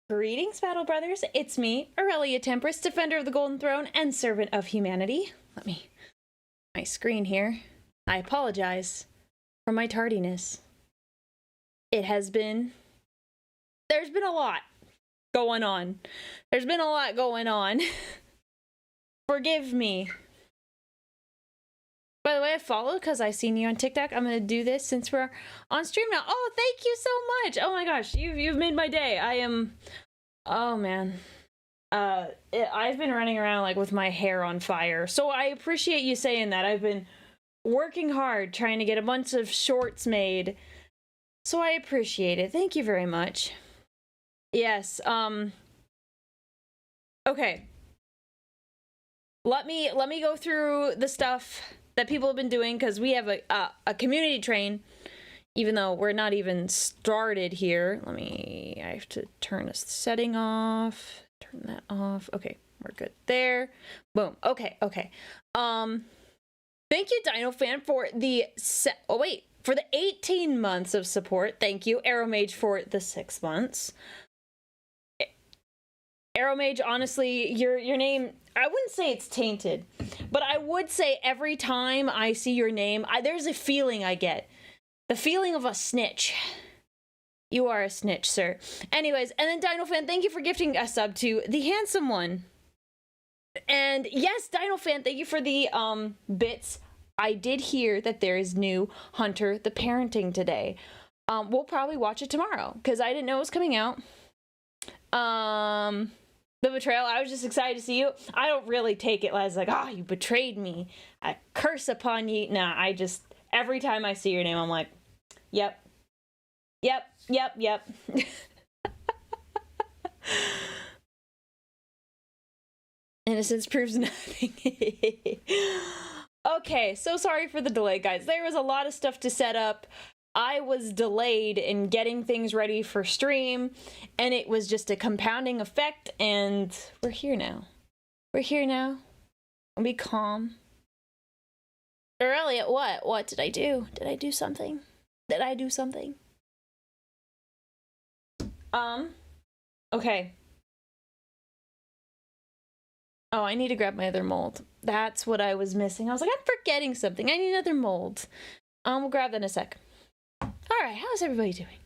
Greetings, Battle Brothers. It's me, Aurelia Tempris, Defender of the Golden Throne and Servant of Humanity. Let me... my screen here. I apologize for my tardiness. It has been... there's been a lot going on. There's been a lot going on. Forgive me. By the way, I followed because I seen you on TikTok. I'm going to do this since we're on stream now. Oh, thank you so much. Oh my gosh, you've made my day. I am... oh man. I've been running around like with my hair on fire. So I appreciate you saying that. I've been working hard trying to get a bunch of shorts made. So I appreciate it. Thank you very much. Yes, okay. Let me go through the stuff that people have been doing, because we have a community train, even though we're not even started here. I have to turn this setting off, turn that off. Okay, we're good there. Boom. Okay. Thank you, DinoFan, for the for the 18 months of support. Thank you, Arrowmage, for the 6 months. Arrowmage, honestly, your name, I wouldn't say it's tainted, but I would say every time I see your name, there's a feeling I get. The feeling of a snitch. You are a snitch, sir. Anyways, and then DinoFan, thank you for gifting a sub to the handsome one. And yes, DinoFan, thank you for the bits. I did hear that there is new Hunter the Parenting today. We'll probably watch it tomorrow, because I didn't know it was coming out. The betrayal, I was just excited to see you. I don't really take it as like, you betrayed me. I curse upon you. Nah, I just, every time I see your name, I'm like, yep. Innocence proves nothing. Okay, so sorry for the delay, guys. There was a lot of stuff to set up. I was delayed in getting things ready for stream, and it was just a compounding effect, and we're here now. We're here now. I'll be calm. Aurelia, what? What did I do? Did I do something? Did I do something? Okay. Oh, I need to grab my other mold. That's what I was missing. I was like, I'm forgetting something. I need another mold. We'll grab that in a sec. Alright, how's everybody doing?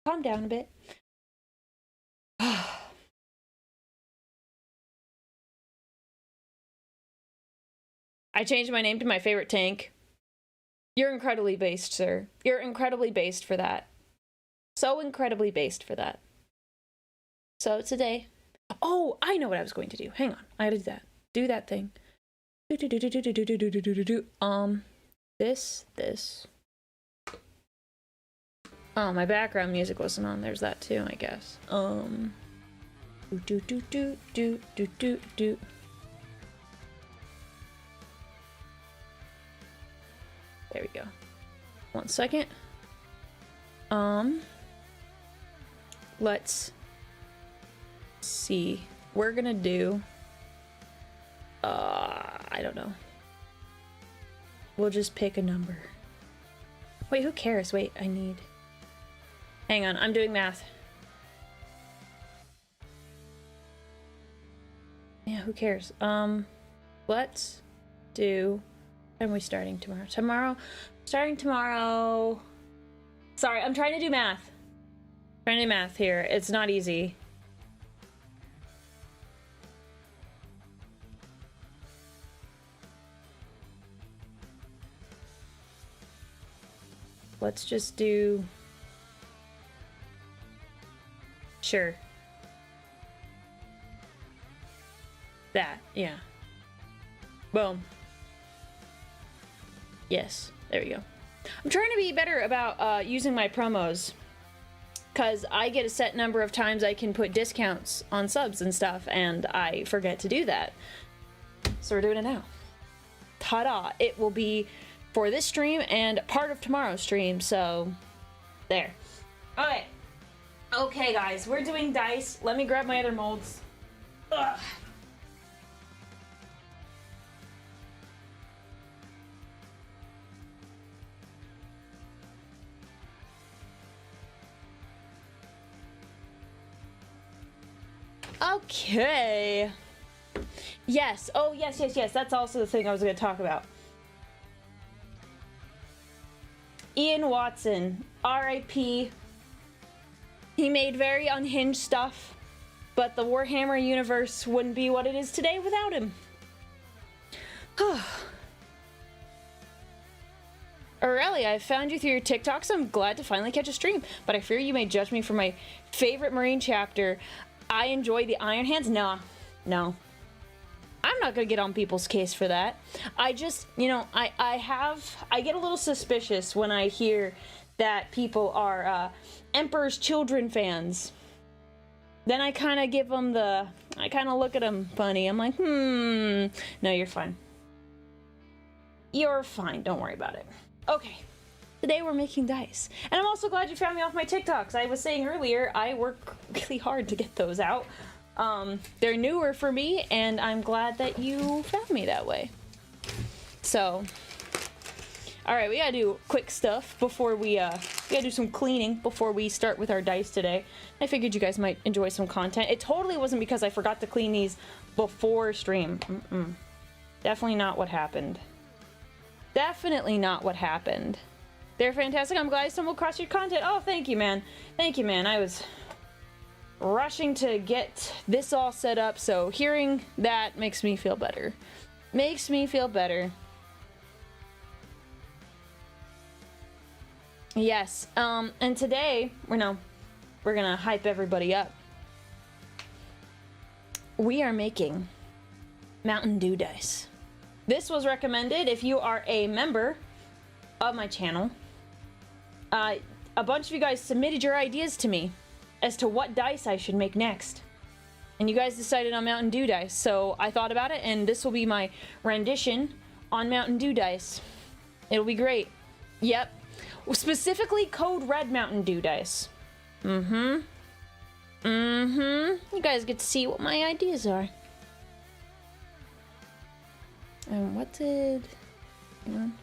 Calm down a bit. I changed my name to my favorite tank. You're incredibly based, sir. You're incredibly based for that. So incredibly based for that. So today... oh, I know what I was going to do. Hang on. I gotta do that. Do that thing. This. Oh, my background music wasn't on. There's that too, I guess. There we go. 1 second. Let's see. We're gonna do... I don't know. We'll just pick a number. Wait, who cares? Wait, I need... hang on, I'm doing math. Yeah, who cares? Let's do... when are we starting tomorrow? Starting tomorrow... sorry, I'm trying to do math. Trying to do math here. It's not easy. Let's just do... sure. That, yeah. Boom. Yes, there we go. I'm trying to be better about using my promos, because I get a set number of times I can put discounts on subs and stuff, and I forget to do that. So we're doing it now. Ta-da! It will be for this stream and part of tomorrow's stream, so there. Okay. Okay, guys, we're doing dice. Let me grab my other molds. Ugh. Okay. Yes. Oh, yes. That's also the thing I was going to talk about. Ian Watson, R.I.P. He made very unhinged stuff, but the Warhammer universe wouldn't be what it is today without him. Aurelia, I found you through your TikToks. I'm glad to finally catch a stream, but I fear you may judge me for my favorite Marine chapter. I enjoy the Iron Hands. No. I'm not gonna get on people's case for that. I just, you know, I get a little suspicious when I hear that people are Emperor's Children fans. Then I kind of give them I kind of look at them funny. I'm like, no, you're fine. You're fine, don't worry about it. Okay, today we're making dice. And I'm also glad you found me off my TikToks. I was saying earlier, I work really hard to get those out. They're newer for me, and I'm glad that you found me that way. So, alright, we gotta do quick stuff before we gotta do some cleaning before we start with our dice today. I figured you guys might enjoy some content. It totally wasn't because I forgot to clean these before stream. Definitely not what happened. Definitely not what happened. They're fantastic. I'm glad I stumbled across your content. Oh, thank you, man. Thank you, man. I was rushing to get this all set up, so hearing that makes me feel better. Makes me feel better. Yes, and today, we're gonna hype everybody up. We are making Mountain Dew dice. This was recommended if you are a member of my channel. A bunch of you guys submitted your ideas to me as to what dice I should make next. And you guys decided on Mountain Dew dice, so I thought about it, and this will be my rendition on Mountain Dew dice. It'll be great. Yep. Specifically Code Red Mountain Dew dice. You guys get to see what my ideas are. And what did... Hang on.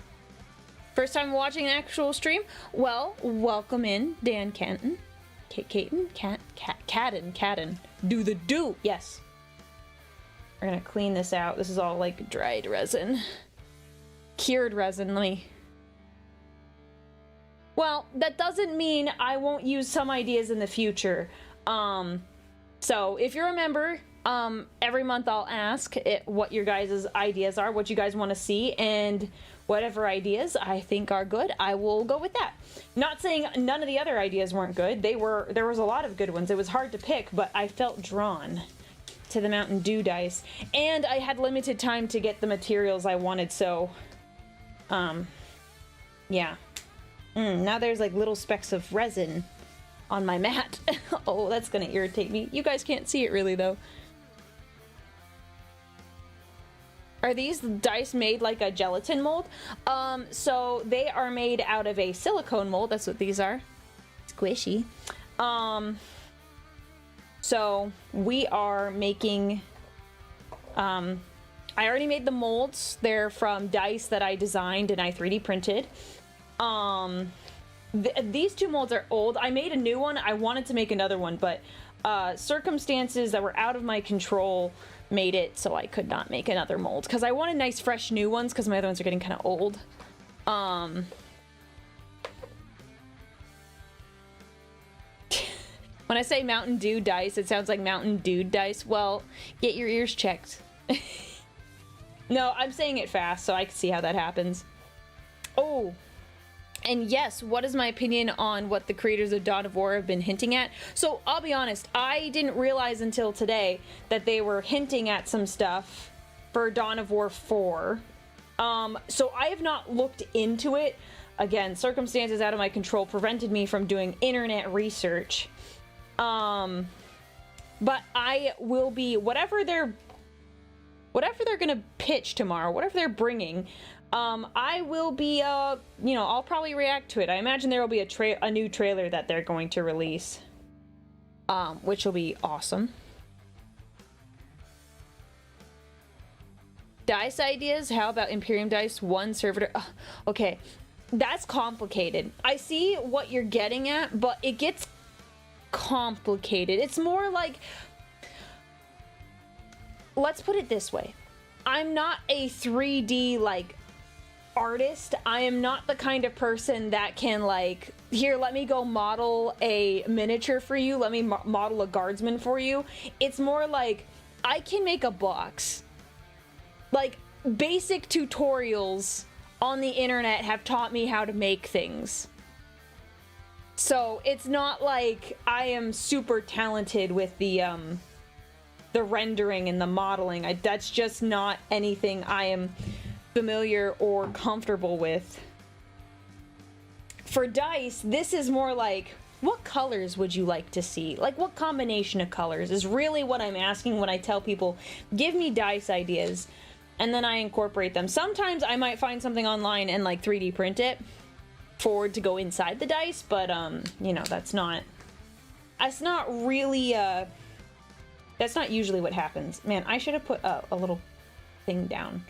First time watching an actual stream? Well, welcome in, Dan Canton. Cadden. Do. Yes. We're gonna clean this out. This is all like dried resin. Cured resin, Well, that doesn't mean I won't use some ideas in the future. So if you're a member, every month I'll ask what your guys' ideas are, what you guys want to see, and whatever ideas I think are good, I will go with that. Not saying none of the other ideas weren't good. There was a lot of good ones. It was hard to pick, but I felt drawn to the Mountain Dew dice. And I had limited time to get the materials I wanted, so yeah. Now there's like little specks of resin on my mat. Oh, that's gonna irritate me. You guys can't see it really though. Are these dice made like a gelatin mold? So they are made out of a silicone mold. That's what these are. Squishy. So we are making, I already made the molds. They're from dice that I designed and I 3D printed. These two molds are old. I made a new one. I wanted to make another one, but circumstances that were out of my control made it so I could not make another mold, because I wanted nice fresh new ones because my other ones are getting kind of old. When I say Mountain Dew dice, it sounds like Mountain Dew dice. Well, get your ears checked. No, I'm saying it fast so I can see how that happens. Oh, and yes, what is my opinion on what the creators of Dawn of War have been hinting at? So I'll be honest, I didn't realize until today that they were hinting at some stuff for Dawn of War 4. So I have not looked into it. Again, circumstances out of my control prevented me from doing internet research. But I will be, whatever they're gonna pitch tomorrow, whatever they're bringing, I will be, I'll probably react to it. I imagine there will be a new trailer that they're going to release, which will be awesome. Dice ideas? How about Imperium Dice 1 Servitor? Okay, that's complicated. I see what you're getting at, but it gets complicated. It's more like, let's put it this way. I'm not a 3D, like, artist. I am not the kind of person that can, like, here, let me go model a miniature for you. Let me model a guardsman for you. It's more like, I can make a box. Like, basic tutorials on the internet have taught me how to make things. So it's not like I am super talented with the rendering and the modeling. That's just not anything I am familiar or comfortable with. For dice, this is more like, what colors would you like to see? Like, what combination of colors is really what I'm asking when I tell people, give me dice ideas, and then I incorporate them. Sometimes I might find something online and, like, 3D print it to go inside the dice, but you know, that's not really that's not usually what happens. Man, I should have put a little thing down.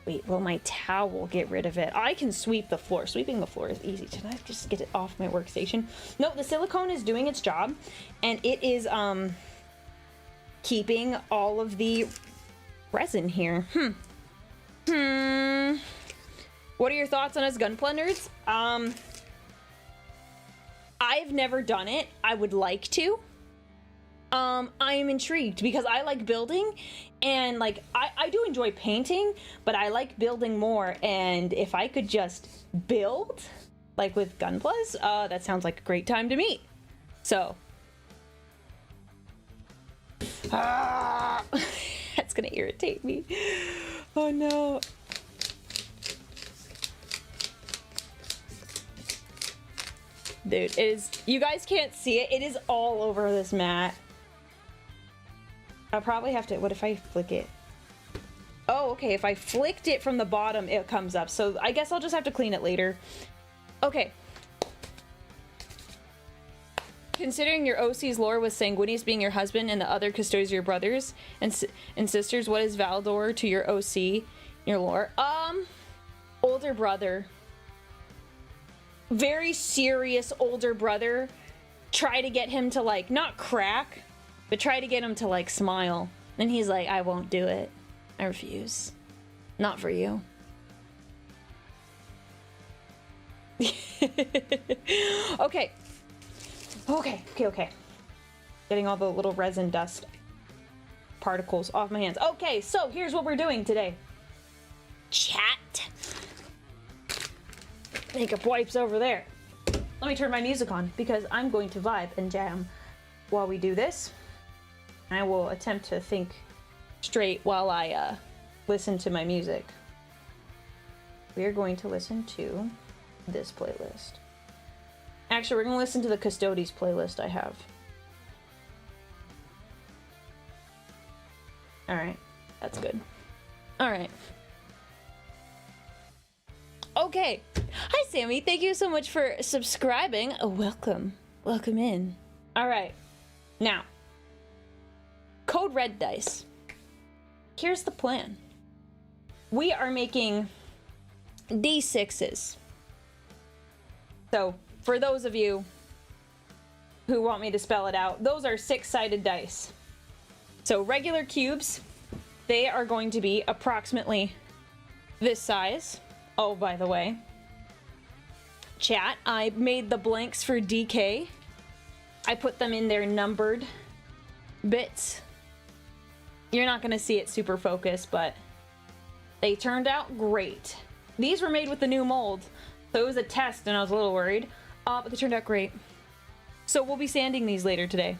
Wait, will my towel get rid of it? I can sweep the floor. Sweeping the floor is easy. Should I just get it off my workstation? No, the silicone is doing its job, and it is keeping all of the resin here. What are your thoughts on us gunplunders? I've never done it. I would like to. I am intrigued because I like building, and like I do enjoy painting, but I like building more. And if I could just build, like with gunplas, that sounds like a great time to meet. So, that's gonna irritate me. Oh no. Dude, it is, you guys can't see it. It is all over this mat. I'll probably have to, what if I flick it? Oh, okay, if I flicked it from the bottom, it comes up. So I guess I'll just have to clean it later. Okay. Considering your OC's lore with Sanguinius being your husband and the other Custodians your brothers and sisters, what is Valdor to your OC, your lore? Older brother. Very serious older brother. Try to get him to, like, not crack, but try to get him to, like, smile. And he's like, I won't do it. I refuse. Not for you. Okay. Okay. Getting all the little resin dust particles off my hands. Okay, so here's what we're doing today. Chat. Makeup wipes over there. Let me turn my music on because I'm going to vibe and jam while we do this. I will attempt to think straight while I listen to my music. We are going to listen to this playlist. Actually, we're going to listen to the Custodies playlist I have. Alright, that's good. Alright. Okay. Hi, Sammy. Thank you so much for subscribing. Welcome. Welcome in. Alright. Now, Code Red dice. Here's the plan. We are making D6s. So, for those of you who want me to spell it out, those are 6-sided dice. So, regular cubes, they are going to be approximately this size. Oh, by the way, chat, I made the blanks for DK. I put them in their numbered bits. You're not going to see it super focused, but they turned out great. These were made with the new mold, so it was a test and I was a little worried, but they turned out great. So we'll be sanding these later today.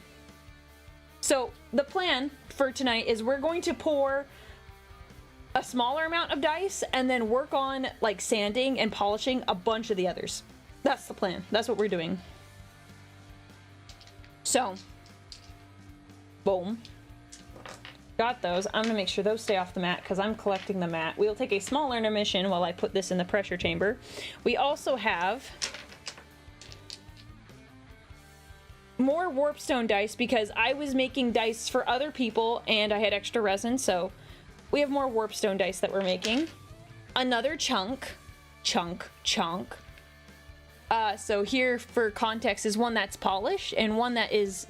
So the plan for tonight is we're going to pour a smaller amount of dice and then work on, like, sanding and polishing a bunch of the others. That's the plan. That's what we're doing. So, boom. Got those. I'm gonna make sure those stay off the mat because I'm collecting the mat. We'll take a small intermission while I put this in the pressure chamber. We also have more warpstone dice because I was making dice for other people and I had extra resin, so we have more warpstone dice that we're making. Another chunk. So here for context is one that's polished and one that is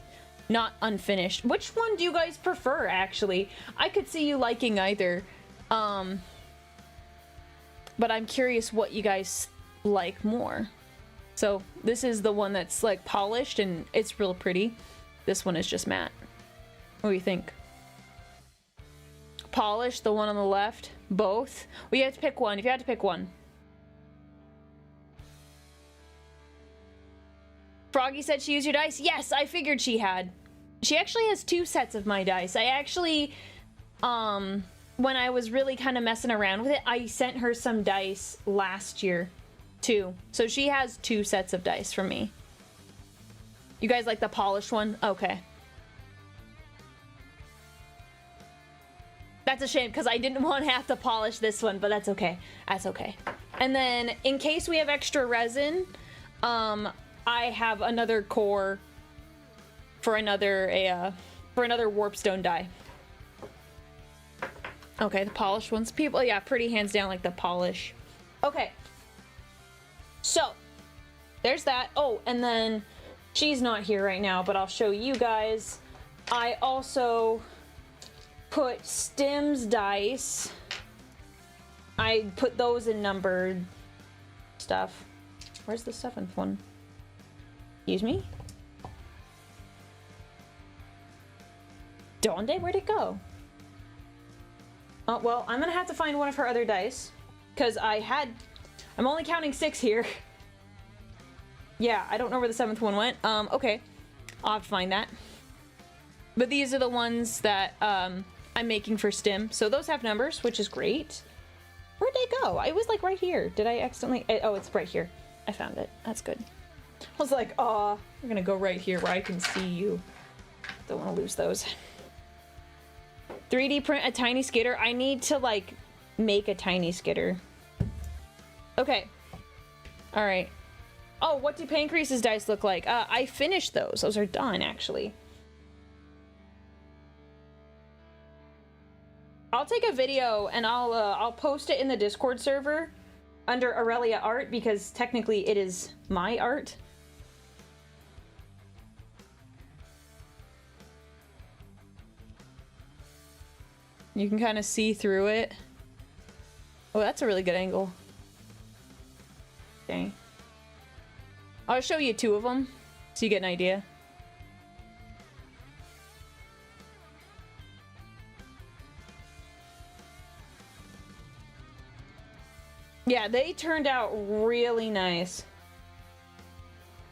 not unfinished. Which one do you guys prefer, actually? I could see you liking either. But I'm curious what you guys like more. So this is the one that's like polished and it's real pretty. This one is just matte. What do you think? Polished, the one on the left, both? Well, you have to pick one. If you had to pick one. Froggy said she used your dice. Yes, I figured she had. She actually has 2 sets of my dice. I actually, when I was really kind of messing around with it, I sent her some dice last year, too. So she has 2 sets of dice from me. You guys like the polished one? Okay. That's a shame, because I didn't want to have to polish this one, but that's okay. That's okay. And then, in case we have extra resin, I have another core for another warpstone die. Okay, the polished ones. People, yeah, pretty hands down like the polish. Okay. So, there's that. Oh, and then she's not here right now, but I'll show you guys. I also put Stim's dice. I put those in numbered stuff. Where's the 7th one? Excuse me? Donde? Where'd it go? Oh, well, I'm gonna have to find one of her other dice. Because I'm only counting 6 here. Yeah, I don't know where the 7th one went. Okay. I'll have to find that. But these are the ones that, I'm making for Stim. So those have numbers, which is great. Where'd they go? It was like right here. Did I accidentally... Oh, it's right here. I found it. That's good. I was like, aw, we're gonna go right here where I can see you. Don't want to lose those. 3D print a tiny skitter. I need to, like, make a tiny skitter. Okay. Alright. Oh, what do Pancreas's dice look like? I finished those. Those are done, actually. I'll take a video and I'll post it in the Discord server under Aurelia art because technically it is my art. You can kind of see through it. Oh, that's a really good angle. Okay. I'll show you 2 of them so you get an idea. Yeah, they turned out really nice.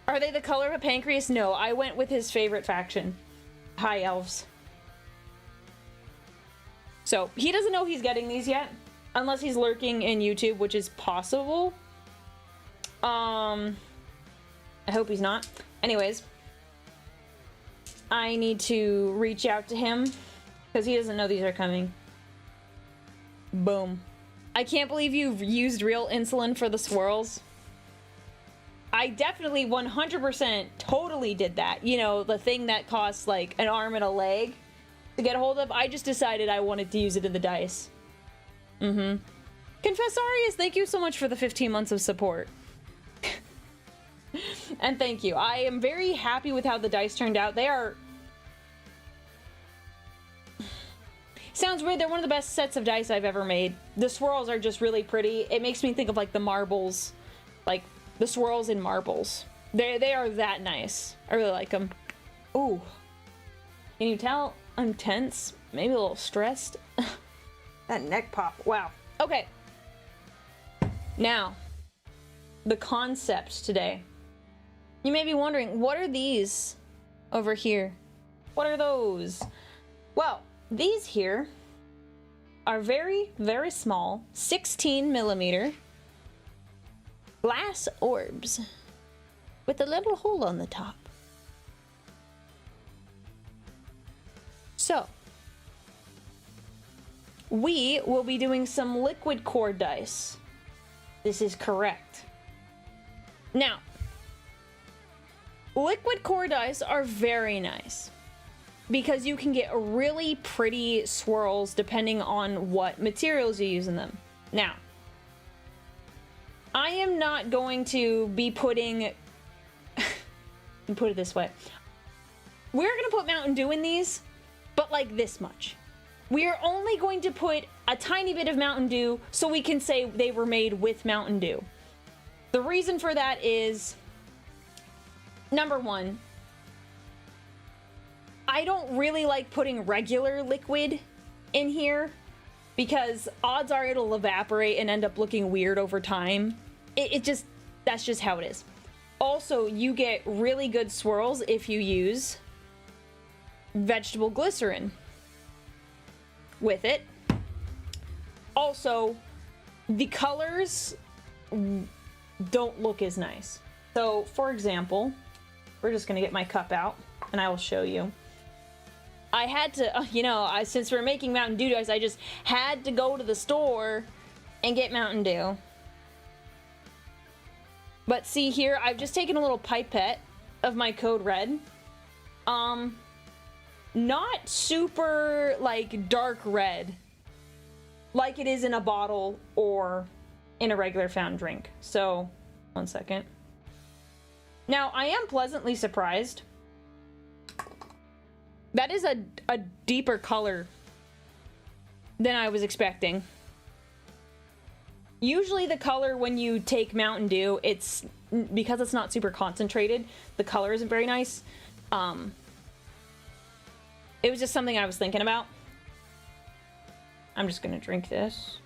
Are they the color of a pancreas? No, I went with his favorite faction. High Elves. So, he doesn't know he's getting these yet. Unless he's lurking in YouTube, which is possible. I hope he's not. Anyways. I need to reach out to him. Because he doesn't know these are coming. Boom. I can't believe you've used real insulin for the swirls. I definitely 100% totally did that. You know, the thing that costs like an arm and a leg to get a hold of. I just decided I wanted to use it in the dice. Mm-hmm. Confessarius, thank you so much for the 15 months of support. And thank you. I am very happy with how the dice turned out. They are... Sounds weird, they're one of the best sets of dice I've ever made. The swirls are just really pretty. It makes me think of like the marbles. Like the swirls in marbles. They are that nice. I really like them. Ooh. Can you tell I'm tense? Maybe a little stressed. That neck pop. Wow. Okay. Now, the concept today. You may be wondering, what are these over here? What are those? Well, these here are very, very small, 16 millimeter glass orbs with a little hole on the top. So, we will be doing some liquid core dice. This is correct. Now, liquid core dice are very nice because you can get really pretty swirls depending on what materials you use in them. Now, I am not going to be putting... put it this way. we're gonna put Mountain Dew in these, but like this much. We are only going to put a tiny bit of Mountain Dew so we can say they were made with Mountain Dew. The reason for that is, number one, I don't really like putting regular liquid in here because odds are it'll evaporate and end up looking weird over time. That's just how it is. Also, you get really good swirls if you use vegetable glycerin with it. Also, the colors don't look as nice. So, for example, we're just gonna get my cup out and I will show you. I had to, since we're making Mountain Dew, guys, I just had to go to the store and get Mountain Dew. But see here, I've just taken a little pipette of my Code Red. Not super, like, dark red, like it is in a bottle or in a regular fountain drink. So, one second. Now, I am pleasantly surprised. That is a deeper color than I was expecting. Usually the color when you take Mountain Dew, because it's not super concentrated, the color isn't very nice. It was just something I was thinking about. I'm just gonna drink this.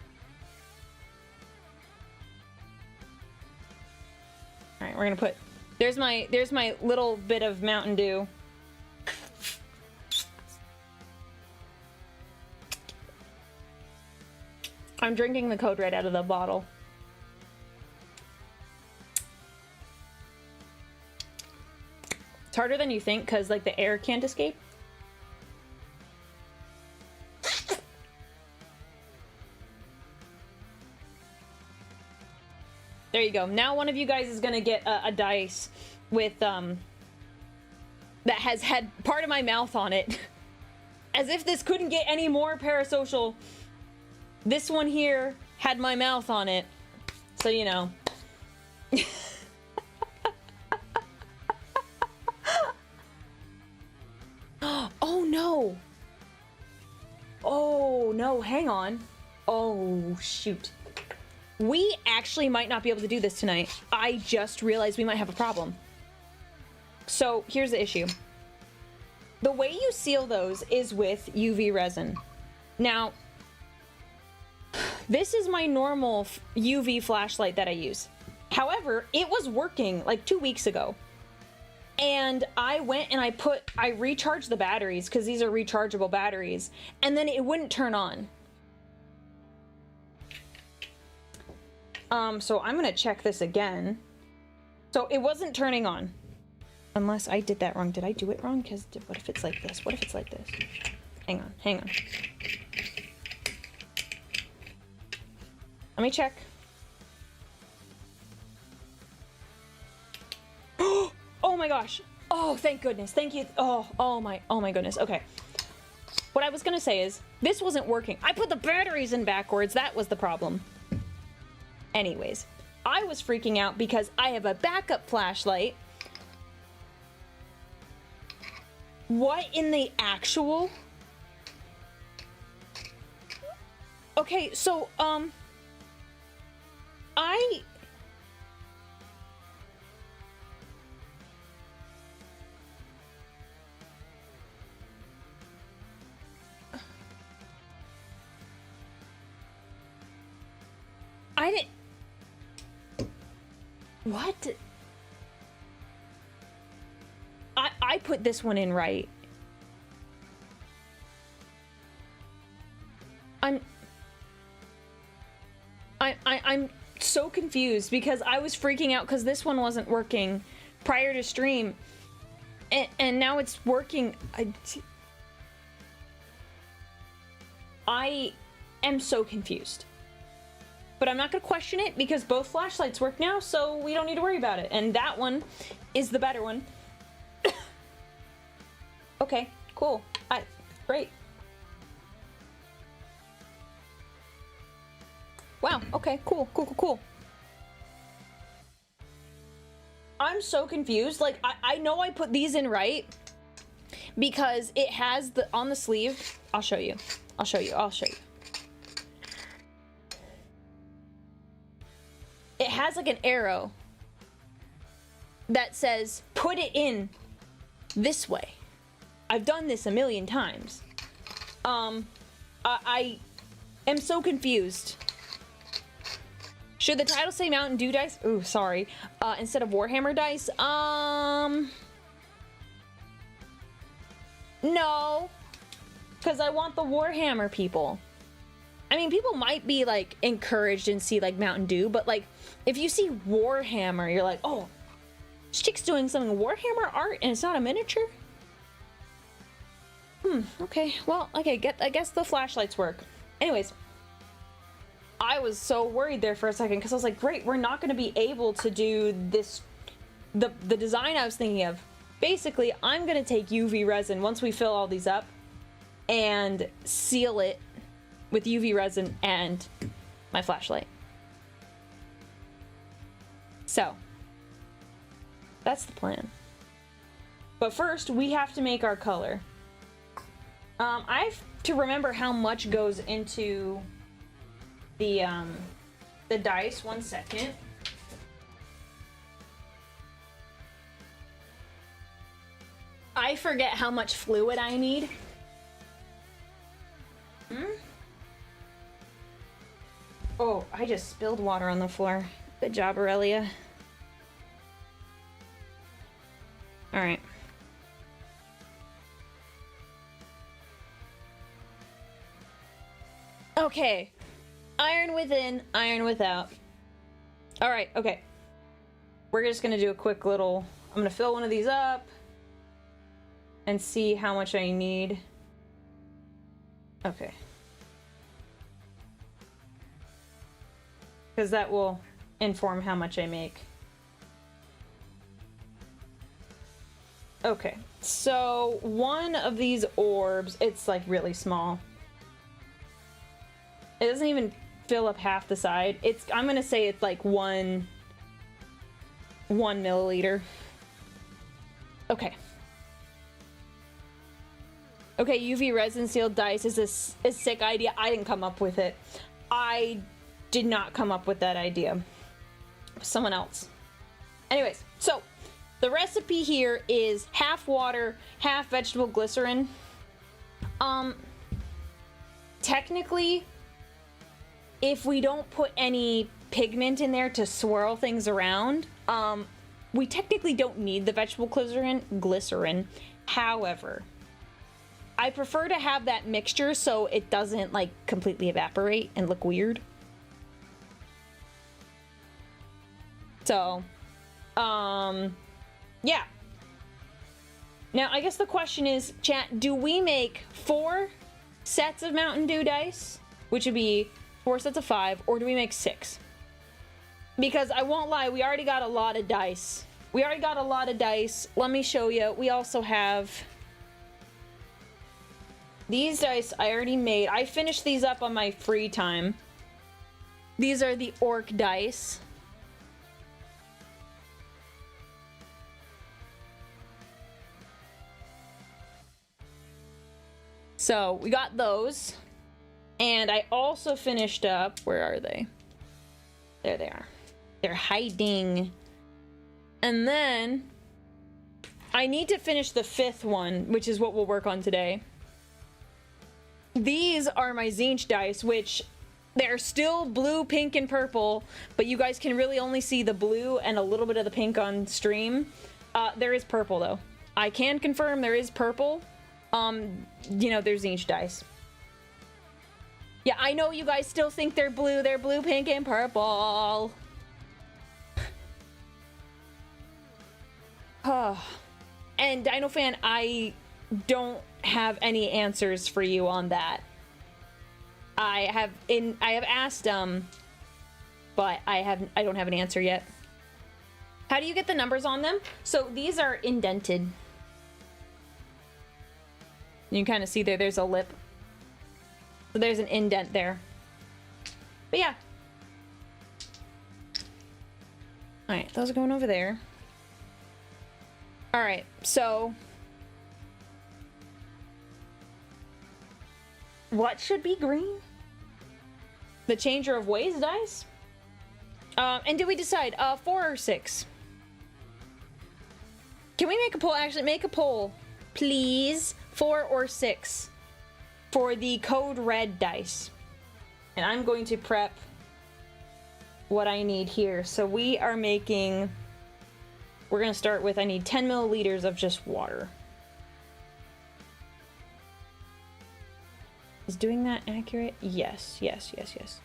All right, we're gonna put, there's my little bit of Mountain Dew. I'm drinking the Code Red out of the bottle. It's harder than you think because, like, the air can't escape. There you go. Now one of you guys is gonna get a dice with, that has had part of my mouth on it. As if this couldn't get any more parasocial. This one here had my mouth on it, so you know. Oh no! Oh no, hang on. Oh shoot. We actually might not be able to do this tonight. I just realized we might have a problem. So here's the issue. The way you seal those is with UV resin. Now, this is my normal UV flashlight that I use. However, it was working like 2 weeks ago. And I went and I recharged the batteries because these are rechargeable batteries, and then it wouldn't turn on. So I'm gonna check this again. So it wasn't turning on. Unless I did that wrong. Did I do it wrong? Because what if it's like this? What if it's like this? Hang on, hang on. Let me check. Oh my gosh. Oh, thank goodness. Thank you. Oh my goodness. Okay. What I was gonna say is, this wasn't working. I put the batteries in backwards. That was the problem. Anyways, I was freaking out because I have a backup flashlight. What in the actual? Okay, so, I didn't... What? I put this one in right. I'm so confused because I was freaking out because this one wasn't working prior to stream, and now it's working. I am so confused. But I'm not gonna question it because both flashlights work now, so we don't need to worry about it. And that one is the better one. Okay, cool. Great. Wow, okay, cool. I'm so confused. Like, I know I put these in right, because it has the, on the sleeve, I'll show you. I'll show you. It has like an arrow that says, put it in this way. I've done this a million times. I am so confused. Should the title say Mountain Dew dice? Ooh, sorry. Instead of Warhammer dice? No. Because I want the Warhammer people. I mean, people might be, like, encouraged and see, like, Mountain Dew, but, like, if you see Warhammer, you're like, oh, this chick's doing something Warhammer art and it's not a miniature? Okay. Well, okay, I guess the flashlights work. Anyways, I was so worried there for a second because I was like, great, we're not going to be able to do this, the design I was thinking of. Basically, I'm going to take UV resin once we fill all these up and seal it with UV resin and my flashlight. So, that's the plan. But first, we have to make our color. I have to remember how much goes into the dice. 1 second. I forget how much fluid I need. Oh, I just spilled water on the floor. Good job, Aurelia. All right. Okay. Iron within, iron without. All right, okay. We're just gonna do a quick little, I'm gonna fill one of these up and see how much I need. Okay. Because that will inform how much I make. Okay, so one of these orbs, it's like really small. It doesn't even fill up half the side. It's, I'm gonna say it's like one milliliter. Okay. Okay, UV resin sealed dice is a sick idea. I didn't come up with it. I did not come up with that idea. Someone else. Anyways, so the recipe here is half water, half vegetable glycerin. Technically, if we don't put any pigment in there to swirl things around, we technically don't need the vegetable glycerin. However, I prefer to have that mixture so it doesn't like completely evaporate and look weird. So, yeah. Now, I guess the question is, chat, do we make 4 sets of Mountain Dew dice, which would be 4 sets of 5, or do we make 6? Because I won't lie, we already got a lot of dice. Let me show you. We also have these dice I already made. I finished these up on my free time. These are the orc dice. So we got those, and I also finished up, where are they? There they are. They're hiding. And then I need to finish the 5th one, which is what we'll work on today. These are my Zinch dice, which they're still blue, pink, and purple, but you guys can really only see the blue and a little bit of the pink on stream. There is purple though. I can confirm there is purple. You know, they're Zinch dice. Yeah, I know you guys still think they're blue, pink, and purple. And Dino Fan, I don't have any answers for you on that. I have asked but I don't have an answer yet. How do you get the numbers on them? So these are indented. You can kind of see there's a lip. So there's an indent there. But yeah. Alright, those are going over there. Alright, so What should be green? The Changer of Ways dice? And did we decide 4 or 6? Can we make a poll? Actually, make a poll, please. 4 or 6 for the code red dice. And I'm going to prep what I need here. So we are making... We're going to start with, I need 10 milliliters of just water. Is doing that accurate? Yes, yes, yes, yes.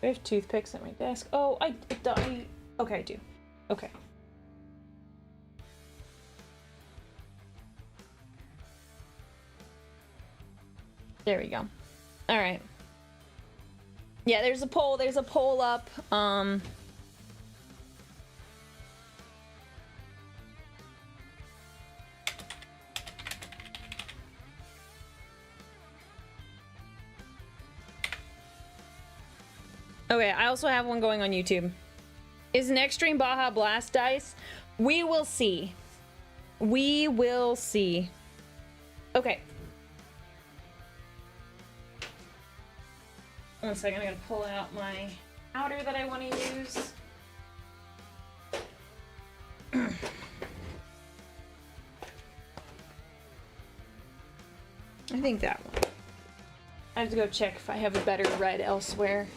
I have toothpicks at my desk. Oh, I okay, I do. Okay. There we go. All right. Yeah, there's a poll up. Okay, I also have one going on YouTube. Is an Extreme Baja Blast dice? We will see. We will see. Okay. One second, I'm gonna pull out my powder that I want to use. I think that one. I have to go check if I have a better red elsewhere.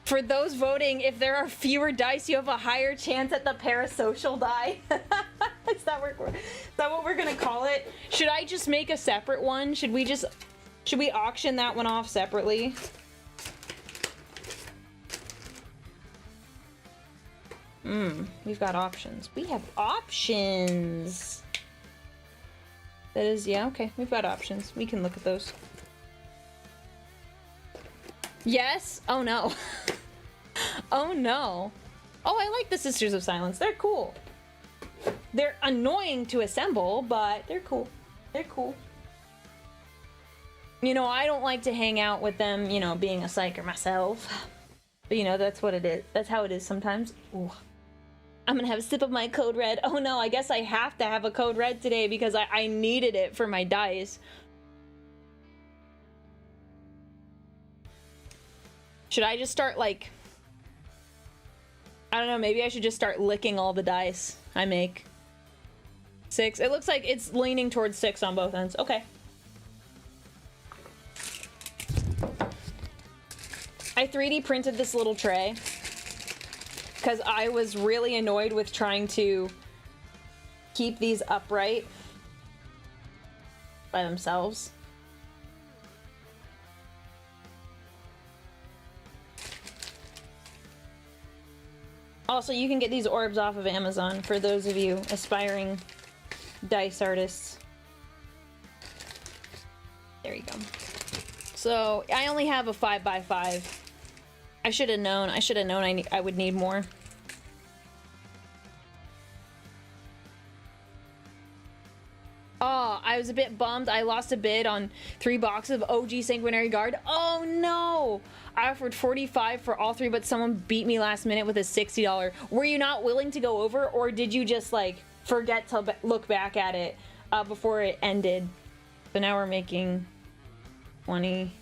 For those voting, if there are fewer dice, you have a higher chance at the parasocial die. Is that what we're gonna call it? Should I just make a separate one? Should we auction that one off separately? We've got options. We have options. That is, yeah, okay. We've got options. We can look at those. Yes? Oh no. Oh no. Oh, I like the Sisters of Silence. They're cool. They're annoying to assemble, but they're cool. They're cool. You know, I don't like to hang out with them, you know, being a psyker myself. But you know, that's what it is. That's how it is sometimes. Ooh. I'm gonna have a sip of my code red. Oh no, I guess I have to have a code red today because I needed it for my dice. Should I just start, like... I don't know, maybe I should just start licking all the dice I make. 6. It looks like it's leaning towards 6 on both ends. Okay. I 3D printed this little tray because I was really annoyed with trying to keep these upright by themselves. Also, you can get these orbs off of Amazon for those of you aspiring dice artists. There you go. So, I only have a 5x5. I should have known. I would need more. Oh, I was a bit bummed. I lost a bid on 3 boxes of OG Sanguinary Guard. Oh no! I offered 45 for all 3, but someone beat me last minute with a $60. Were you not willing to go over, or did you just, like, forget to look back at it before it ended? So now we're making 20.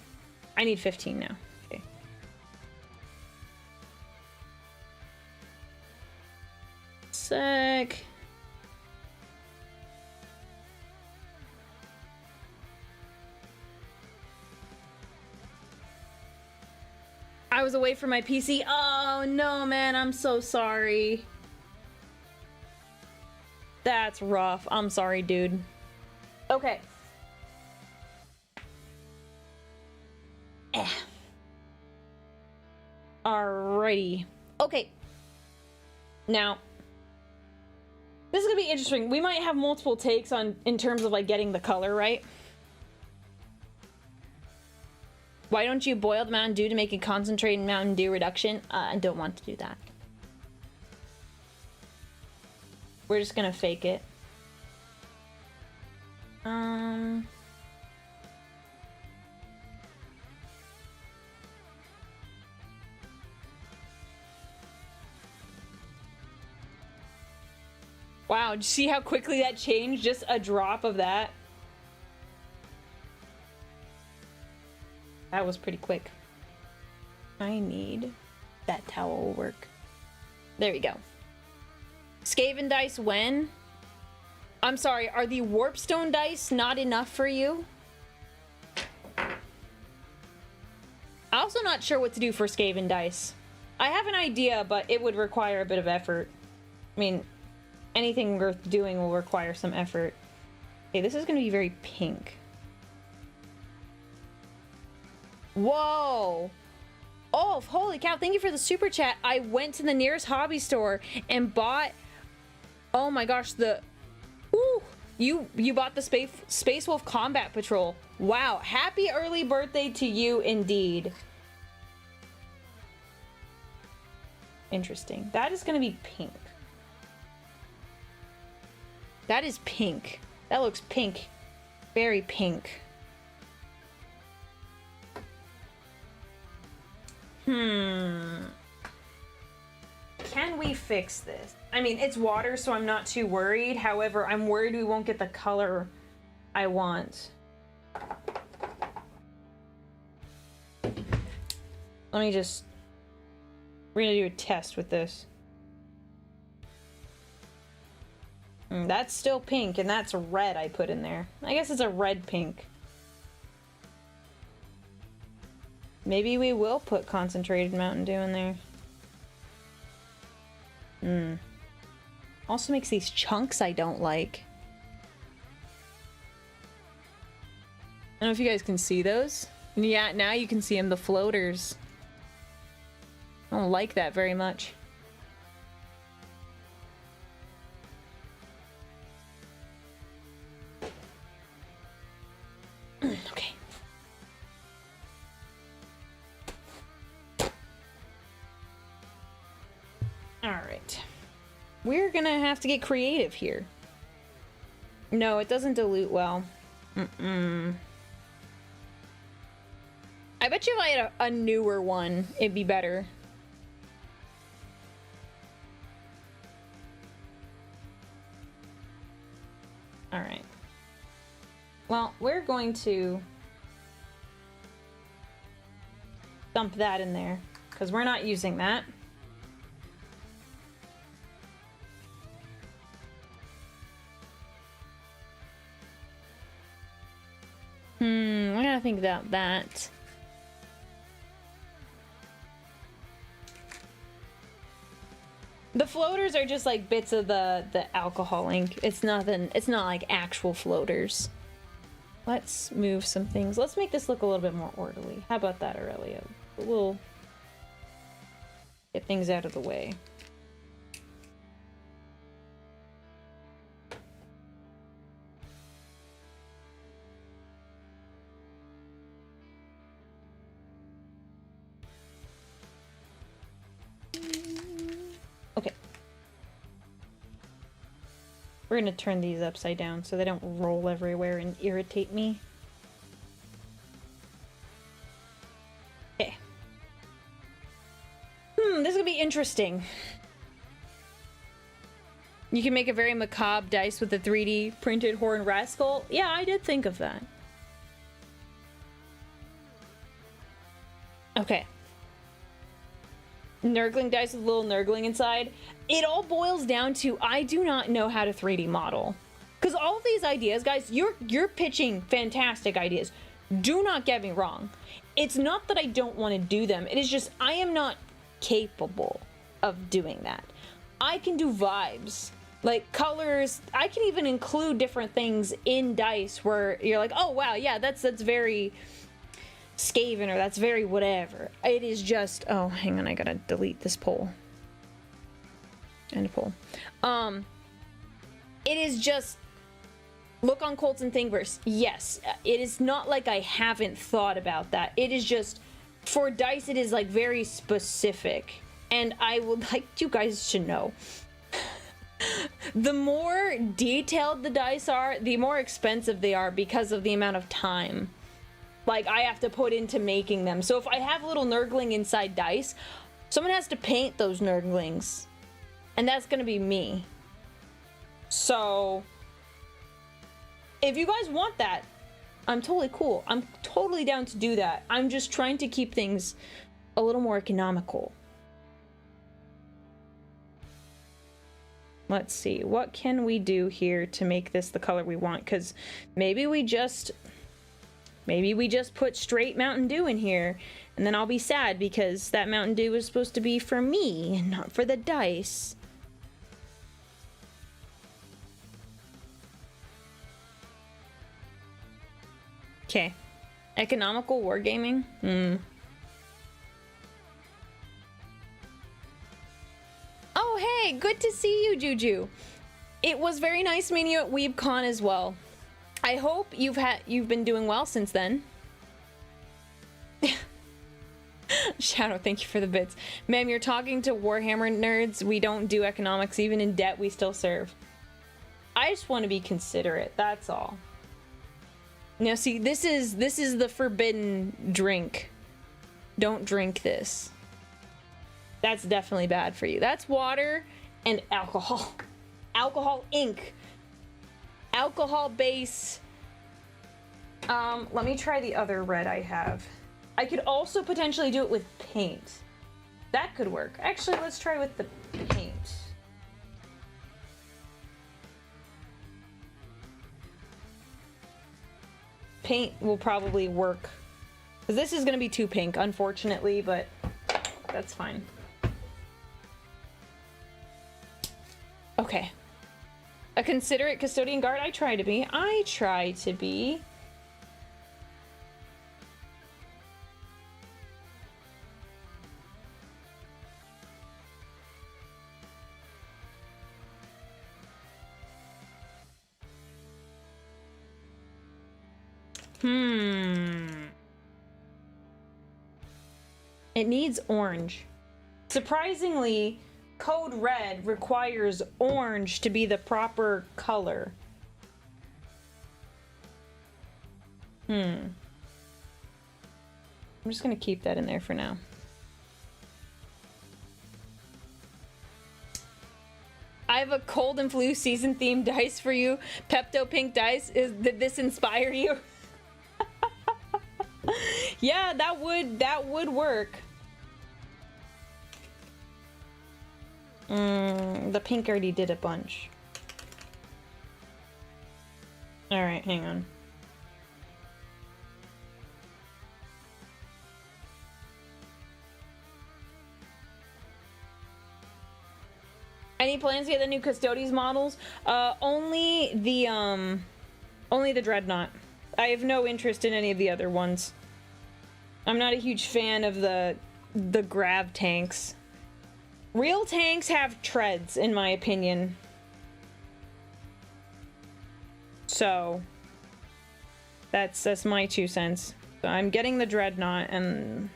I need 15 now. Okay. Sec. I was away from my PC. Oh no, man, I'm so sorry. That's rough. I'm sorry, dude. Okay. Alrighty. Okay. Now, this is gonna be interesting. We might have multiple takes on in terms of like getting the color right. Why don't you boil the Mountain Dew to make a concentrated Mountain Dew reduction? I don't want to do that. We're just gonna fake it. Wow, did you see how quickly that changed? Just a drop of that. That was pretty quick. I need that towel work. There we go. Skaven dice when? I'm sorry, are the warpstone dice not enough for you? I'm also not sure what to do for Skaven dice. I have an idea, but it would require a bit of effort. I mean, anything worth doing will require some effort. Okay, this is gonna be very pink. Whoa! Oh, holy cow, thank you for the super chat. I went to the nearest hobby store and bought... Oh my gosh, the... Ooh, you bought the Space Wolf Combat Patrol. Wow, happy early birthday to you indeed. Interesting. That is gonna be pink. That is pink. That looks pink. Very pink. Can we fix this? I mean, it's water, so I'm not too worried. However, I'm worried we won't get the color I want. Let me just... We're gonna do a test with this. That's still pink, and that's red I put in there. I guess it's a red pink. Maybe we will put concentrated Mountain Dew in there. Also makes these chunks I don't like. I don't know if you guys can see those. Yeah, now you can see them, the floaters. I don't like that very much. Okay. Alright. We're gonna have to get creative here. No, it doesn't dilute well. I bet you if I had a newer one, it'd be better. Alright. Well, we're going to dump that in there, because we're not using that. I gotta think about that. The floaters are just like bits of the alcohol ink. It's nothing, it's not like actual floaters. Let's move some things. Let's make this look a little bit more orderly. How about that, Aurelia? We'll get things out of the way. Okay. We're gonna turn these upside down so they don't roll everywhere and irritate me. Okay. This is gonna be interesting. You can make a very macabre dice with a 3D printed horn rascal. Yeah, I did think of that. Okay. Nurgling dice with a little nurgling inside. It all boils down to I do not know how to 3D model. Because all of these ideas, guys, you're pitching fantastic ideas. Do not get me wrong. It's not that I don't want to do them. It is just I am not capable of doing that. I can do vibes, like colors. I can even include different things in dice where you're like, oh wow, yeah, that's very Skaven, or that's very whatever. It is just, oh, hang on, I gotta delete this poll. End poll. It is just, look on Colts and Thingiverse. Yes, it is not like I haven't thought about that. It is just, for dice, it is like very specific. And I would like you guys to know, the more detailed the dice are, the more expensive they are because of the amount of time like I have to put into making them. So if I have a little nurgling inside dice, someone has to paint those nurglings, and that's gonna be me. So if you guys want that, I'm totally cool. I'm totally down to do that. I'm just trying to keep things a little more economical. Let's see, what can we do here to make this the color we want? Because maybe we just put straight Mountain Dew in here, and then I'll be sad because that Mountain Dew is supposed to be for me and not for the dice. Okay. Economical wargaming? Oh, hey, good to see you, Juju. It was very nice meeting you at WeebCon as well. I hope you've been doing well since then. Shadow, thank you for the bits. Ma'am, you're talking to Warhammer nerds. We don't do economics. Even in debt, we still serve. I just want to be considerate, that's all. Now, see, this is the forbidden drink. Don't drink this. That's definitely bad for you. That's water and alcohol. Alcohol Inc. Alcohol base. Let me try the other red I have. I could also potentially do it with paint. That could work. Actually, let's try with the paint. Paint will probably work. Because this is going to be too pink, unfortunately, but that's fine. Okay. A considerate custodian guard? I try to be. I try to be. It needs orange. Surprisingly, Code Red requires orange to be the proper color. I'm just gonna keep that in there for now. I have a cold and flu season themed dice for you. Pepto Pink dice. Did this inspire you? Yeah, that would work. The pink already did a bunch. Alright, hang on. Any plans to get the new Custodes models? Only the Dreadnought. I have no interest in any of the other ones. I'm not a huge fan of the grav tanks. Real tanks have treads, in my opinion. So that's my 2 cents. So I'm getting the Dreadnought, and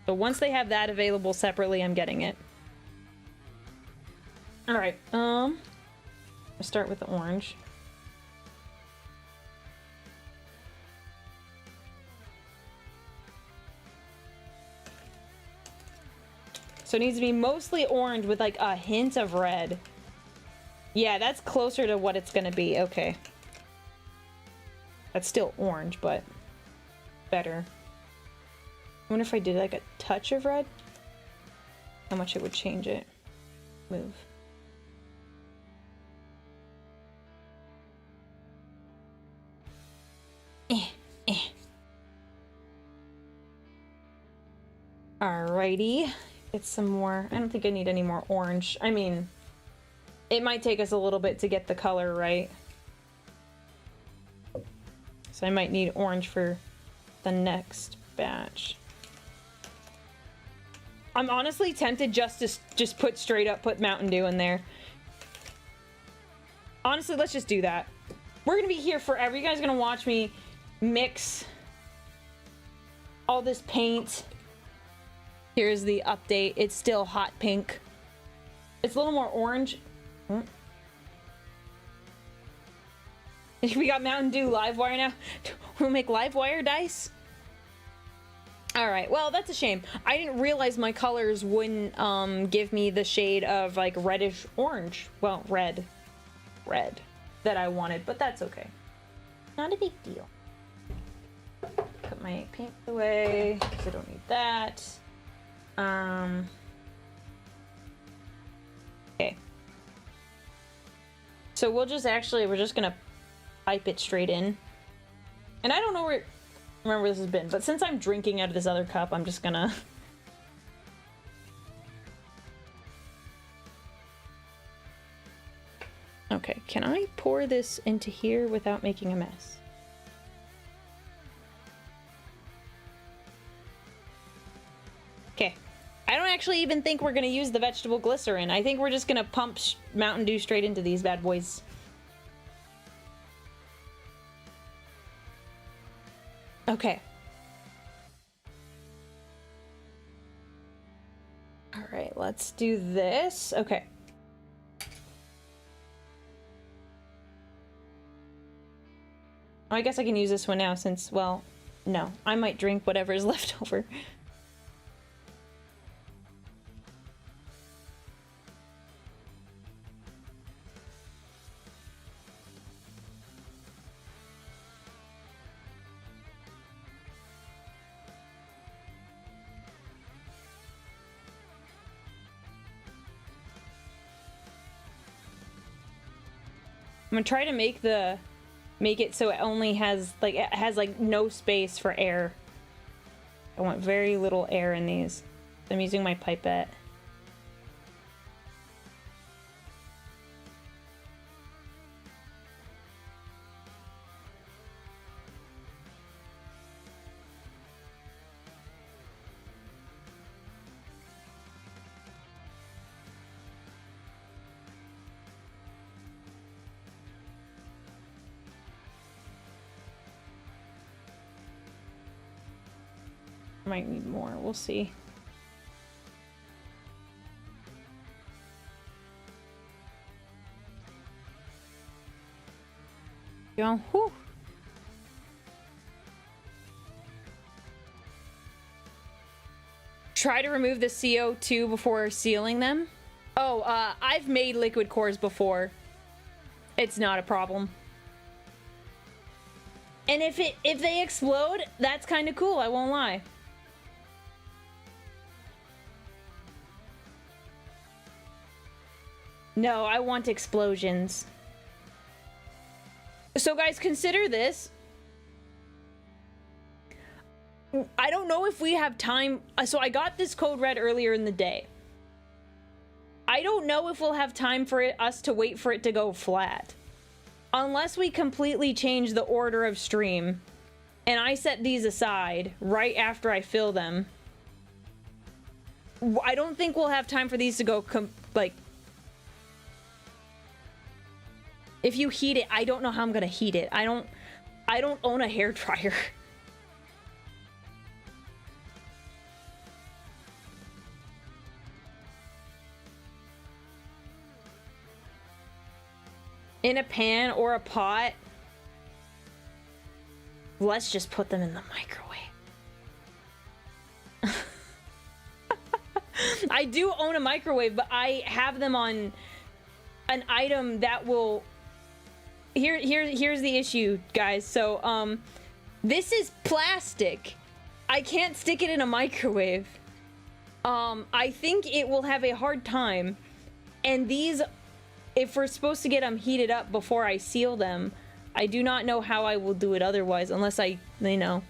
so once they have that available separately, I'm getting it. All right. I'll start with the orange. So it needs to be mostly orange with like a hint of red. Yeah, that's closer to what it's gonna be. Okay. That's still orange, but better. I wonder if I did like a touch of red, how much it would change it. Move. Alrighty. Get some more. I don't think I need any more orange. I mean, it might take us a little bit to get the color right. So I might need orange for the next batch. I'm honestly tempted just to put straight up, put Mountain Dew in there. Honestly, let's just do that. We're gonna be here forever. You guys are gonna watch me mix all this paint. Here's the update. It's still hot pink. It's a little more orange. We got Mountain Dew Livewire now. We'll make Livewire dice. All right. Well, that's a shame. I didn't realize my colors wouldn't give me the shade of like reddish orange. Well, red. red that I wanted, but that's okay. Not a big deal. Put my paint away, because I don't need that. Okay. So we're just gonna pipe it straight in. And I don't know remember where this has been, but since I'm drinking out of this other cup, I'm just gonna... Okay, can I pour this into here without making a mess? Okay. I don't actually even think we're gonna use the vegetable glycerin. I think we're just gonna pump Mountain Dew straight into these bad boys. Okay. Alright, let's do this. Okay. Oh, I guess I can use this one now since, well, no. I might drink whatever is left over. I'm gonna try to make it so it only has like no space for air. I want very little air in these. I'm using my pipette. Might need more, we'll see. Go, whew. Try to remove the CO2 before sealing them. Oh, I've made liquid cores before. It's not a problem. And if they explode, that's kind of cool, I won't lie. No, I want explosions. So guys, consider this. I don't know if we have time. So I got this code red earlier in the day. I don't know if we'll have time for us to wait for it to go flat. Unless we completely change the order of stream. And I set these aside right after I fill them. I don't think we'll have time for these to go if you heat it, I don't know how I'm gonna heat it. I don't own a hairdryer. In a pan or a pot. Let's just put them in the microwave. I do own a microwave, but I have them on an item that will... Here's the issue, guys. So, this is plastic. I can't stick it in a microwave. I think it will have a hard time. And these, if we're supposed to get them heated up before I seal them, I do not know how I will do it otherwise, unless you know.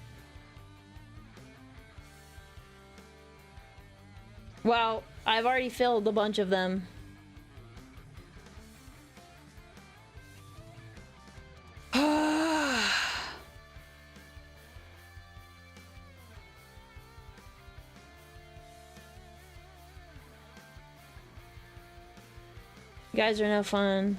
Well, I've already filled a bunch of them. You guys are no fun.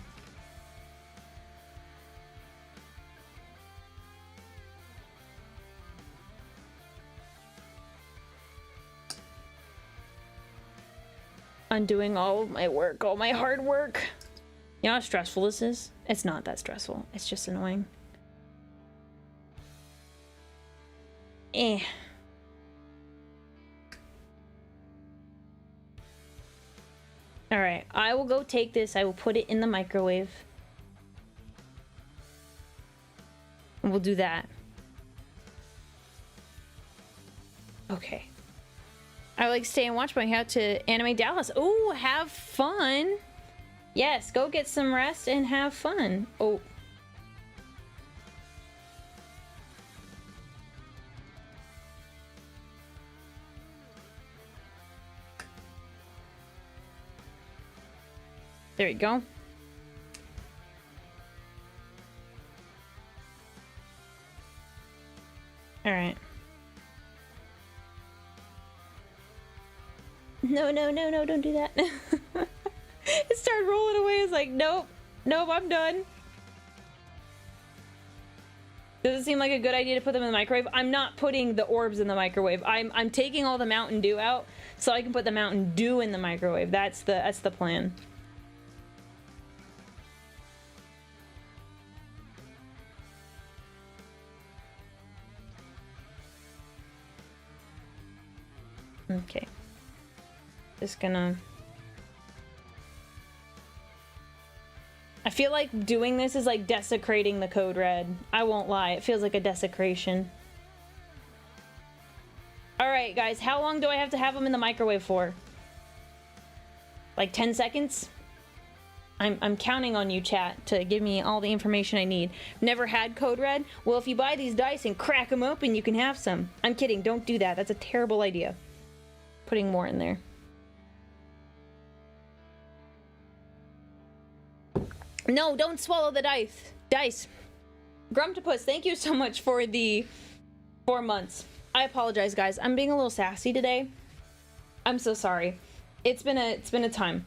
Undoing all of my work, all my hard work. You know how stressful this is? It's not that stressful. It's just annoying. Eh. Alright, I will go take this. I will put it in the microwave. And we'll do that. Okay. I like stay and watch, but I have to animate Dallas. Oh, have fun. Yes, go get some rest and have fun. Oh. There you go. All right. No, no, no, no, don't do that. It started rolling away. It's like, nope, nope, I'm done. Does it seem like a good idea to put them in the microwave? I'm not putting the orbs in the microwave. I'm taking all the Mountain Dew out so I can put the Mountain Dew in the microwave. That's the plan. Okay. Just gonna... I feel like doing this is like desecrating the code red. I won't lie, it feels like a desecration. Alright guys, how long do I have to have them in the microwave for? Like 10 seconds? I'm counting on you, chat, to give me all the information I need. Never had code red? Well, if you buy these dice and crack them open, you can have some. I'm kidding, don't do that. That's a terrible idea. Putting more in there. No, don't swallow the dice. Grumptopus, thank you so much for the 4 months. I apologize, guys. I'm being a little sassy today. I'm so sorry. It's been a time.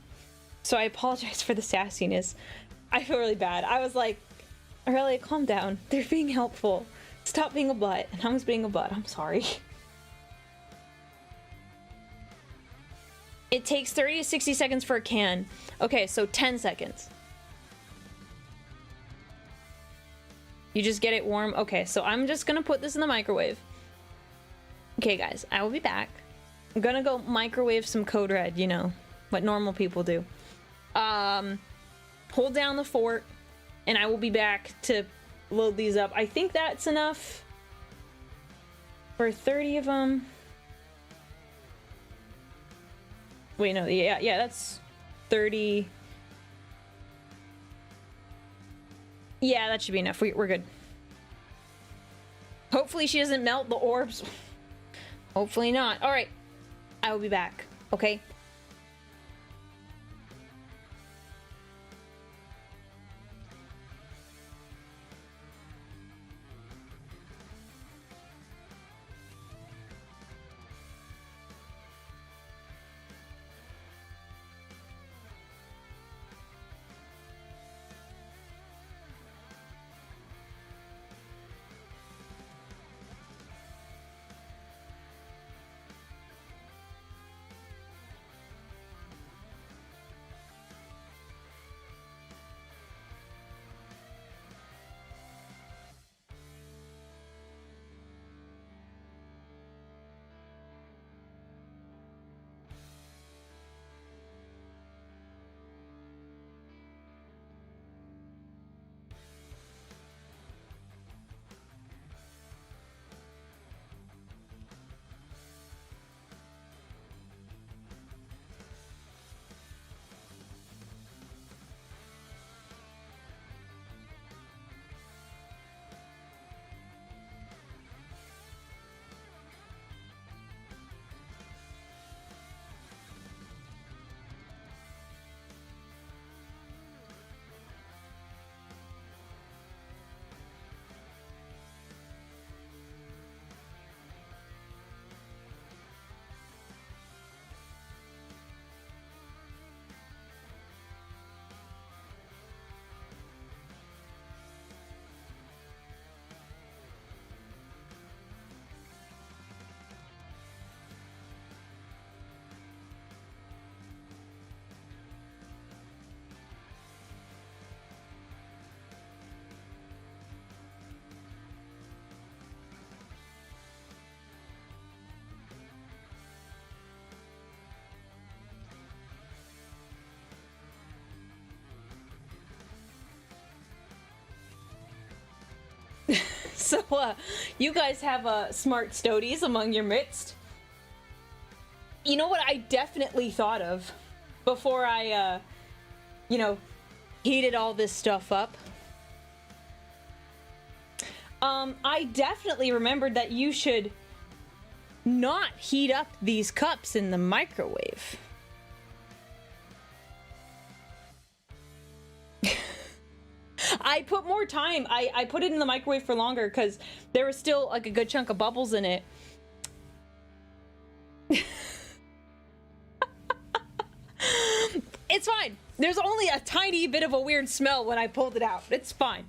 So I apologize for the sassiness. I feel really bad. I was like, Aurelia, calm down. They're being helpful. Stop being a butt. And I was being a butt. I'm sorry. It takes 30 to 60 seconds for a can. Okay, so 10 seconds. You just get it warm? Okay, so I'm just gonna put this in the microwave. Okay, guys, I will be back. I'm gonna go microwave some code red, you know, what normal people do. Hold down the fort, and I will be back to load these up. I think that's enough for 30 of them. Wait, no, yeah, that's 30. Yeah, that should be enough. We're good. Hopefully she doesn't melt the orbs. Hopefully not. All right, I will be back. Okay. So, you guys have smart Stodies among your midst. You know what I definitely thought of before I, you know, heated all this stuff up? I definitely remembered that you should not heat up these cups in the microwave. I put more time. I put it in the microwave for longer because there was still like a good chunk of bubbles in it. It's fine. There's only a tiny bit of a weird smell when I pulled it out. It's fine.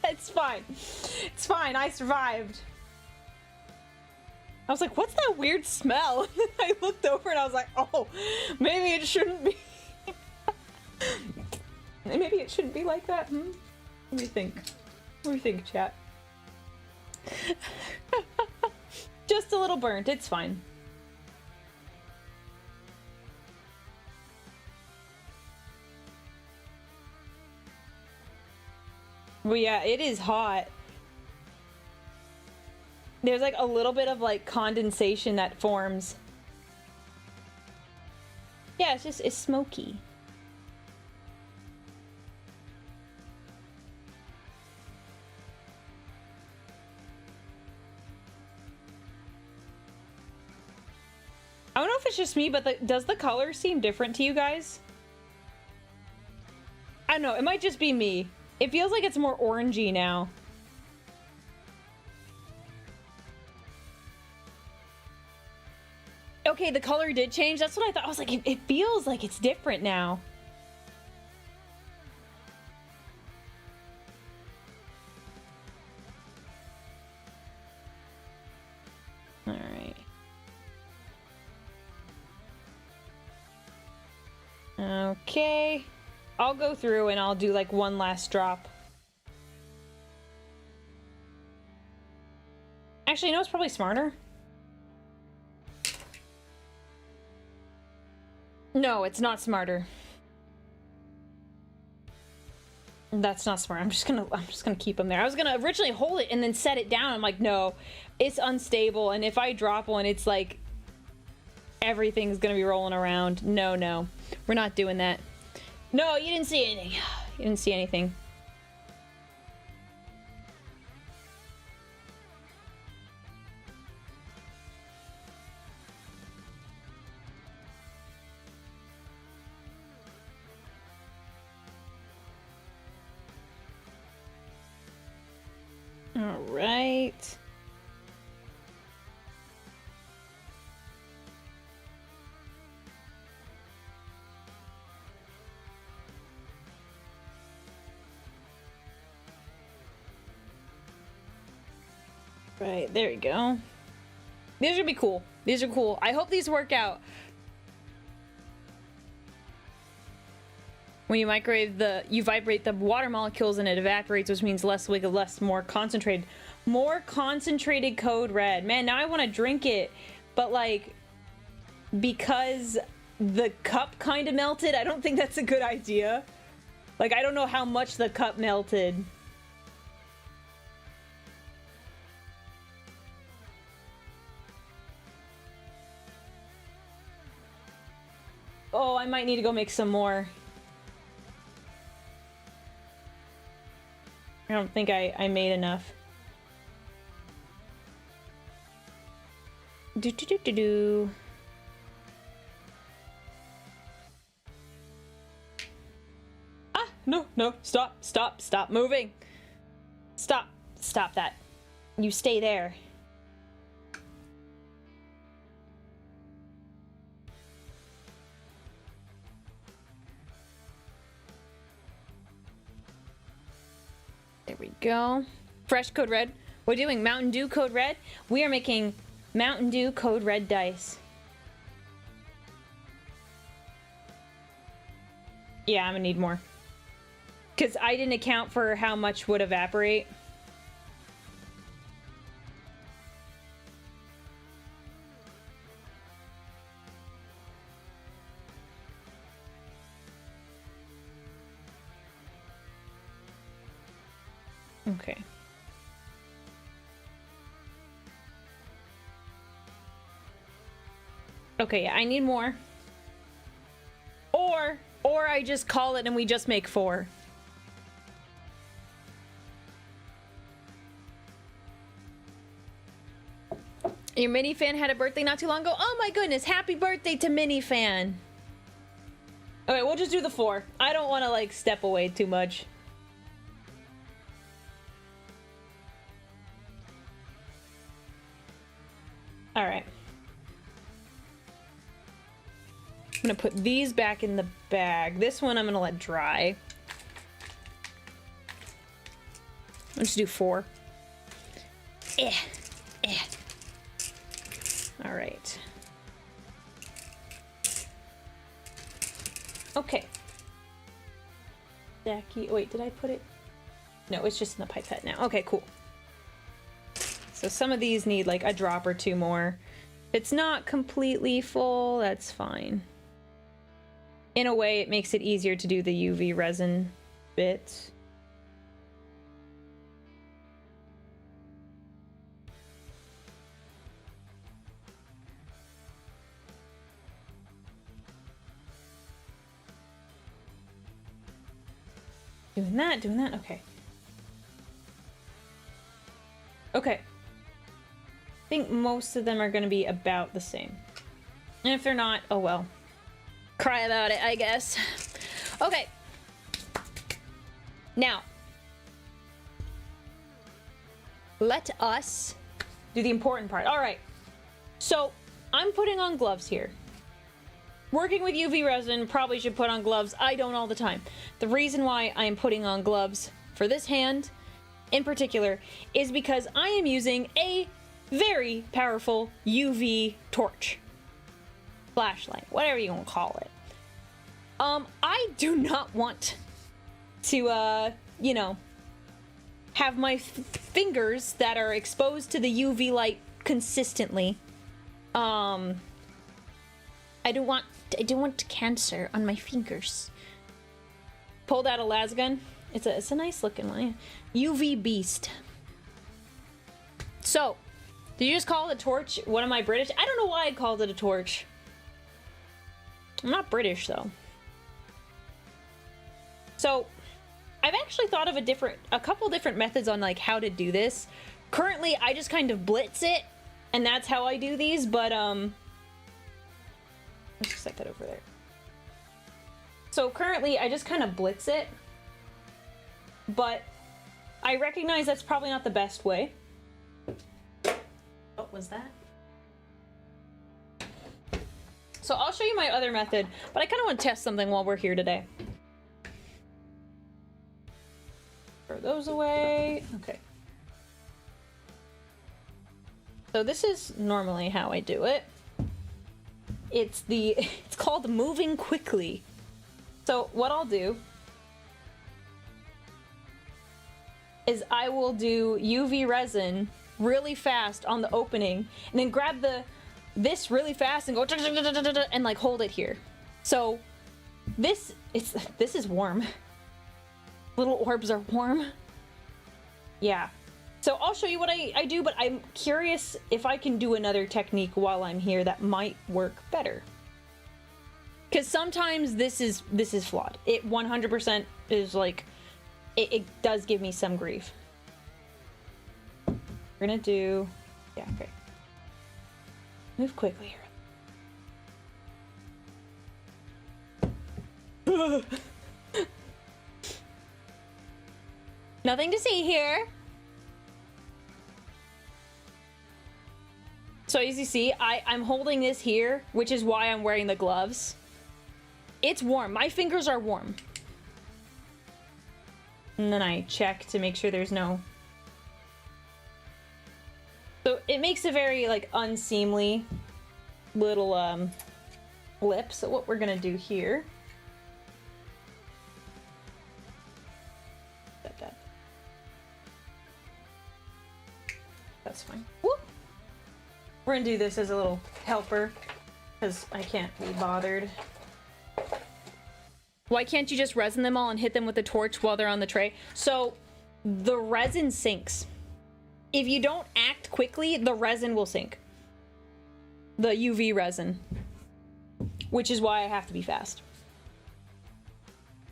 It's fine. It's fine. I survived. I was like, what's that weird smell? I looked over and I was like, oh, maybe it shouldn't be. Maybe it shouldn't be like that. What do you think? What do you think, chat? Just a little burnt. It's fine. Well, yeah, it is hot. There's like a little bit of like condensation that forms. Yeah, it's smoky. I don't know if it's just me, but does the color seem different to you guys? I don't know, it might just be me. It feels like it's more orangey now. Okay, the color did change. That's what I thought. I was like, it feels like it's different now. All right. Okay. I'll go through and I'll do like one last drop. Actually, you know what's probably smarter? No, it's not smarter. That's not smart. I'm just gonna keep them there. I was gonna originally hold it and then set it down. I'm like, no, it's unstable, and if I drop one, it's like everything's gonna be rolling around. No, we're not doing that. No, you didn't see anything. You didn't see anything. All right. Right, there you go. These would be cool. These are cool. I hope these work out. When you microwave you vibrate the water molecules and it evaporates, which means less liquid, more concentrated. More concentrated code red. Man, now I want to drink it, but like, because the cup kind of melted, I don't think that's a good idea. Like, I don't know how much the cup melted. Oh, I might need to go make some more. I don't think I made enough. Do. Ah, no, stop moving. Stop that. You stay there. There we go. Fresh code red. We're doing Mountain Dew code red. We are making Mountain Dew code red dice. Yeah, I'm gonna need more. Because I didn't account for how much would evaporate. Okay. Okay, yeah, I need more. Or I just call it and we just make 4. Your mini fan had a birthday not too long ago. Oh my goodness, happy birthday to mini fan. Okay, we'll just do the 4. I don't want to like step away too much. All right. I'm gonna put these back in the bag. This one I'm gonna let dry. I'll just do 4. All right. Okay. Jackie, wait, did I put it? No, it's just in the pipette now. Okay, cool. So some of these need like a drop or 2 more. If it's not completely full, that's fine. In a way, it makes it easier to do the UV resin bit. Doing that, okay. Okay. I think most of them are going to be about the same. And if they're not, oh well. Cry about it, I guess. Okay. Now, let us do the important part. All right. So, I'm putting on gloves here. Working with UV resin, probably should put on gloves. I don't all the time. The reason why I am putting on gloves for this hand, in particular, is because I am using a very powerful UV torch. Flashlight, whatever you want to call it. I do not want to, you know, have my fingers that are exposed to the UV light consistently. I don't want cancer on my fingers. Pulled out a lasgun. It's a nice looking one. UV Beast. So, did you just call it a torch? What am I, British? I don't know why I called it a torch. I'm not British though. So, I've actually thought of a couple different methods on like how to do this. Currently, I just kind of blitz it, and that's how I do these, but let's just set that over there. So currently, I just kind of blitz it, but I recognize that's probably not the best way. What was that? So I'll show you my other method, but I kind of want to test something while we're here today. Throw those away. Okay. So this is normally how I do it. It's called moving quickly. So what I'll do is I will do UV resin really fast on the opening and then grab this really fast and go and like hold it here. So this is warm. Little orbs are warm. Yeah. So I'll show you what I do, but I'm curious if I can do another technique while I'm here that might work better. Because sometimes this is flawed. It 100% is like, it does give me some grief. We're gonna do, yeah, okay. Move quickly here. Nothing to see here. So as you see, I'm holding this here, which is why I'm wearing the gloves. It's warm. My fingers are warm. And then I check to make sure there's no... So it makes a very, like, unseemly little, lip. So what we're gonna do here... That's fine. Whoop. We're gonna do this as a little helper, because I can't be bothered. Why can't you just resin them all and hit them with the torch while they're on the tray? So the resin sinks. If you don't act quickly, the resin will sink. The UV resin. Which is why I have to be fast.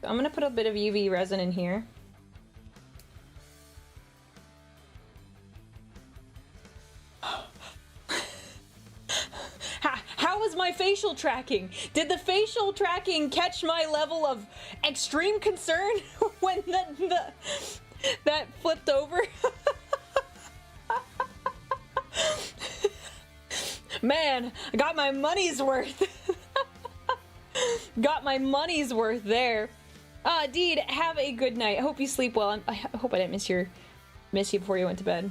I'm gonna put a bit of UV resin in here. How was my facial tracking? Did the facial tracking catch my level of extreme concern when that flipped over? Man, I got my money's worth. Got my money's worth there. Deed, have a good night. I hope you sleep well. I hope I didn't miss you before you went to bed.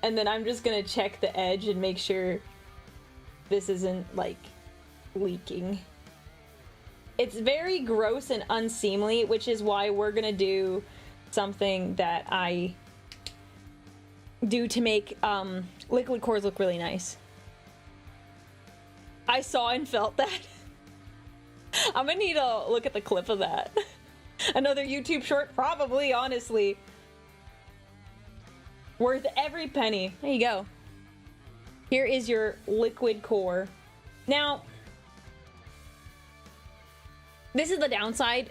And then I'm just gonna check the edge and make sure this isn't, like, leaking. It's very gross and unseemly, which is why we're gonna do something that I do to make liquid cores look really nice. I saw and felt that. I'm gonna need to look at the clip of that. Another YouTube short? Probably, honestly. Worth every penny. There you go. Here is your liquid core. Now, this is the downside.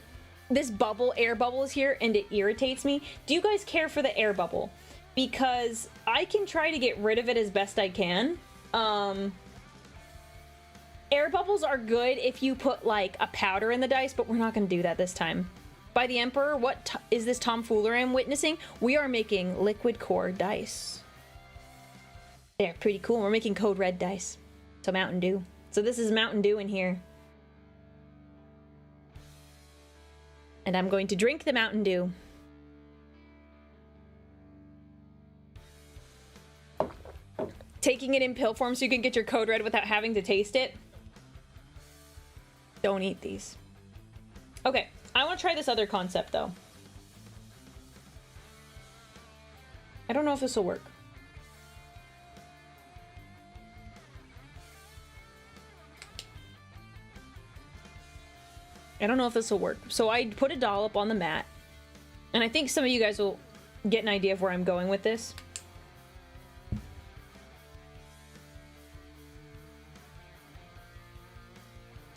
This bubble, air bubble is here and it irritates me. Do you guys care for the air bubble? Because I can try to get rid of it as best I can. Air bubbles are good if you put, like, a powder in the dice, but we're not going to do that this time. By the Emperor, what is this tomfoolery I'm witnessing? We are making liquid core dice. They're pretty cool. We're making code red dice. So Mountain Dew. So this is Mountain Dew in here. And I'm going to drink the Mountain Dew. Taking it in pill form so you can get your code red without having to taste it. Don't eat these. Okay, I want to try this other concept though. I don't know if this will work. I don't know if this will work. So I put a dollop on the mat. And I think some of you guys will get an idea of where I'm going with this.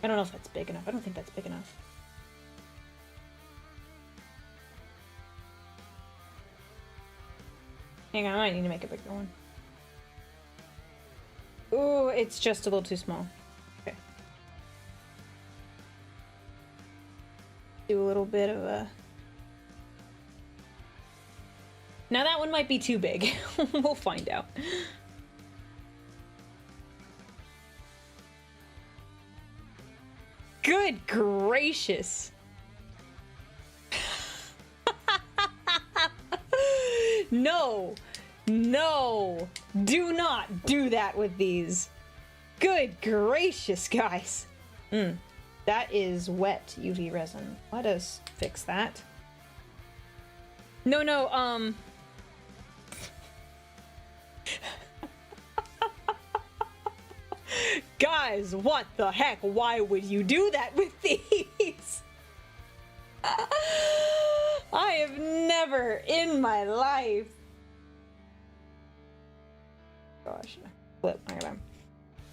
I don't know if that's big enough. I don't think that's big enough. Hang on, I might need to make a bigger one. Ooh, it's just a little too small. Okay. Do a little bit of a... Now that one might be too big. We'll find out. Good gracious. No. No. Do not do that with these. Good gracious, guys. That is wet UV resin. Let us fix that. No, Guys, what the heck? Why would you do that with these? I have never in my life. Gosh. Flip.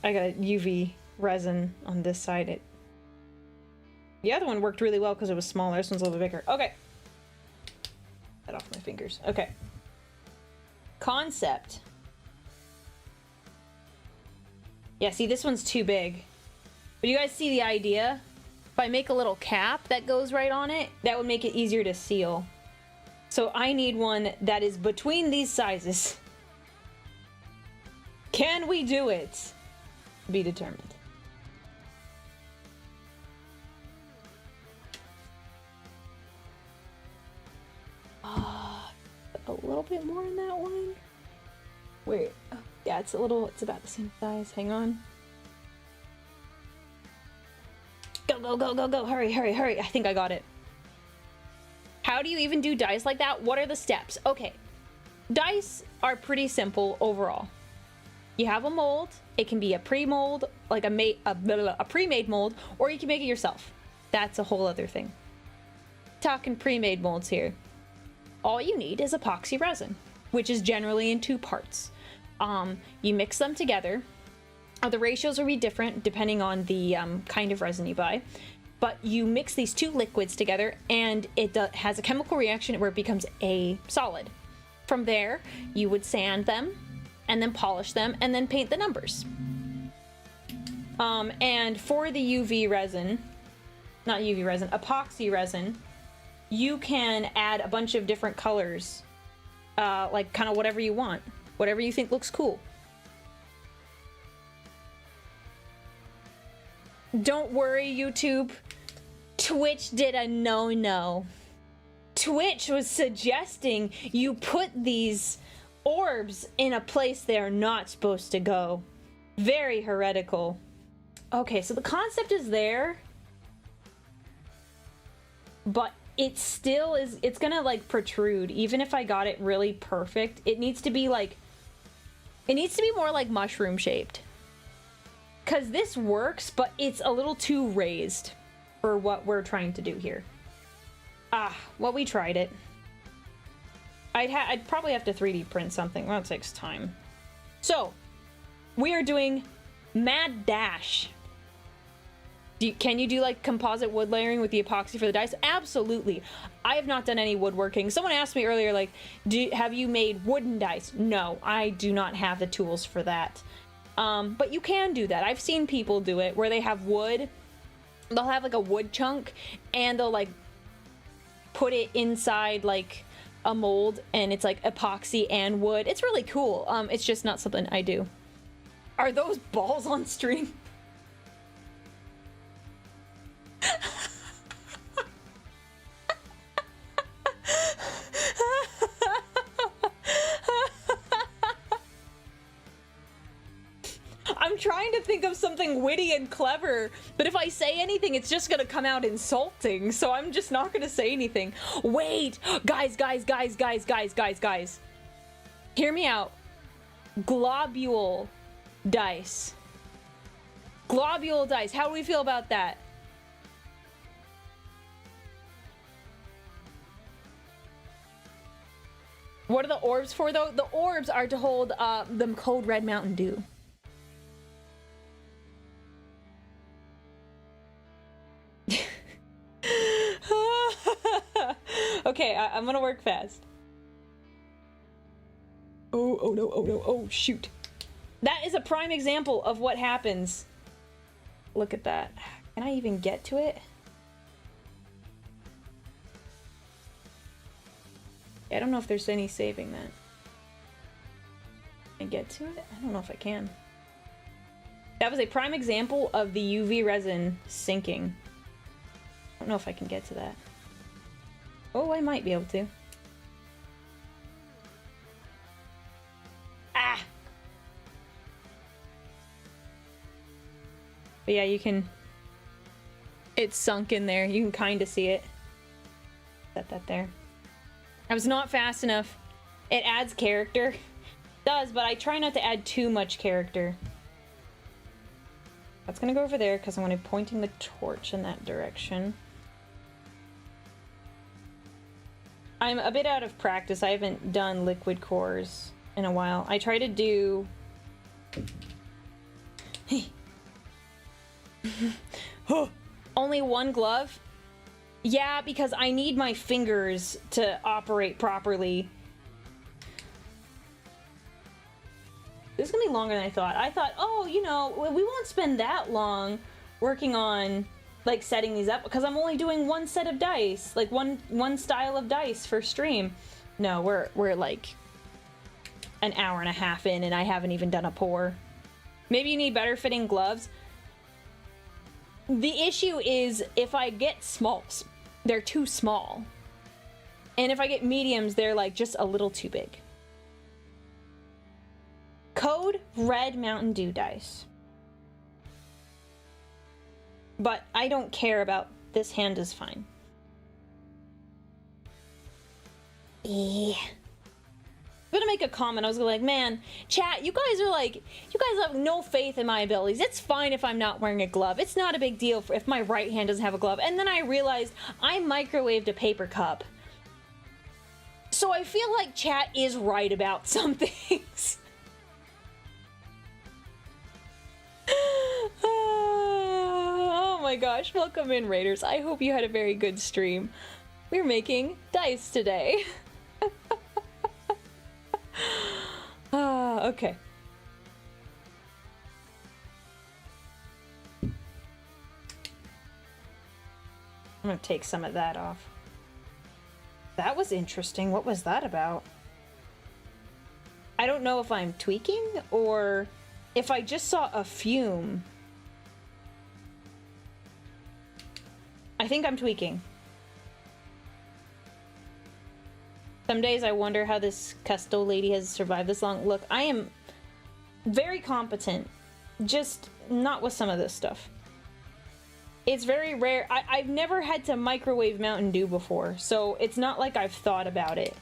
I got UV resin on this side. The other one worked really well because it was smaller. This one's a little bit bigger. Okay. Get off my fingers. Okay. Concept. Yeah, see, this one's too big. But you guys see the idea? If I make a little cap that goes right on it, that would make it easier to seal. So I need one that is between these sizes. Can we do it? Be determined. A little bit more in that one. Wait. Oh, yeah, it's about the same size. Hang on. Go, go, go, go, go. Hurry, hurry, hurry. I think I got it. How do you even do dice like that? What are the steps? Okay. Dice are pretty simple overall. You have a mold. It can be a pre-mold, like a pre-made mold, or you can make it yourself. That's a whole other thing. talking pre-made molds here. All you need is epoxy resin, which is generally in 2 parts. You mix them together. The ratios will be different depending on the kind of resin you buy. But you mix these 2 liquids together, and it has a chemical reaction where it becomes a solid. From there, you would sand them, and then polish them, and then paint the numbers. And for the UV resin, not UV resin, epoxy resin, you can add a bunch of different colors, like kind of whatever you want, whatever you think looks cool. Don't worry, YouTube. Twitch did a no-no. Twitch was suggesting you put these orbs in a place they're not supposed to go. Very heretical. Okay, so the concept is there, but it still is, it's gonna like protrude. Even if I got it really perfect, it needs to be like, it needs to be more like mushroom shaped. Cause this works, but it's a little too raised for what we're trying to do here. Well, we tried it. I'd probably have to 3D print something. Well, it takes time. So, we are doing Mad Dash. Can you do like composite wood layering with the epoxy for the dice? Absolutely. I have not done any woodworking. Someone asked me earlier, like, have you made wooden dice? No, I do not have the tools for that. But you can do that. I've seen people do it where they have wood. They'll have like a wood chunk and they'll like put it inside like a mold, and it's like epoxy and wood. It's really cool. It's just not something I do. Are those balls on stream? I'm trying to think of something witty and clever, but if I say anything, it's just gonna come out insulting, so I'm just not gonna say anything. Wait! Guys. Hear me out. Globule dice. Globule dice. How do we feel about that? What are the orbs for, though? The orbs are to hold the Code Red Mountain Dew. Okay, I'm gonna work fast. Oh no, oh shoot. That is a prime example of what happens. Look at that. Can I even get to it? I don't know if there's any saving that. Can I get to it? I don't know if I can. That was a prime example of the UV resin sinking. I don't know if I can get to that. Oh, I might be able to. Ah! But yeah, you can... It's sunk in there. You can kind of see it. Set that there. I was not fast enough. It adds character. It does, but I try not to add too much character. That's gonna go over there because I'm gonna be pointing the torch in that direction. I'm a bit out of practice. I haven't done liquid cores in a while. I try to do... Only one glove? Yeah, because I need my fingers to operate properly. This is gonna be longer than I thought. I thought, oh, you know, we won't spend that long working on, like, setting these up, because I'm only doing one set of dice, like one style of dice for stream. No, we're like an hour and a half in, and I haven't even done a pour. Maybe you need better fitting gloves. The issue is if I get smalls, they're too small. And if I get mediums, they're like just a little too big. Code Red Mountain Dew dice. But I don't care about this hand is fine. Gonna make a comment. I was like, man, chat, you guys have no faith in my abilities. It's fine if I'm not wearing a glove. It's not a big deal if my right hand doesn't have a glove. And then I realized I microwaved a paper cup. So I feel like chat is right about some things. Oh my gosh, welcome in, Raiders. I hope you had a very good stream. We're making dice today. Okay. I'm gonna take some of that off. That was interesting. What was that about? I don't know if I'm tweaking or if I just saw a fume. I think I'm tweaking. Some days I wonder how this Custo lady has survived this long. Look, I am very competent, just not with some of this stuff. It's very rare. I've never had to microwave Mountain Dew before, so it's not like I've thought about it.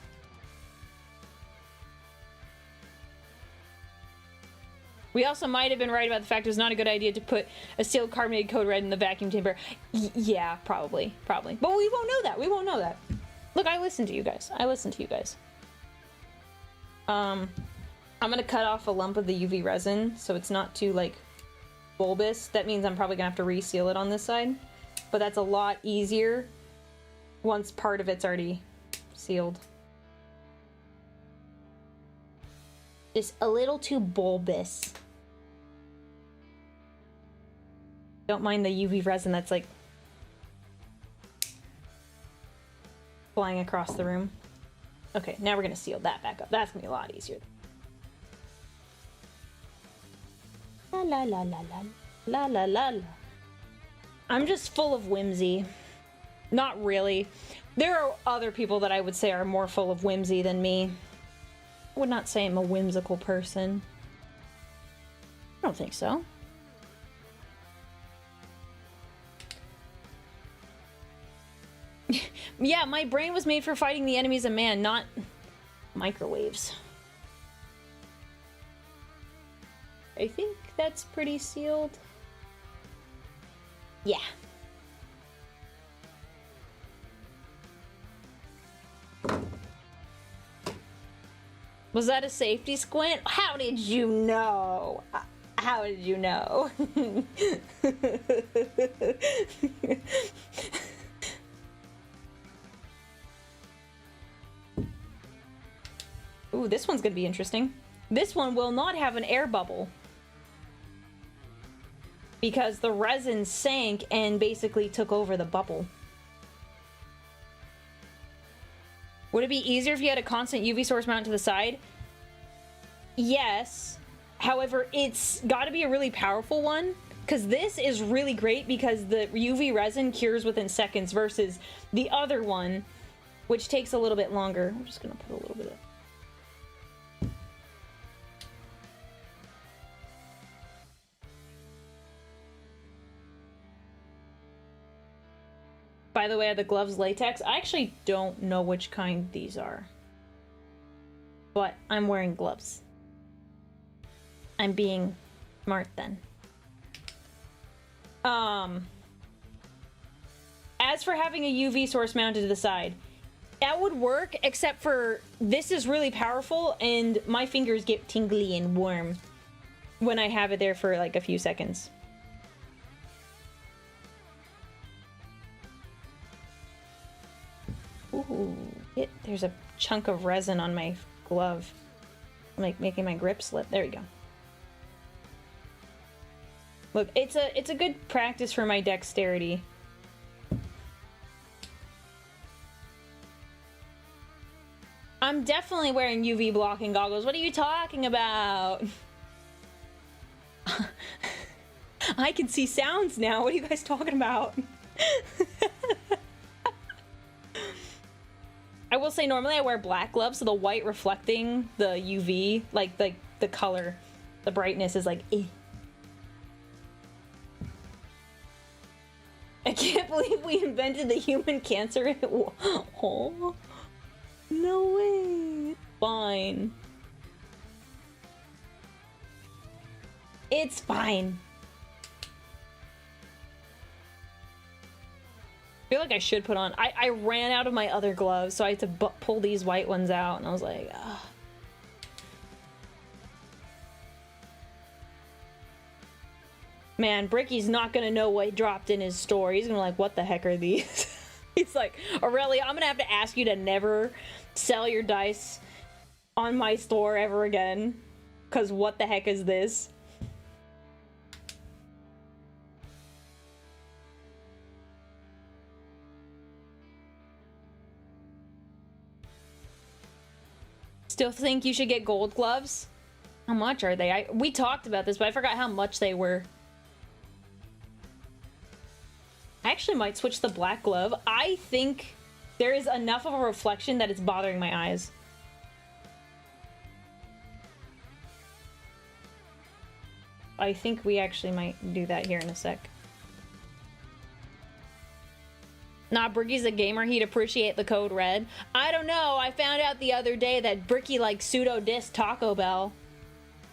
We also might have been right about the fact it was not a good idea to put a sealed carbonated code red in the vacuum chamber. Yeah, probably. But we won't know that. We won't know that. Look, I listen to you guys. I'm gonna cut off a lump of the UV resin so it's not too, like, bulbous. That means I'm probably gonna have to reseal it on this side. But that's a lot easier once part of it's already sealed. Just a little too bulbous. Don't mind the UV resin that's, like, flying across the room. Okay, now we're gonna seal that back up. That's gonna be a lot easier. La la la la la la la la la. I'm just full of whimsy. Not really. There are other people that I would say are more full of whimsy than me. I would not say I'm a whimsical person. I don't think so. Yeah, my brain was made for fighting the enemies of man, not microwaves. I think that's pretty sealed. Yeah. Was that a safety squint? How did you know? How did you know? Ooh, this one's gonna be interesting. This one will not have an air bubble, because the resin sank and basically took over the bubble. Would it be easier if you had a constant UV source mount to the side? Yes. However, it's got to be a really powerful one, because this is really great because the UV resin cures within seconds versus the other one, which takes a little bit longer. I'm just going to put a little bit of... By the way, are the gloves latex? I actually don't know which kind these are. But I'm wearing gloves. I'm being smart then. As for having a UV source mounted to the side, that would work, except for this is really powerful and my fingers get tingly and warm when I have it there for like a few seconds. Ooh, there's a chunk of resin on my glove. I'm like making my grip slip. There we go. Look, it's a good practice for my dexterity. I'm definitely wearing UV blocking goggles. What are you talking about? I can see sounds now. What are you guys talking about? I will say normally I wear black gloves, so the white reflecting the UV, like the color, the brightness is like, eh. I can't believe we invented the human cancer. Oh, no way. Fine. It's fine. I feel like I should put on... I ran out of my other gloves, so I had to pull these white ones out, and I was like, ugh. Man, Bricky's not gonna know what dropped in his store. He's gonna be like, what the heck are these? He's like, Aurelia, I'm gonna have to ask you to never sell your dice on my store ever again. Because what the heck is this? Still think you should get gold gloves? How much are they? We talked about this, but I forgot how much they were. I actually might switch the black glove. I think there is enough of a reflection that it's bothering my eyes. I think we actually might do that here in a sec. Nah, Bricky's a gamer. He'd appreciate the code red. I don't know. I found out the other day that Bricky like pseudo dissed Taco Bell.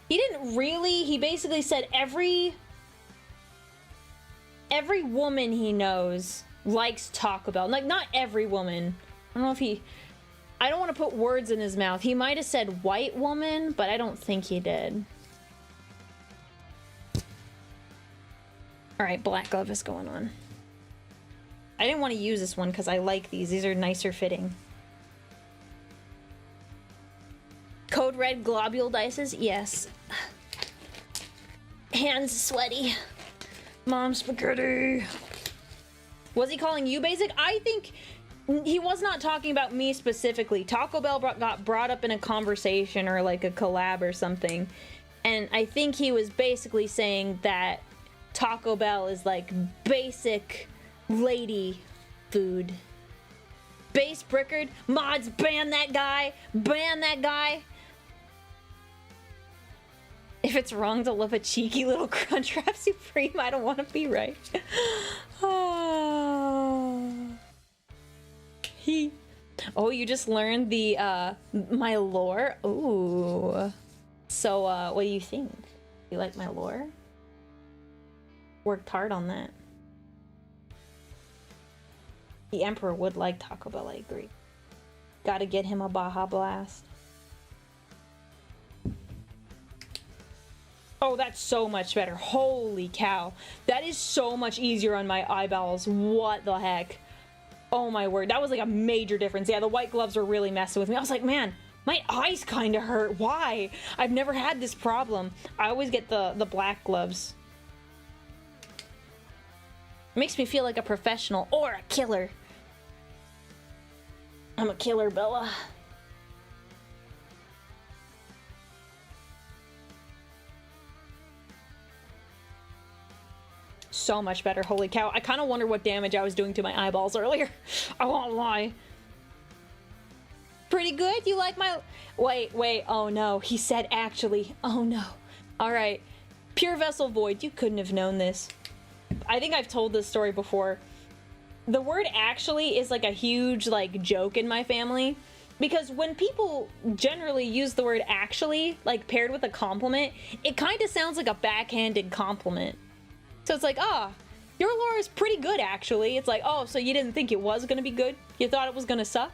He didn't really. He basically said every woman he knows likes Taco Bell. Like, not every woman. I don't know if he... I don't want to put words in his mouth. He might have said white woman, but I don't think he did. Alright, black glove is going on. I didn't want to use this one because I like these. These are nicer fitting. Code red globule dices? Yes. Hands sweaty. Mom spaghetti. Was he calling you basic? I think he was not talking about me specifically. Taco Bell got brought up in a conversation or like a collab or something. And I think he was basically saying that Taco Bell is like basic lady food. Base Brickard. Mods, ban that guy. Ban that guy. If it's wrong to love a cheeky little Crunchwrap Supreme, I don't want to be right. Oh, you just learned the, my lore? Ooh. So, what do you think? You like my lore? Worked hard on that. The Emperor would like Taco Bell, I agree. Gotta get him a Baja Blast. Oh, that's so much better. Holy cow. That is so much easier on my eyeballs. What the heck? Oh my word. That was like a major difference. Yeah, the white gloves were really messing with me. I was like, man, my eyes kind of hurt. Why? I've never had this problem. I always get the black gloves. It makes me feel like a professional or a killer. I'm a killer, Bella. So much better. Holy cow. I kind of wonder what damage I was doing to my eyeballs earlier. I won't lie. Pretty good? You like my... Wait. Oh no. He said actually. Oh no. Alright. Pure Vessel Void. You couldn't have known this. I think I've told this story before. The word actually is like a huge like joke in my family. Because when people generally use the word actually, like paired with a compliment, it kind of sounds like a backhanded compliment. So it's like, oh, your lore is pretty good, actually. It's like, oh, so you didn't think it was going to be good? You thought it was going to suck?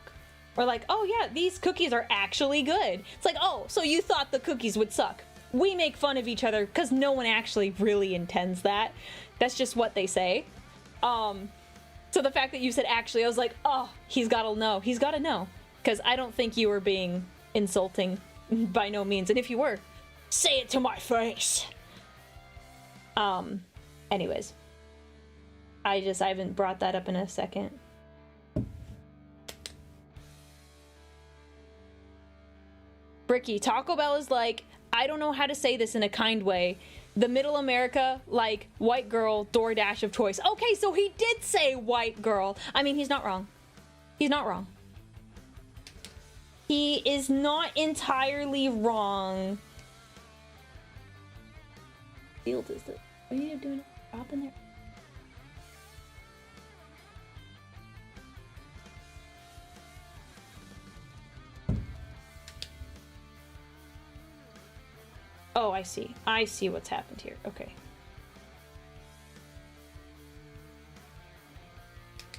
Or like, oh yeah, these cookies are actually good. It's like, oh, so you thought the cookies would suck. We make fun of each other because no one actually really intends that. That's just what they say. So the fact that you said actually, I was like, oh, he's got to know. He's got to know. Because I don't think you were being insulting by no means. And if you were, say it to my face. Anyways, I haven't brought that up in a second. Bricky, Taco Bell is like, I don't know how to say this in a kind way. The middle America, like, white girl, DoorDash of choice. Okay, so he did say white girl. I mean, he's not wrong. He's not wrong. He is not entirely wrong. Field is it? What are you doing? Drop in there. Oh, I see. I see what's happened here. Okay.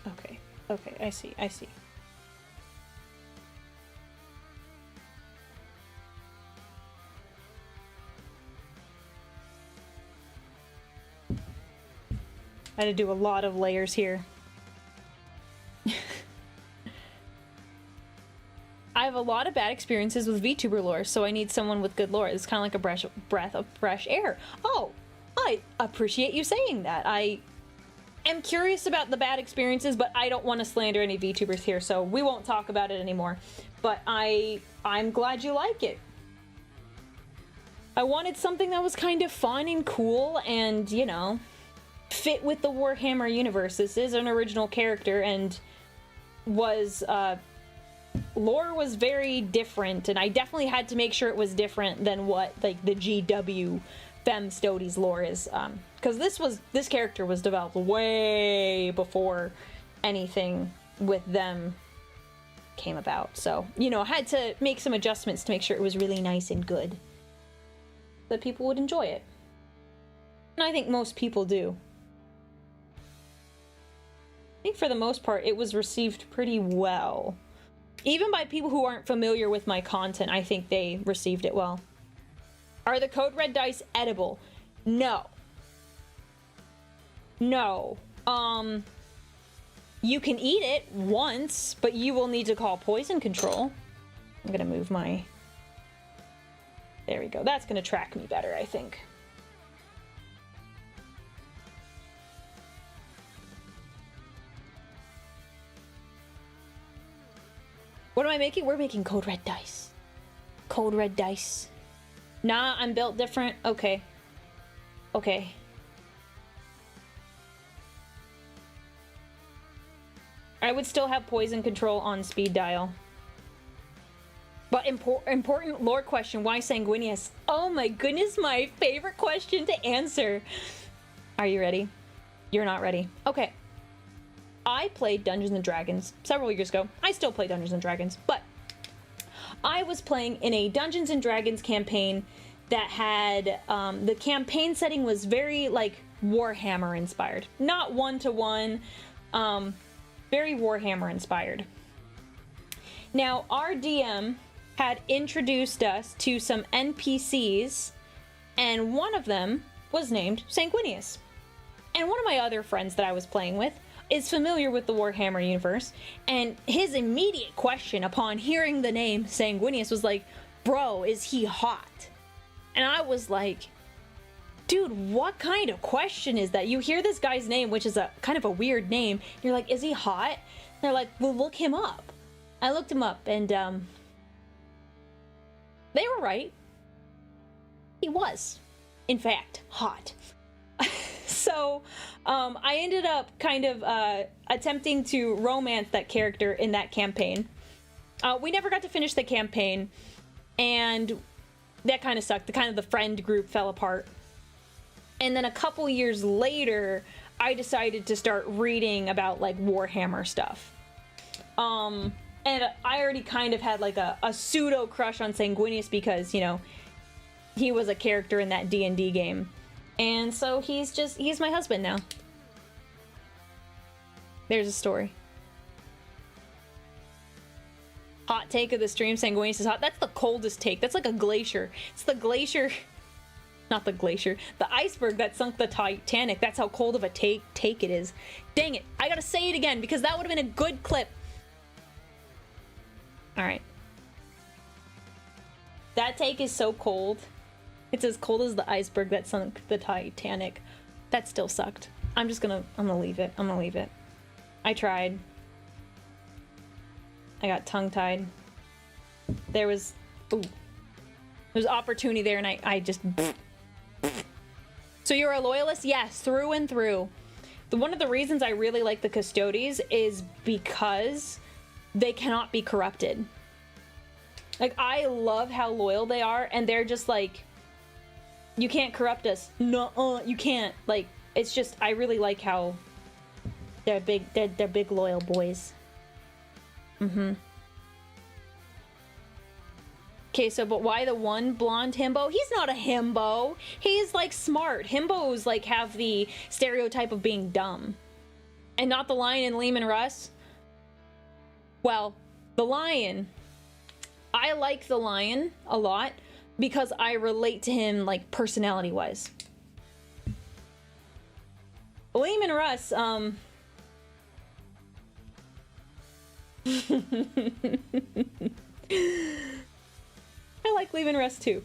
Okay. Okay, I see. I see. I had to do a lot of layers here. I have a lot of bad experiences with VTuber lore, so I need someone with good lore. It's kind of like a breath of fresh air. Oh, I appreciate you saying that. I am curious about the bad experiences, but I don't want to slander any VTubers here, so we won't talk about it anymore. But I'm glad you like it. I wanted something that was kind of fun and cool and, you know, fit with the Warhammer universe. This is an original character and was, lore was very different, and I definitely had to make sure it was different than what, like, the GW Femstodes lore is, because this character was developed way before anything with them came about, so, you know, I had to make some adjustments to make sure it was really nice and good, that people would enjoy it. And I think most people do. I think for the most part, it was received pretty well. Even by people who aren't familiar with my content, I think they received it well. Are the code red dice edible? No. No. You can eat it once, but you will need to call poison control. I'm gonna move my... There we go. That's gonna track me better, I think. What am I making? We're making code red dice. Code red dice. Nah, I'm built different. Okay. Okay. I would still have poison control on speed dial. But important lore question, why Sanguinius? Oh my goodness, my favorite question to answer. Are you ready? You're not ready. Okay. I played Dungeons and Dragons several years ago. I still play Dungeons and Dragons, but I was playing in a Dungeons and Dragons campaign that had, the campaign setting was very, like, Warhammer inspired. Not one-to-one, very Warhammer inspired. Now, our DM had introduced us to some NPCs, and one of them was named Sanguinius. And one of my other friends that I was playing with is familiar with the Warhammer universe, and his immediate question upon hearing the name Sanguinius was like, bro, is he hot? And I was like, dude, what kind of question is that? You hear this guy's name, which is a kind of a weird name, you're like, is he hot? They're like, well, look him up. I looked him up, and they were right. He was, in fact, hot. So, I ended up kind of attempting to romance that character in that campaign. We never got to finish the campaign, and that kind of sucked. The friend group fell apart. And then a couple years later, I decided to start reading about, like, Warhammer stuff. And I already kind of had, like, a pseudo crush on Sanguinius because, you know, he was a character in that D&D game. And so he's my husband now. There's a story. Hot take of the stream, Sanguinius is hot. That's the coldest take. That's like a glacier. It's the glacier, not the glacier, the iceberg that sunk the Titanic. That's how cold of a take it is. Dang it, I gotta say it again because that would have been a good clip. All right. That take is so cold. It's as cold as the iceberg that sunk the Titanic. That still sucked. I'm gonna leave it. I'm gonna leave it. I tried. I got tongue-tied. There was opportunity there and I just... So you're a loyalist? Yes, through and through. One of the reasons I really like the Custodes is because they cannot be corrupted. Like, I love how loyal they are, and they're just like, you can't corrupt us. No, you can't. Like, it's just, I really like how they're big loyal boys. Okay, so but why the one blonde himbo? He's not a himbo. He's like smart. Himbos like have the stereotype of being dumb. And not the lion in Lehman Russ. Well, the lion. I like the lion a lot because I relate to him like personality-wise. Lehman Russ, I like Lehman Russ too.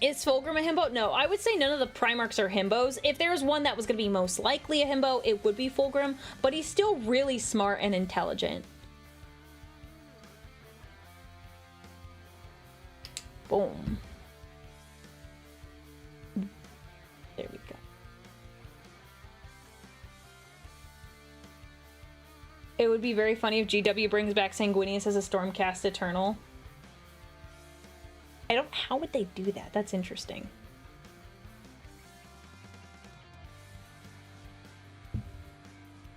Is Fulgrim a himbo? No, I would say none of the Primarchs are himbos. If there's one that was going to be most likely a himbo, it would be Fulgrim, but he's still really smart and intelligent. Boom. There we go. It would be very funny if GW brings back Sanguinius as a Stormcast Eternal. How would they do that? That's interesting.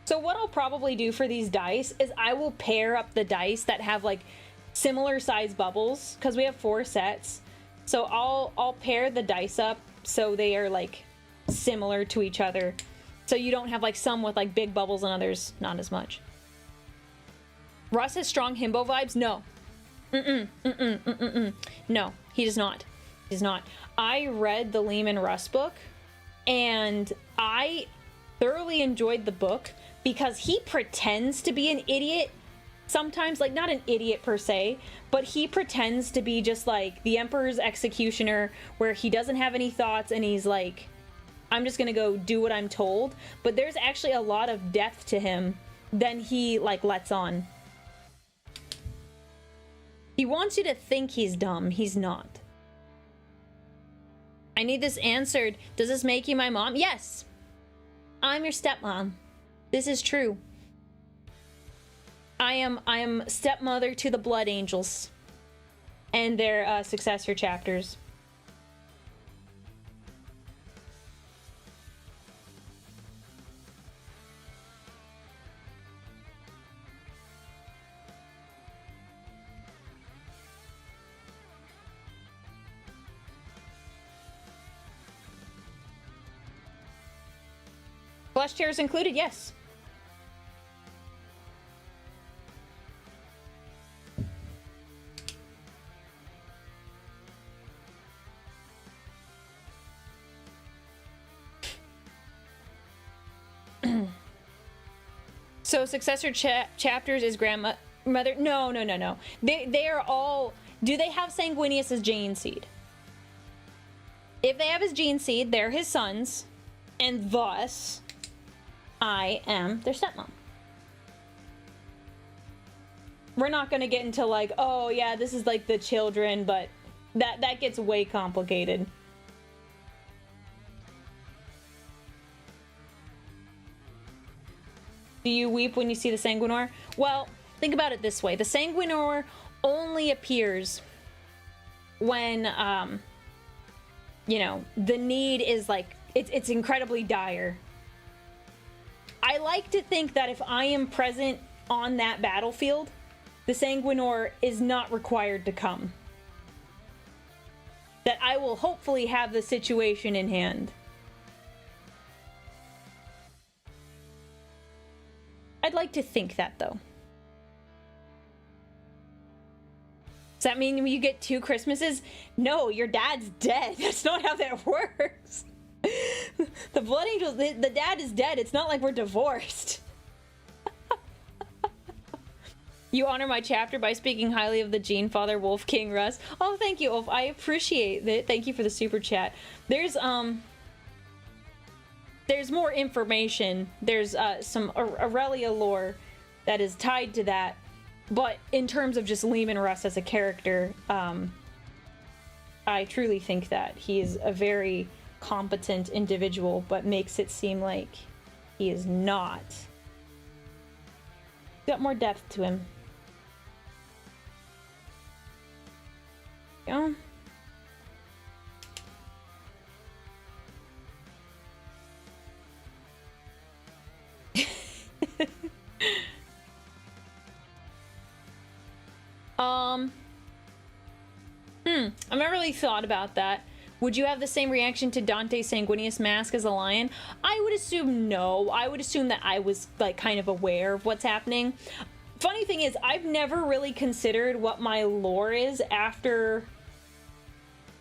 So what I'll probably do for these dice is I will pair up the dice that have like similar size bubbles, because we have 4 sets. So I'll pair the dice up so they are like similar to each other. So you don't have like some with like big bubbles and others not as much. Russ has strong himbo vibes? No. No, he does not. He does not. I read the Lehman Russ book, and I thoroughly enjoyed the book because he pretends to be an idiot sometimes. Like, not an idiot per se, but he pretends to be just like the Emperor's executioner, where he doesn't have any thoughts and he's like, I'm just gonna go do what I'm told. But there's actually a lot of depth to him than he like lets on. He wants you to think he's dumb. He's not. I need this answered. Does this make you my mom? Yes. I'm your stepmom. This is true. I am stepmother to the Blood Angels and their successor chapters. Flesh chairs included, yes. So successor chapters is grandmother. No. They are all. Do they have Sanguinius as gene seed? If they have his gene seed, they're his sons, and thus I am their stepmom. We're not gonna get into like, oh yeah, this is like the children, but that gets way complicated. Do you weep when you see the Sanguinor? Well, think about it this way. The Sanguinor only appears when, you know, the need is like, it's incredibly dire. I like to think that if I am present on that battlefield, the Sanguinor is not required to come. That I will hopefully have the situation in hand. I'd like to think that, though. Does that mean you get 2 Christmases? No, your dad's dead. That's not how that works. The Blood Angels, the dad is dead. It's not like we're divorced. You honor my chapter by speaking highly of the Gene Father Wolf King Russ. Oh, thank you, Wolf. I appreciate it. Thank you for the super chat. There's more information. There's some Aurelia lore that is tied to that. But in terms of just Lehman Russ as a character, I truly think that he is a very competent individual, but makes it seem like he is not. Got more depth to him. Yeah. I've never really thought about that. Would you have the same reaction to Dante's sanguineous mask as a lion? I would assume no. I would assume that I was, like, kind of aware of what's happening. Funny thing is, I've never really considered what my lore is after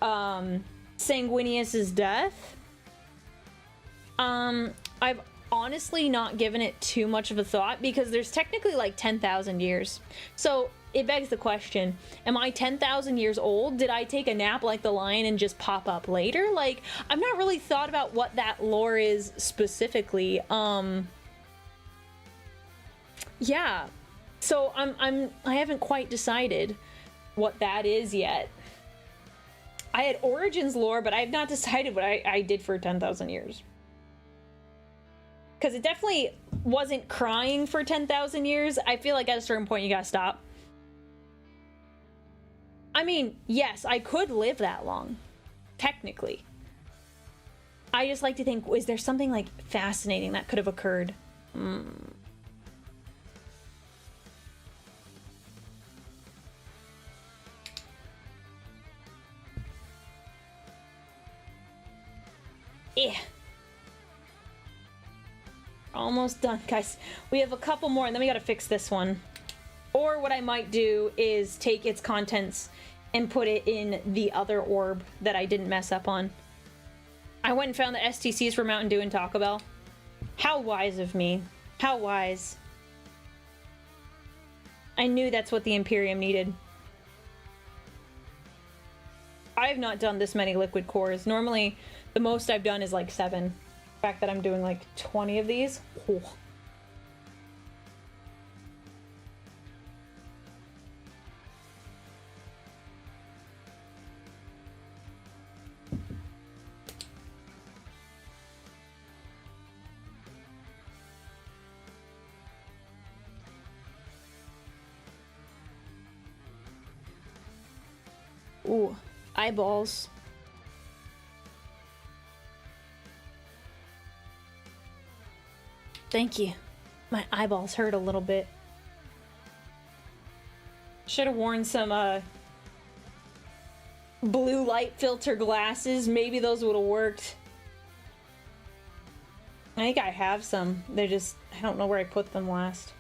Sanguinius's death. I've honestly not given it too much of a thought because there's technically like 10,000 years. So it begs the question, am I 10,000 years old? Did I take a nap like the lion and just pop up later? Like, I've not really thought about what that lore is specifically. Yeah. So I haven't quite decided what that is yet. I had Origins lore, but I have not decided what I did for 10,000 years. Because it definitely wasn't crying for 10,000 years. I feel like at a certain point you gotta stop. I mean, yes, I could live that long. Technically. I just like to think, is there something like fascinating that could have occurred? Almost done, guys. We have a couple more and then we gotta fix this one. Or what I might do is take its contents and put it in the other orb that I didn't mess up on. I went and found the STCs for Mountain Dew and Taco Bell. How wise of me. How wise. I knew that's what the Imperium needed. I have not done this many liquid cores. Normally, the most I've done is like 7. The fact that I'm doing like 20 of these. Oh. Ooh, eyeballs. Thank you. My eyeballs hurt a little bit. Should have worn some blue light filter glasses. Maybe those would have worked. I think I have some. They're just, I don't know where I put them last.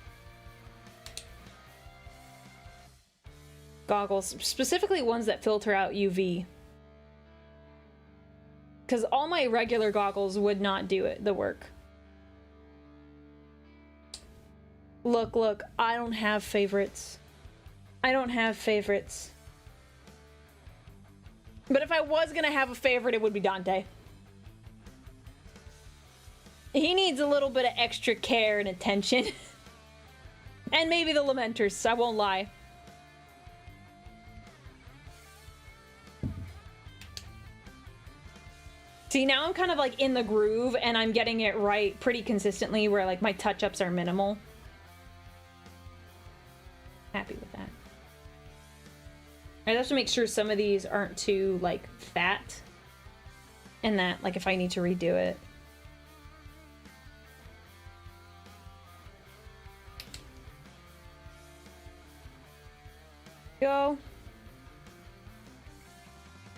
Goggles, specifically ones that filter out UV. Because all my regular goggles would not do the work. Look, I don't have favorites. I don't have favorites. But if I was gonna have a favorite, it would be Dante. He needs a little bit of extra care and attention. And maybe the Lamenters, I won't lie. See, now I'm kind of like in the groove and I'm getting it right pretty consistently where like my touch-ups are minimal. Happy with that. I have to make sure some of these aren't too like fat and that like if I need to redo it. Go.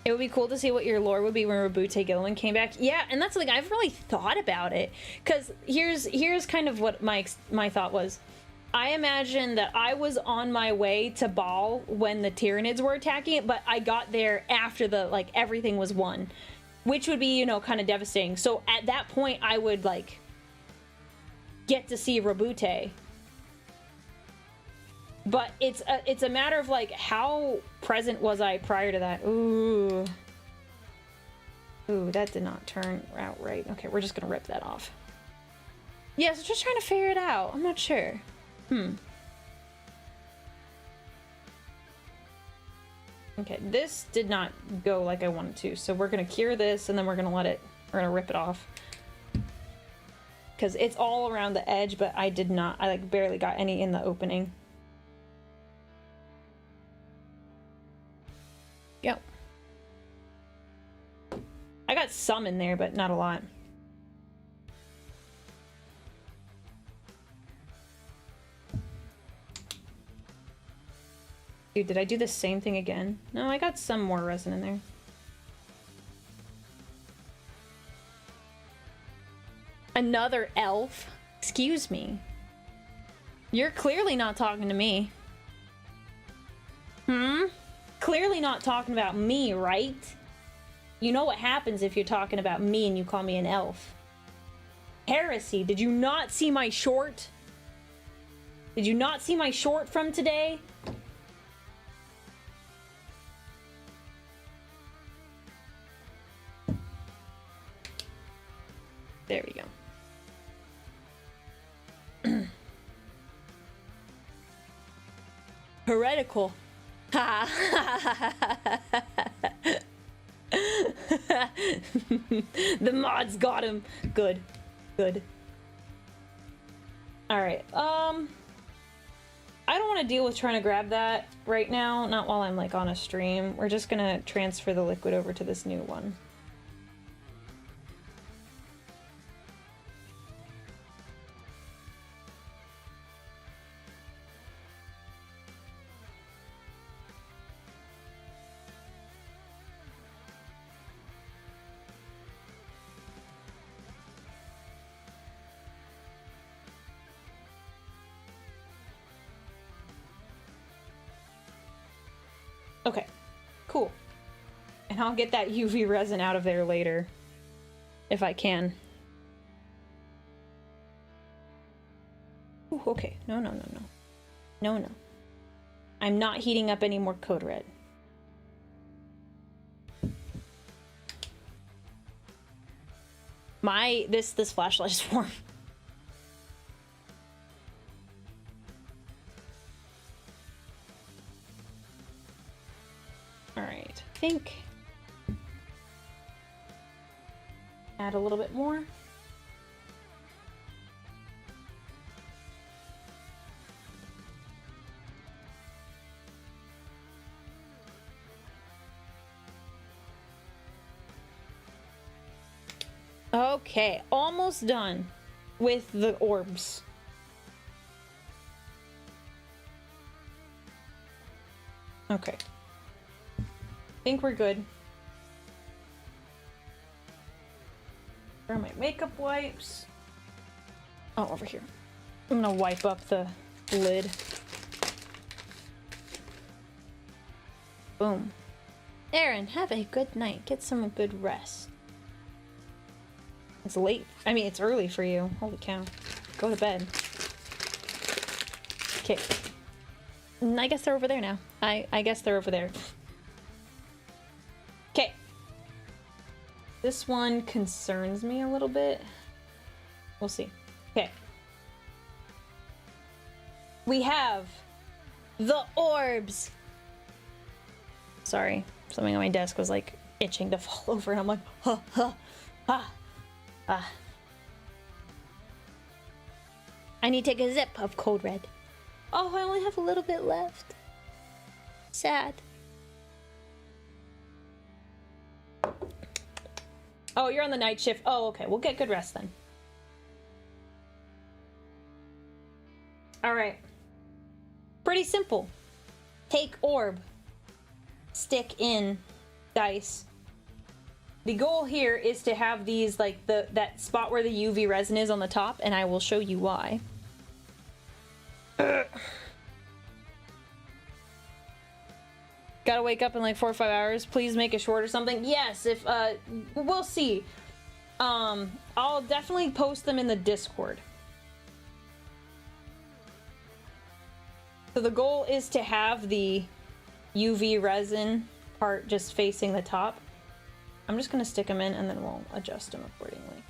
It would be cool to see what your lore would be when Rabute Gilliman came back. Yeah, and that's like I've really thought about it because here's kind of what my thought was. I imagine that I was on my way to Baal when the Tyranids were attacking it, but I got there after the like everything was won, which would be, you know, kind of devastating. So at that point, I would like get to see Rabute. But it's a matter of like how present was I prior to that? Ooh, that did not turn out right. Okay, we're just gonna rip that off. Yeah, so just trying to figure it out. I'm not sure. Okay, this did not go like I wanted to, so we're gonna cure this and then we're gonna rip it off. Because it's all around the edge, but I like barely got any in the opening. Yep. I got some in there, but not a lot. Dude, did I do the same thing again? No, I got some more resin in there. Another elf? Excuse me. You're clearly not talking to me. Clearly not talking about me, right? You know what happens if you're talking about me and you call me an elf. Heresy, did you not see my short? Did you not see my short from today? There we go. Heretical. Ha. The mods got him. Good. Good. Alright, I don't want to deal with trying to grab that right now. Not while I'm, like, on a stream. We're just gonna transfer the liquid over to this new one. Okay, cool. And I'll get that UV resin out of there later, if I can. Ooh, okay, no. No. I'm not heating up any more code red. This flashlight is warm. Alright, I think add a little bit more. Okay, almost done with the orbs. Okay. I think we're good. Where are my makeup wipes? Oh, over here. I'm gonna wipe up the lid. Boom. Aaron, have a good night. Get some good rest. It's late. I mean, it's early for you. Holy cow. Go to bed. Okay. I guess they're over there now. I guess they're over there. Okay. This one concerns me a little bit. We'll see. Okay. We have the orbs. Sorry. Something on my desk was like itching to fall over and I'm like, ha, ha, ha. Ah. I need to take a zip of Code Red. Oh, I only have a little bit left. Sad. Oh, you're on the night shift. Oh, okay. We'll get good rest then. Alright. Pretty simple. Take orb. Stick in dice. The goal here is to have these, like, that spot where the UV resin is on the top, and I will show you why. Gotta wake up in like 4 or 5 hours. Please make it short or something. Yes, if, we'll see. I'll definitely post them in the Discord. So the goal is to have the UV resin part just facing the top. I'm just gonna stick them in and then we'll adjust them accordingly.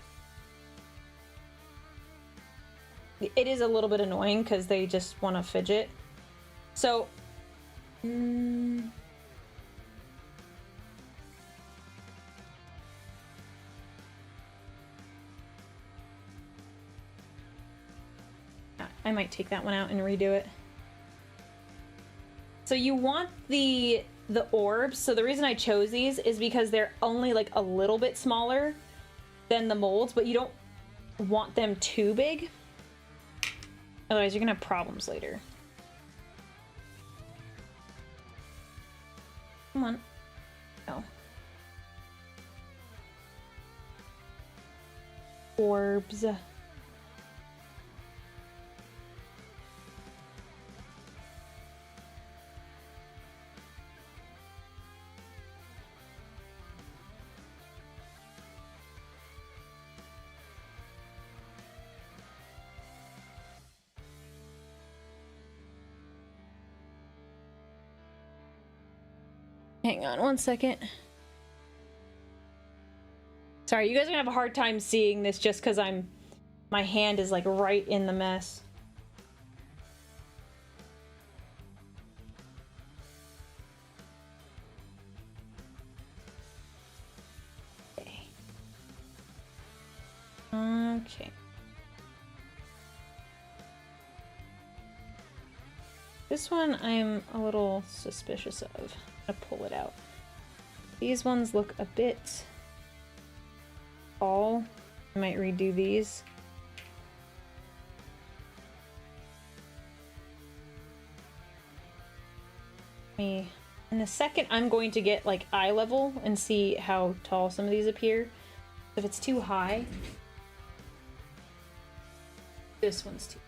It is a little bit annoying because they just want to fidget. So, I might take that one out and redo it. So you want the orbs. So the reason I chose these is because they're only like a little bit smaller than the molds, but you don't want them too big. Otherwise you're gonna have problems later. Come on. No. Orbs. Hang on one second. Sorry, you guys are gonna have a hard time seeing this just because my hand is like right in the mess. Okay. Okay. This one I'm a little suspicious of. I'm gonna pull it out. These ones look a bit tall. I might redo these. In a second, I'm going to get like eye level and see how tall some of these appear. If it's too high, this one's too.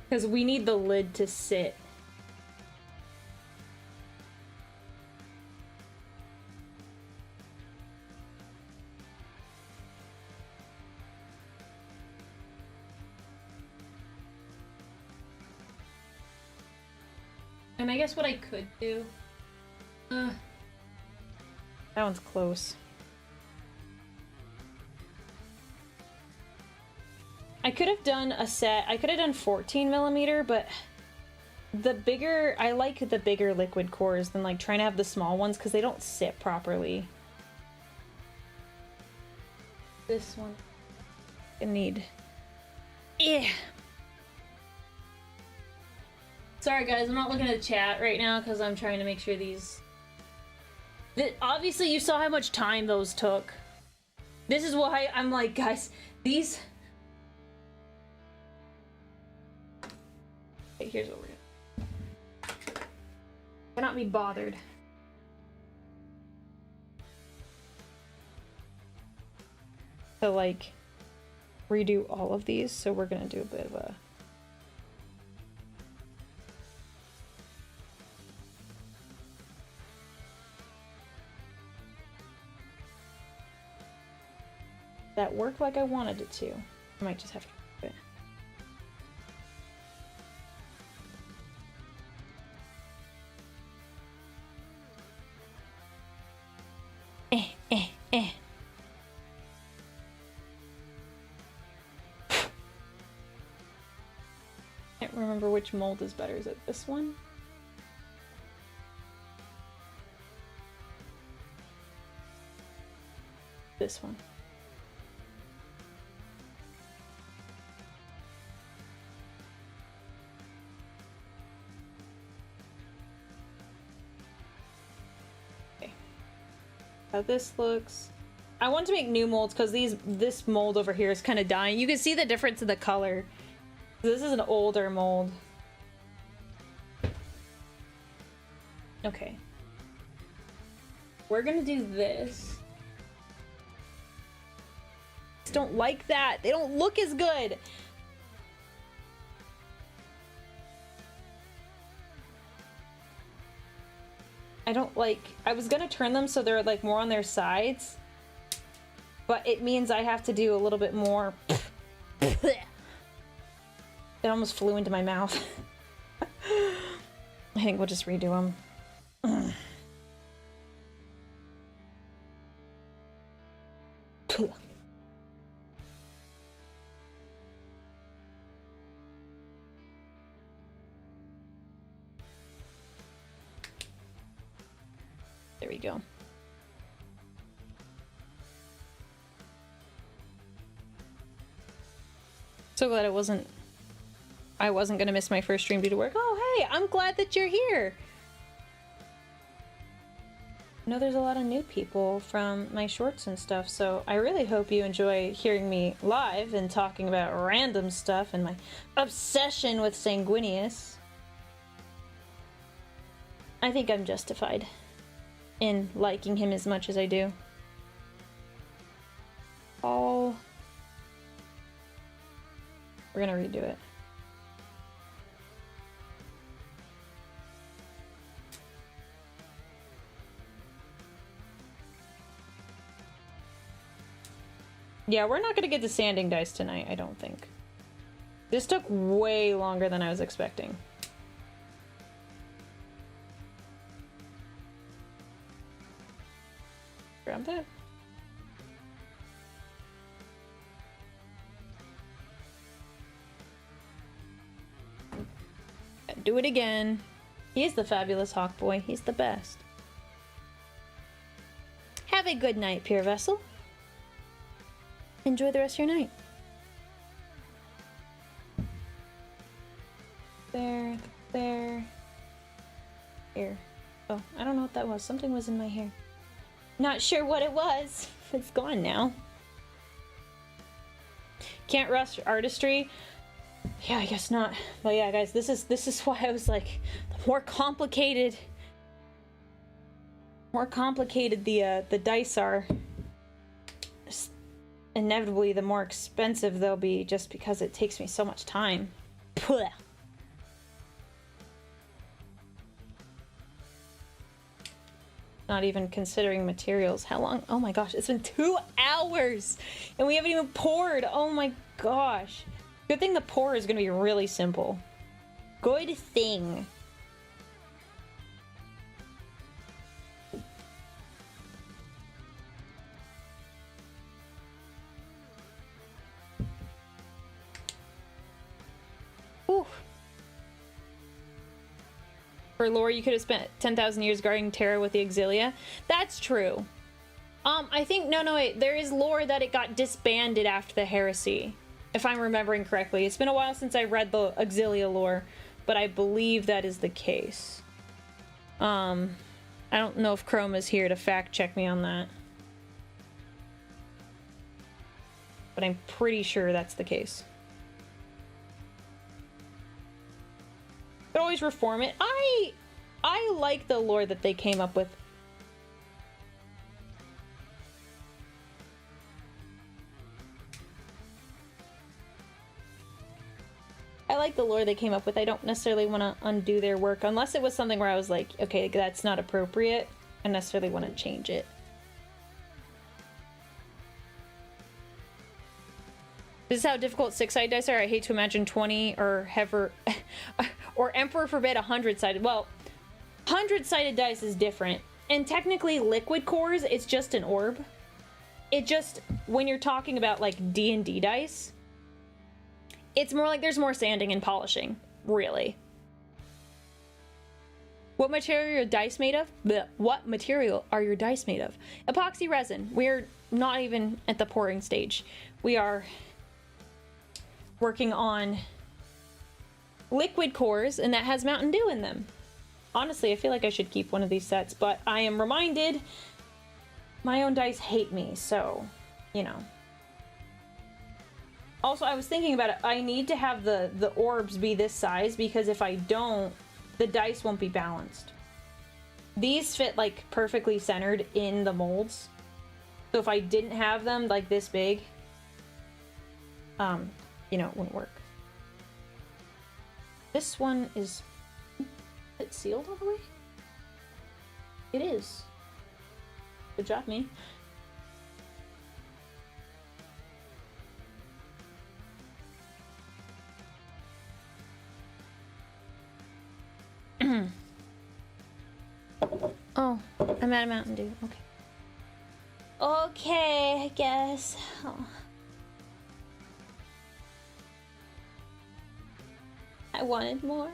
Because we need the lid to sit. And I guess what I could do... that one's close. I could have done a set... I could have done 14mm, but... the bigger... I like the bigger liquid cores than like trying to have the small ones because they don't sit properly. This one... I need... Yeah. Sorry guys, I'm not looking at the chat right now because I'm trying to make sure these... Obviously you saw how much time those took. This is why I'm like, guys, these... Okay, here's what we're doing. Cannot be bothered. To like, redo all of these, so we're gonna do a bit of a... That worked like I wanted it to. I might just have to do it. Can't remember which mold is better. Is it this one? This one. How this looks. I want to make new molds because this mold over here is kind of dying. You can see the difference in the color. This is an older mold. Okay. We're gonna do this. Just don't like that. They don't look as good. I don't like... I was gonna turn them so they're like more on their sides, but it means I have to do a little bit more. It almost flew into my mouth. I think we'll just redo them. There we go. So glad I wasn't gonna miss my first stream due to work. Oh, hey, I'm glad that you're here. I know there's a lot of new people from my shorts and stuff, so I really hope you enjoy hearing me live and talking about random stuff and my obsession with Sanguinius. I think I'm justified in liking him as much as I do. Oh. We're gonna redo it. Yeah, we're not gonna get the sanding dice tonight, I don't think. This took way longer than I was expecting. Grab that. Do it again. He is the fabulous hawk boy. He's the best. Have a good night, Pure Vessel. Enjoy the rest of your night. There, there. Here. Oh, I don't know what that was. Something was in my hair. Not sure what it was. It's gone now. Can't rush artistry. Yeah, I guess not. But yeah, guys, this is why I was like, the more complicated the dice are, inevitably the more expensive they'll be, just because it takes me so much time. Puh. Not even considering materials. How long? Oh my gosh, it's been 2 hours and we haven't even poured. Oh my gosh. Good thing the pour is gonna be really simple. Good thing. Whew. For lore, you could have spent 10,000 years guarding Terra with the Auxilia. That's true. I think, no, wait. There is lore that it got disbanded after the heresy, if I'm remembering correctly. It's been a while since I read the Auxilia lore, but I believe that is the case. I don't know if Chrome is here to fact check me on that, but I'm pretty sure that's the case. But always reform it. I like the lore that they came up with. I like the lore they came up with. I don't necessarily want to undo their work, unless it was something where I was like, okay, that's not appropriate. I necessarily want to change it. This is how difficult 6-sided dice are. I hate to imagine 20 or ever, or Emperor forbid 100-sided. Well, 100-sided dice is different. And technically liquid cores, it's just an orb. It just, when you're talking about like D&D dice, it's more like there's more sanding and polishing, really. What material are your dice made of? Blech. What material are your dice made of? Epoxy resin. We're not even at the pouring stage. We are working on liquid cores, and that has Mountain Dew in them. Honestly, I feel like I should keep one of these sets, but I am reminded my own dice hate me, so, you know. Also, I was thinking about it. I need to have the orbs be this size, because if I don't, the dice won't be balanced. These fit, like, perfectly centered in the molds. So if I didn't have them, like, this big, you know, it wouldn't work. This one is it sealed all the way? It is. Good job, me. Oh, I'm out of Mountain Dew. Okay. Okay, I guess. Oh. I wanted more.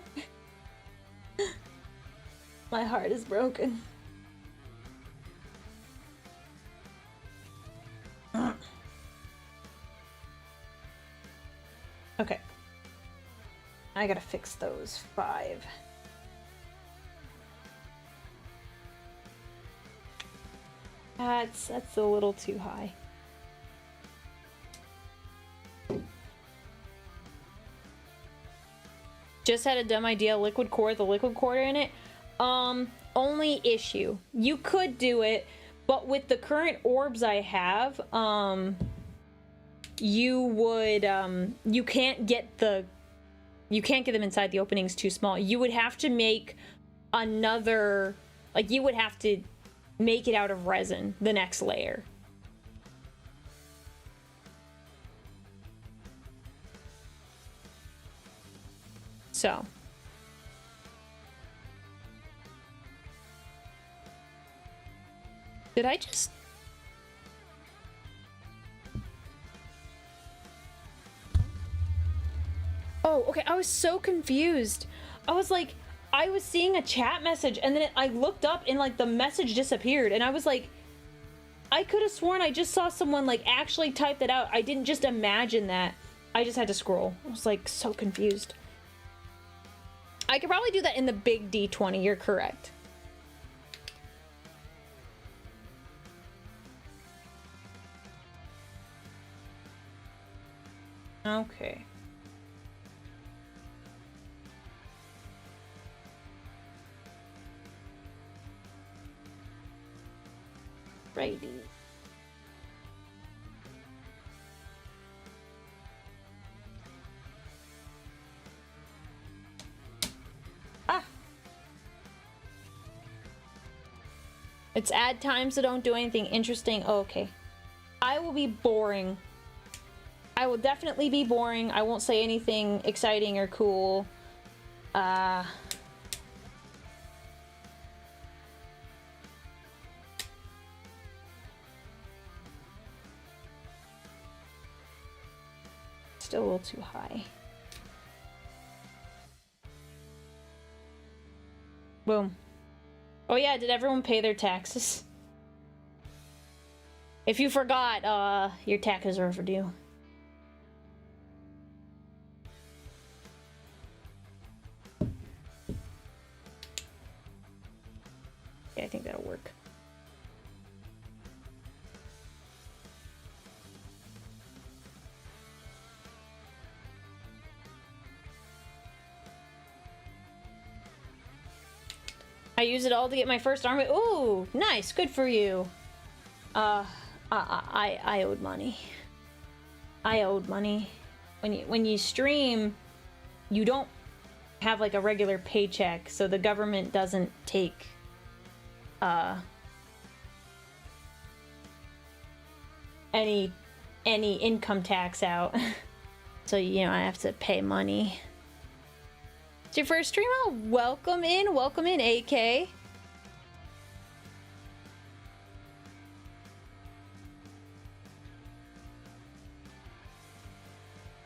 My heart is broken. Okay. I gotta fix those 5. That's a little too high. Just had a dumb idea. Liquid core, the liquid quarter in it. Only issue. You could do it, but with the current orbs I have, you would, you can't get them inside the openings too small. You would have to make another, like, you would have to make it out of resin, the next layer. So. Did I just... Oh, okay, I was so confused. I was like, I was seeing a chat message and then I looked up and like the message disappeared and I was like, I could have sworn I just saw someone like actually type that out. I didn't just imagine that. I just had to scroll. I was like so confused. I could probably do that in the big D20, you're correct. Okay. Righty. Ah. It's ad time, so don't do anything interesting. Oh, okay. I will be boring. I will definitely be boring. I won't say anything exciting or cool. Still a little too high. Boom. Oh yeah, did everyone pay their taxes? If you forgot, your taxes are overdue. Yeah, I think that'll work. I use it all to get my first army. Ooh, nice, good for you. I owed money. I owed money. When you stream, you don't have like a regular paycheck, so the government doesn't take any income tax out. So, you know, I have to pay money. It's your first stream? Oh, welcome in, AK.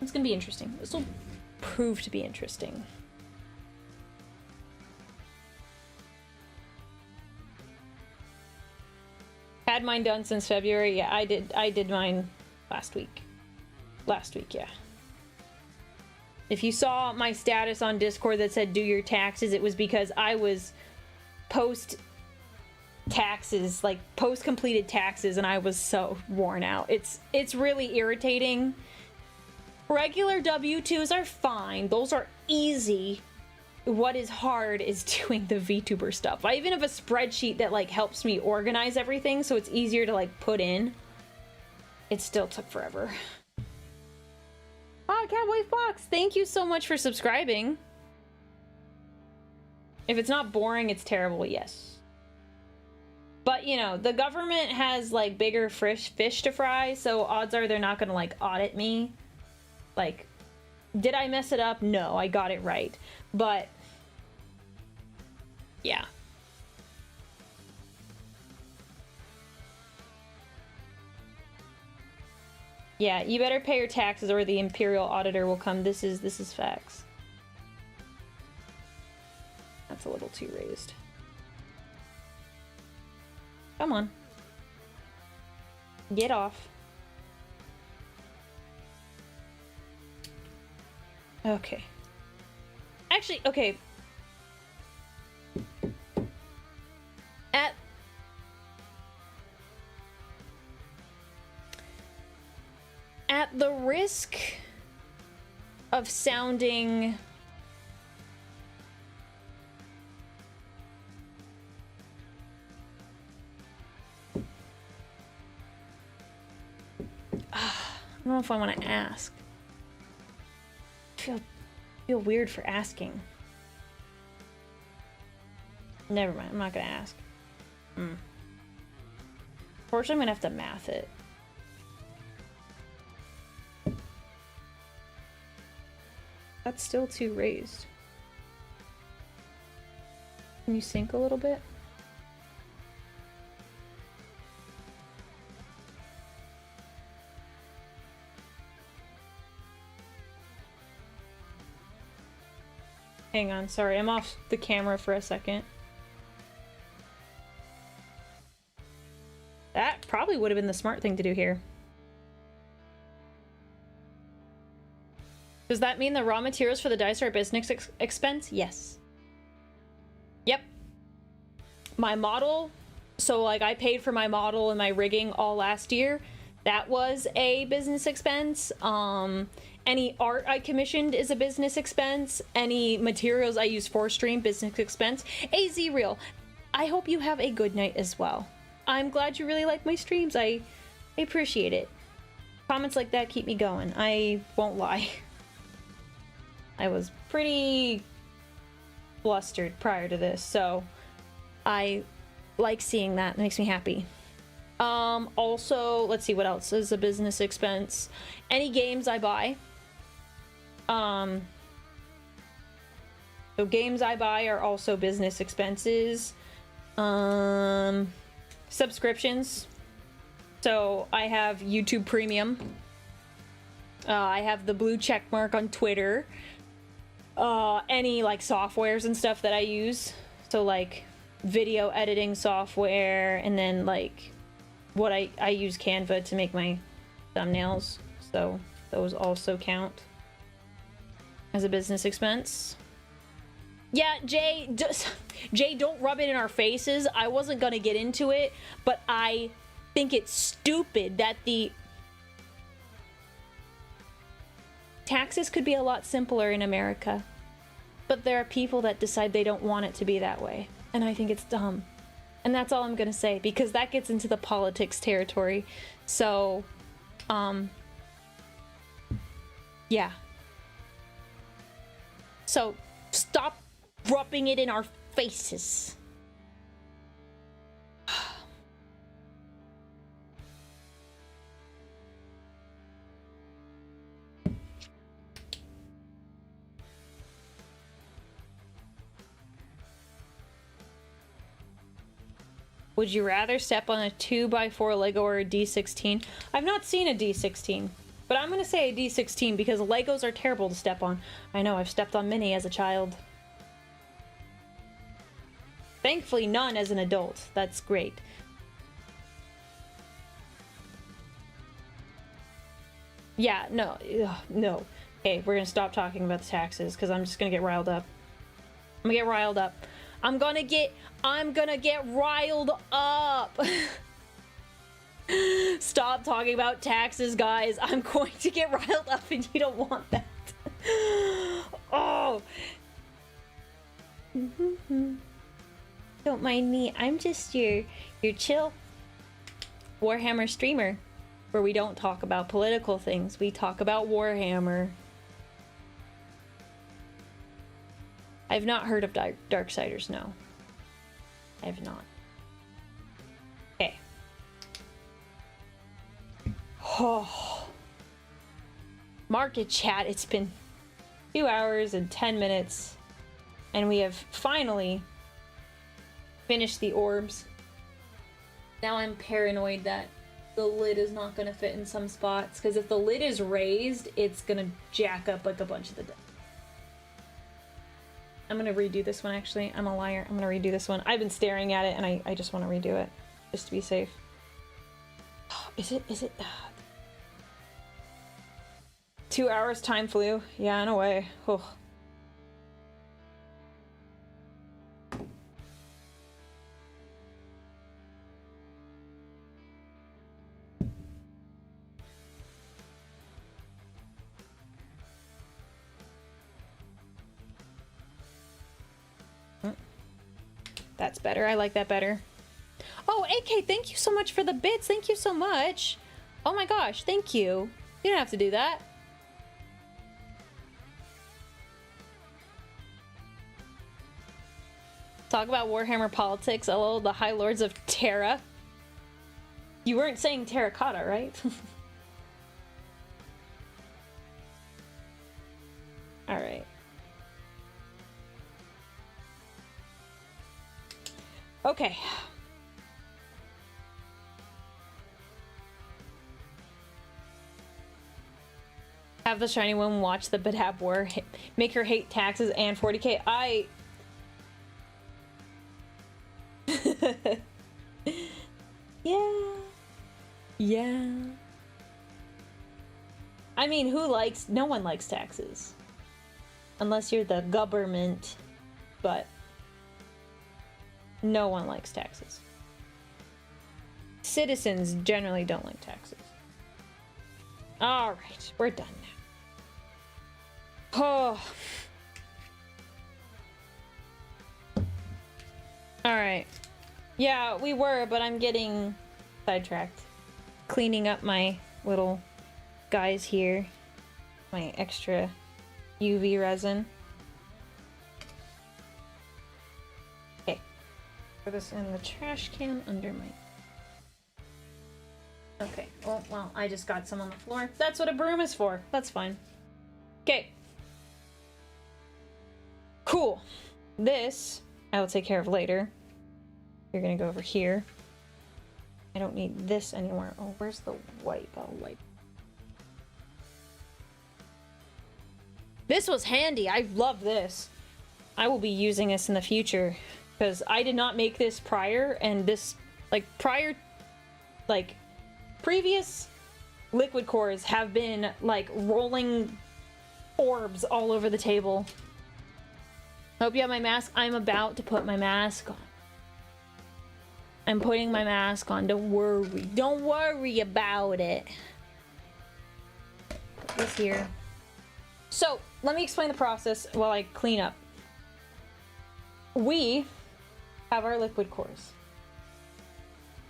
It's gonna be interesting. This will prove to be interesting. Had mine done since February. Yeah, I did mine last week. Yeah. If you saw my status on Discord that said do your taxes, it was because I was post taxes, like post completed taxes, and I was so worn out. It's really irritating. Regular W2s are fine. Those are easy. What is hard is doing the VTuber stuff. I even have a spreadsheet that like helps me organize everything so it's easier to like put in. It still took forever. Wow, Cowboy Fox, thank you so much for subscribing. If it's not boring, it's terrible, yes. But, you know, the government has, like, bigger fish to fry, so odds are they're not gonna, like, audit me. Like, did I mess it up? No, I got it right. But, yeah. Yeah, you better pay your taxes or the Imperial Auditor will come. This is facts. That's a little too raised. Come on. Get off. Okay. Actually, okay. At the risk of sounding know if I want to ask. I feel weird for asking. Never mind, I'm not gonna ask. Unfortunately, I'm gonna have to math it. That's still 2 raised. Can you sink a little bit? Hang on, sorry, I'm off the camera for a second. That probably would have been the smart thing to do here. Does that mean the raw materials for the dice are a business expense? Yes. Yep. My model, so like I paid for my model and my rigging all last year. That was a business expense. Any art I commissioned is a business expense. Any materials I use for stream, business expense. AZ Real, I hope you have a good night as well. I'm glad you really like my streams. I appreciate it. Comments like that keep me going. I won't lie. I was pretty flustered prior to this, so I like seeing that. It makes me happy. Also, let's see what else is a business expense. Any games I buy. So games I buy are also business expenses. Subscriptions. So I have YouTube Premium. I have the blue check mark on Twitter. Any like softwares and stuff that I use. So like video editing software, and then like what I use Canva to make my thumbnails. So those also count as a business expense. Yeah, Jay, don't rub it in our faces. I wasn't gonna get into it, but I think it's stupid that the taxes could be a lot simpler in America. But there are people that decide they don't want it to be that way. And I think it's dumb. And that's all I'm gonna say, because that gets into the politics territory. So, yeah. So, stop rubbing it in our faces. Would you rather step on a 2x4 Lego or a D16? I've not seen a D16, but I'm gonna say a D16 because Legos are terrible to step on. I know, I've stepped on many as a child. Thankfully, none as an adult. That's great. Yeah, no, no. Okay, we're gonna stop talking about the taxes because I'm just gonna get riled up. I'm gonna get riled up. I'm gonna get riled up. Stop talking about taxes, guys. I'm going to get riled up and you don't want that. Oh. Don't mind me. I'm just your chill Warhammer streamer where we don't talk about political things. We talk about Warhammer. I've not heard of Darksiders, no. I have not. Okay. Oh. Market chat, it's been 2 hours and 10 minutes. And we have finally finished the orbs. Now I'm paranoid that the lid is not going to fit in some spots. Because if the lid is raised, it's going to jack up like a bunch of the... I'm gonna redo this one, actually. I'm a liar. I'm gonna redo this one. I've been staring at it, and I just want to redo it. Just to be safe. Is it... 2 hours time flew. Yeah, in a way. Oh. That's better. I like that better. Oh, AK, thank you so much for the bits. Thank you so much. Oh my gosh, thank you. You don't have to do that. Talk about Warhammer politics. Hello, the High Lords of Terra. You weren't saying terracotta, right? Alright. Okay. Have the shiny woman watch the Badab War. Make her hate taxes and 40k. Yeah. Yeah. I mean, no one likes taxes. Unless you're the government, but no one likes taxes. Citizens generally don't like taxes. Alright, we're done now. Oh. Alright. Yeah, we were, but I'm getting sidetracked. Cleaning up my little guys here. My extra UV resin. Okay. Put this in the trash can under my... Okay. Oh, well, I just got some on the floor. That's what a broom is for. That's fine. Okay. Cool. This I will take care of later. You're gonna go over here. I don't need this anymore. Oh, where's the wipe? I'll wipe. This was handy. I love this. I will be using this in the future because I did not make this prior, and this, previous liquid cores have been like rolling orbs all over the table. Hope you have my mask. I'm about to put my mask on. I'm putting my mask on. Don't worry. Don't worry about it. Put this here. So, let me explain the process while I clean up. We have our liquid cores.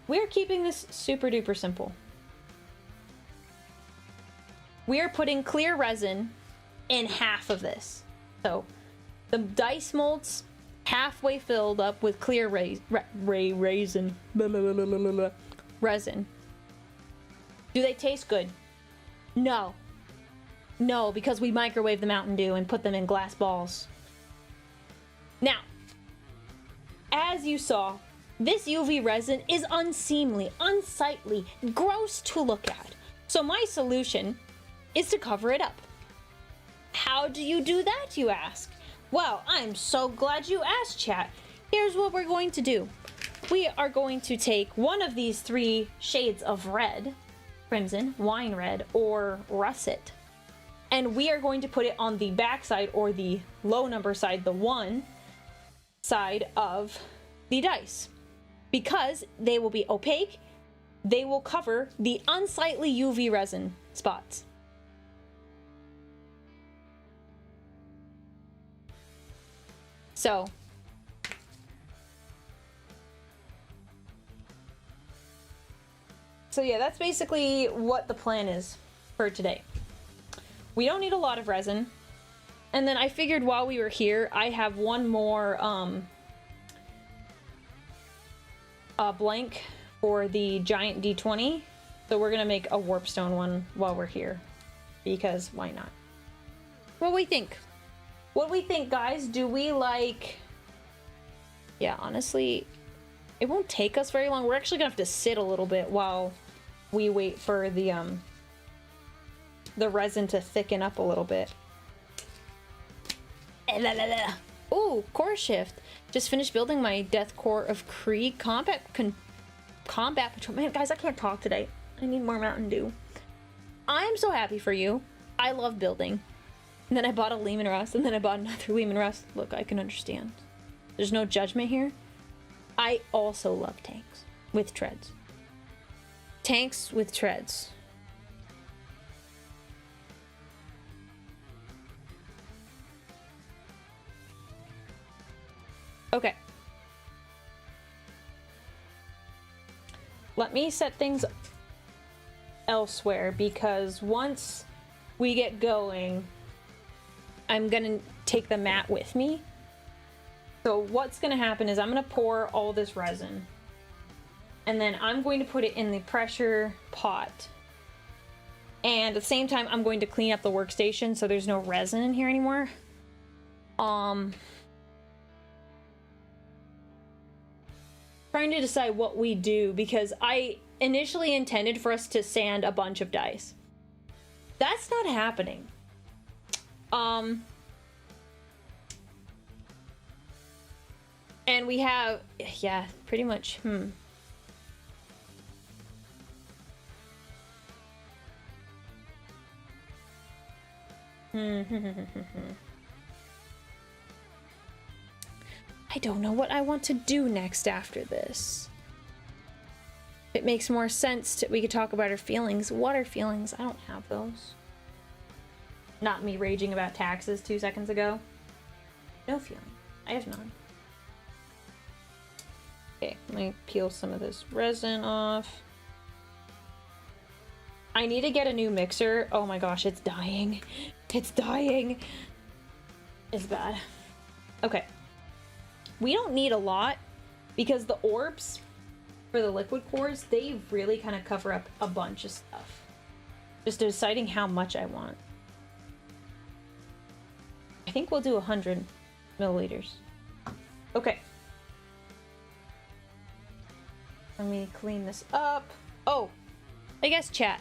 We are keeping this super duper simple. We are putting clear resin in half of this. So, the dice molds halfway filled up with clear resin. Resin. Do they taste good? No. No, because we microwave the Mountain Dew and put them in glass balls. Now, as you saw, this UV resin is unseemly, unsightly, gross to look at. So my solution is to cover it up. How do you do that, you ask? Well, I'm so glad you asked, chat. Here's what we're going to do. We are going to take one of these 3 shades of red, crimson, wine red, or russet, and we are going to put it on the back side, or the low number side, the 1 side of the dice. Because they will be opaque, they will cover the unsightly UV resin spots. So, yeah, that's basically what the plan is for today. We don't need a lot of resin. And then I figured while we were here, I have one more blank for the giant D20. So we're gonna make a warpstone one while we're here. Because why not? What do we think? What do we think, guys? Do we like... Yeah, honestly, it won't take us very long. We're actually gonna have to sit a little bit while we wait for the resin to thicken up a little bit. Ooh, core shift. Just finished building my Death Core of Krieg combat patrol. Man, guys, I can't talk today. I need more Mountain Dew. I'm so happy for you. I love building. And then I bought a Lehman Rust, and then I bought another Lehman Rust. Look, I can understand. There's no judgment here. I also love tanks with treads. Tanks with treads. Okay. Let me set things elsewhere, because once we get going, I'm gonna take the mat with me. So what's gonna happen is I'm gonna pour all this resin, and then I'm going to put it in the pressure pot. And at the same time, I'm going to clean up the workstation so there's no resin in here anymore. Trying to decide what we do, because I initially intended for us to sand a bunch of dice. That's not happening. And we have, yeah, pretty much, I don't know what I want to do next after this. It makes more sense to, we could talk about our feelings. What are feelings? I don't have those. Not me raging about taxes 2 seconds ago. No feeling. I have none. Okay, let me peel some of this resin off. I need to get a new mixer. Oh my gosh, it's dying. It's dying. It's bad. Okay. We don't need a lot, because the orbs for the liquid cores, they really kind of cover up a bunch of stuff. Just deciding how much I want. I think we'll do 100 milliliters. Okay. Let me clean this up. Oh, I guess chat.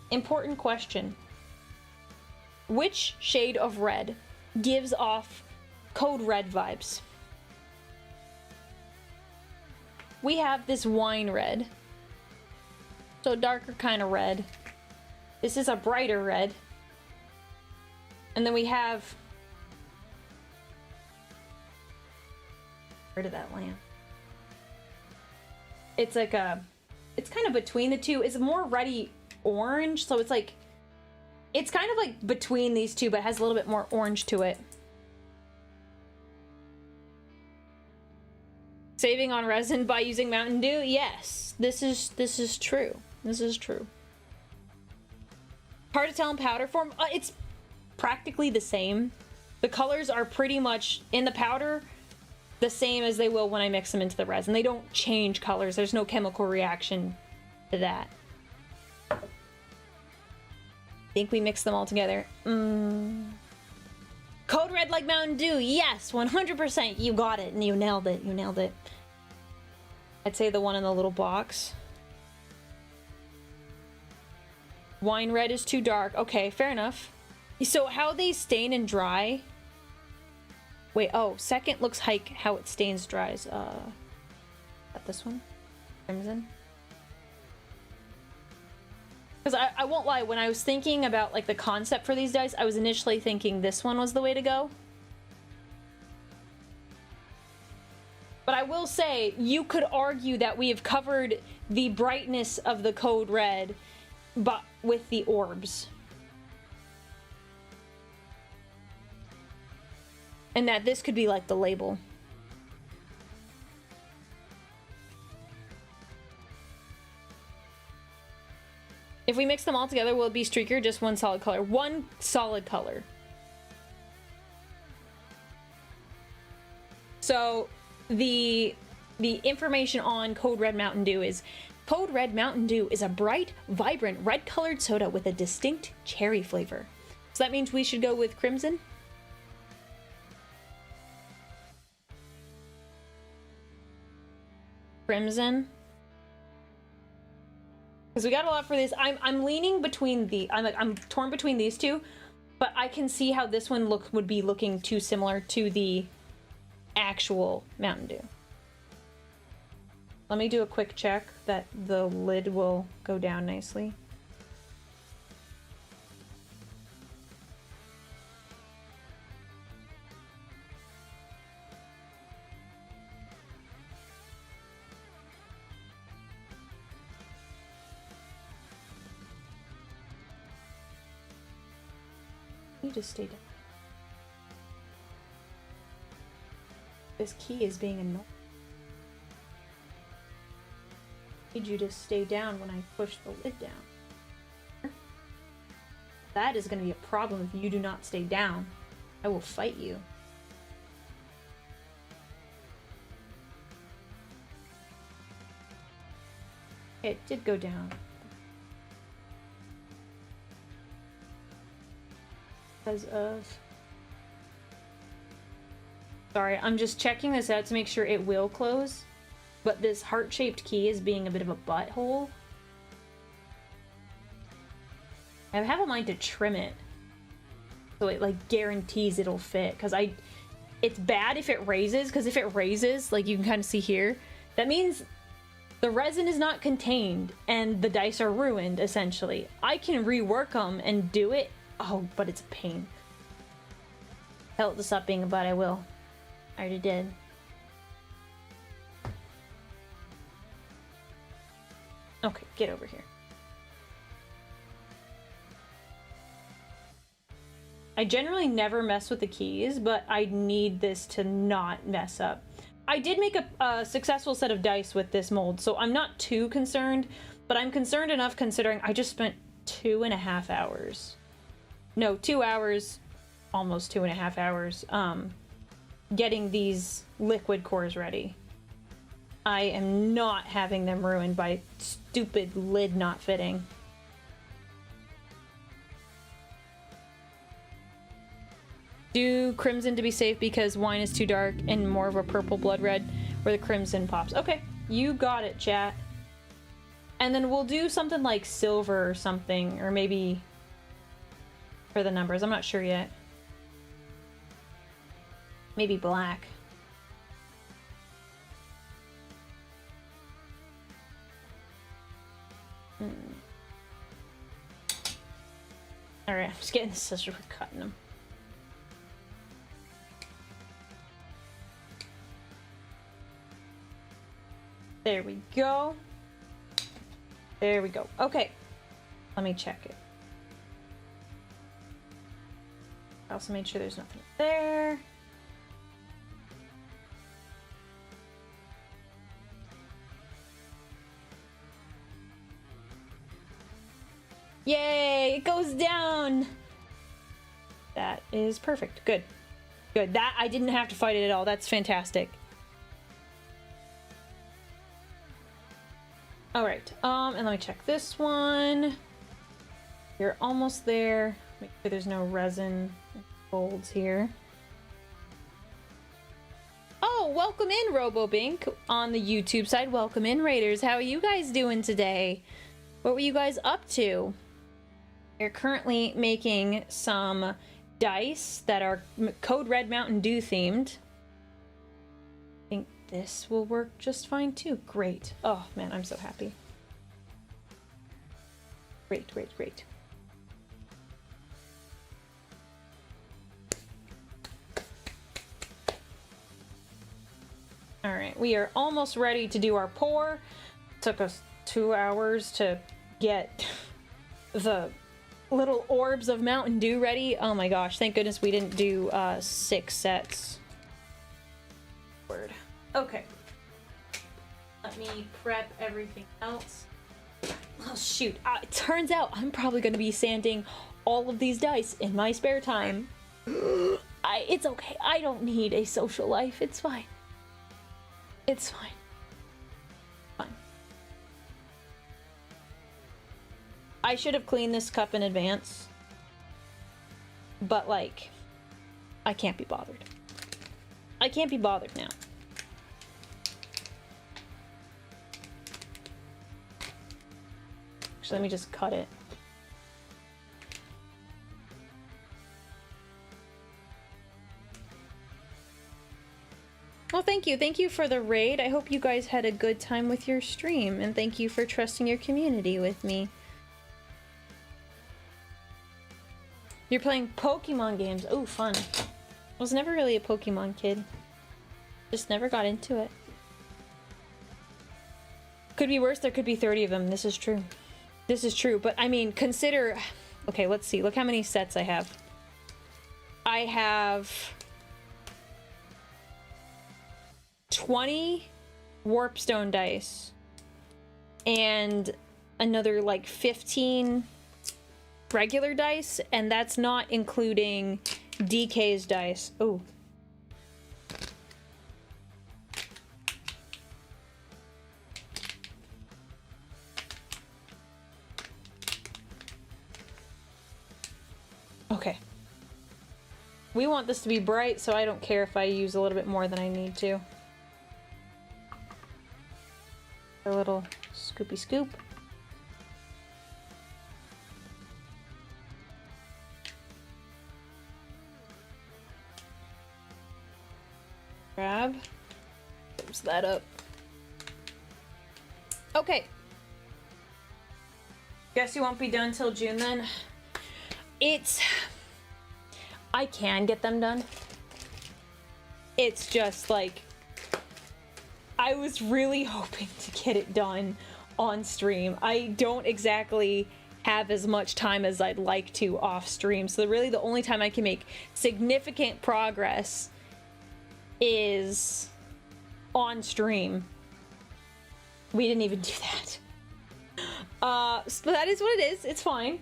Important question. Which shade of red gives off Code Red vibes? We have this wine red. So darker kind of red. This is a brighter red. And then we have... Where did that land? It's like a... It's kind of between the two. It's more reddy orange, so it's like... It's kind of like between these two, but has a little bit more orange to it. Saving on resin by using Mountain Dew? Yes. This is true. This is true. Hard to tell in powder form? It's practically the same. The colors are pretty much, in the powder, the same as they will when I mix them into the resin. They don't change colors. There's no chemical reaction to that. Think we mix them all together. Code Red like Mountain Dew. Yes, 100%. You got it, and you nailed it. You nailed it. I'd say the one in the little box. Wine red is too dark. Okay, fair enough. So how they stain and dry... Wait, oh, second looks like how it stains dries. Got this one? Crimson? Because I won't lie, when I was thinking about like the concept for these dice, I was initially thinking this one was the way to go. But I will say, you could argue that we have covered the brightness of the Code Red but with the orbs. And that this could be like the label. If we mix them all together, will it be streaker? Just one solid color. One solid color. So the information on Code Red Mountain Dew is Code Red Mountain Dew is a bright, vibrant, red-colored soda with a distinct cherry flavor. So that means we should go with crimson? Crimson? Because we got a lot for this. I'm leaning between I'm torn between these two, but I can see how this one would be looking too similar to the actual Mountain Dew. Let me do a quick check that the lid will go down nicely. You just stay down. This key is being annoying. need you to stay down when I push the lid down. That is going to be a problem if you do not stay down. I will fight you. It did go down. Because of... Sorry, I'm just checking this out to make sure it will close. But this heart-shaped key is being a bit of a butthole. I have a mind to trim it. So it, like, guarantees it'll fit. Because it's bad if it raises. Because if it raises, like you can kind of see here, that means the resin is not contained. And the dice are ruined, essentially. I can rework them and do it. Oh, but it's a pain. Tell it to stop being a butt, I will. I already did. Okay, get over here. I generally never mess with the keys, but I need this to not mess up. I did make a successful set of dice with this mold, so I'm not too concerned, but I'm concerned enough considering I just spent 2.5 hours. No, 2 hours, almost 2.5 hours, getting these liquid cores ready. I am not having them ruined by stupid lid not fitting. Do crimson to be safe because wine is too dark and more of a purple blood red where the crimson pops. Okay, you got it, chat. And then we'll do something like silver or something, or maybe for the numbers. I'm not sure yet. Maybe black. Alright, I'm just getting the scissors, we're cutting them. There we go. There we go. Okay. Let me check it. I also made sure there's nothing there. Yay! It goes down! That is perfect. Good. Good. That, I didn't have to fight it at all. That's fantastic. Alright, and let me check this one. You're almost there. Make sure there's no resin folds here. Oh, welcome in, RoboBink, on the YouTube side. Welcome in, Raiders. How are you guys doing today? What were you guys up to? We're currently making some dice that are Code Red Mountain Dew themed. I think this will work just fine too. Great. Oh man, I'm so happy. Great, great, great. All right, we are almost ready to do our pour. Took us 2 hours to get the little orbs of Mountain Dew ready. Oh my gosh, thank goodness we didn't do 6 sets. Word. Okay. Let me prep everything else. Oh shoot, it turns out I'm probably going to be sanding all of these dice in my spare time. It's okay, I don't need a social life, it's fine. It's fine. Fine. I should have cleaned this cup in advance. But, like, I can't be bothered. I can't be bothered now. Actually, let me just cut it. Well, thank you. Thank you for the raid. I hope you guys had a good time with your stream, and thank you for trusting your community with me. You're playing Pokemon games. Oh, fun. I was never really a Pokemon kid. Just never got into it. Could be worse. There could be 30 of them. This is true. This is true. But, I mean, consider... Okay, let's see. Look how many sets I have. I have... 20 Warpstone dice, and another like 15 regular dice, and that's not including DK's dice. Oh. Okay. We want this to be bright, so I don't care if I use a little bit more than I need to. A little scoopy scoop. Grab. Close that up. Okay. Guess you won't be done till June then? I can get them done. It's just like, I was really hoping to get it done on stream. I don't exactly have as much time as I'd like to off stream, so really the only time I can make significant progress is on stream. We didn't even do that. So that is what it is. It's fine.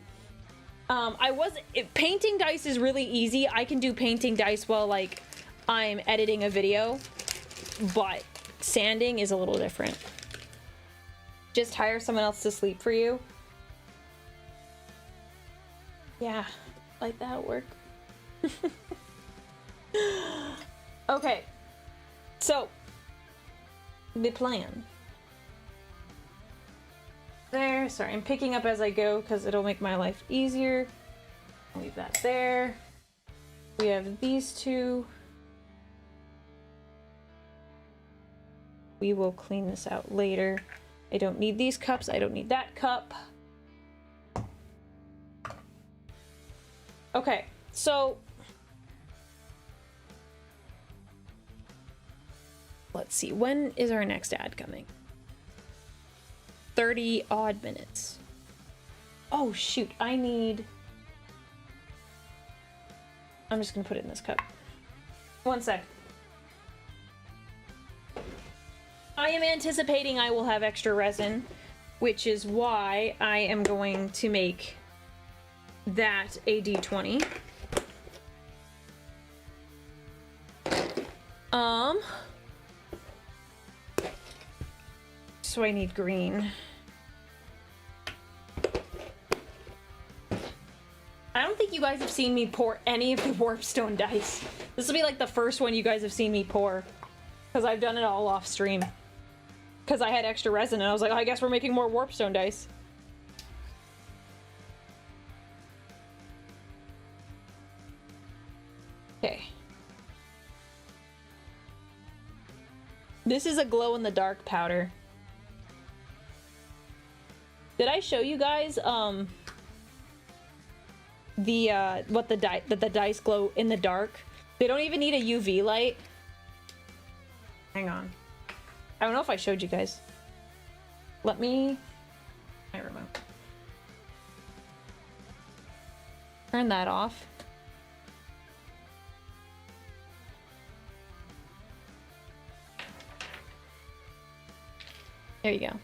Painting dice is really easy. I can do painting dice while like I'm editing a video, but sanding is a little different. Just hire someone else to sleep for you. Yeah, like that'll work. Okay, so the plan. There, sorry, I'm picking up as I go because it'll make my life easier. Leave that there. We have these two. We will clean this out later. I don't need these cups. I don't need that cup. Okay, so let's see. When is our next ad coming? 30 odd minutes. Oh shoot, I'm just gonna put it in this cup. One sec. I am anticipating I will have extra resin, which is why I am going to make that a D20. So I need green. I don't think you guys have seen me pour any of the warpstone dice. This will be like the first one you guys have seen me pour, because I've done it all off stream. Because I had extra resin and I was like, oh, I guess we're making more warpstone dice. Okay. This is a glow-in-the-dark powder. Did I show you guys what the dice glow in the dark? They don't even need a UV light. Hang on. I don't know if I showed you guys. Let me... my remote. Turn that off. There you go.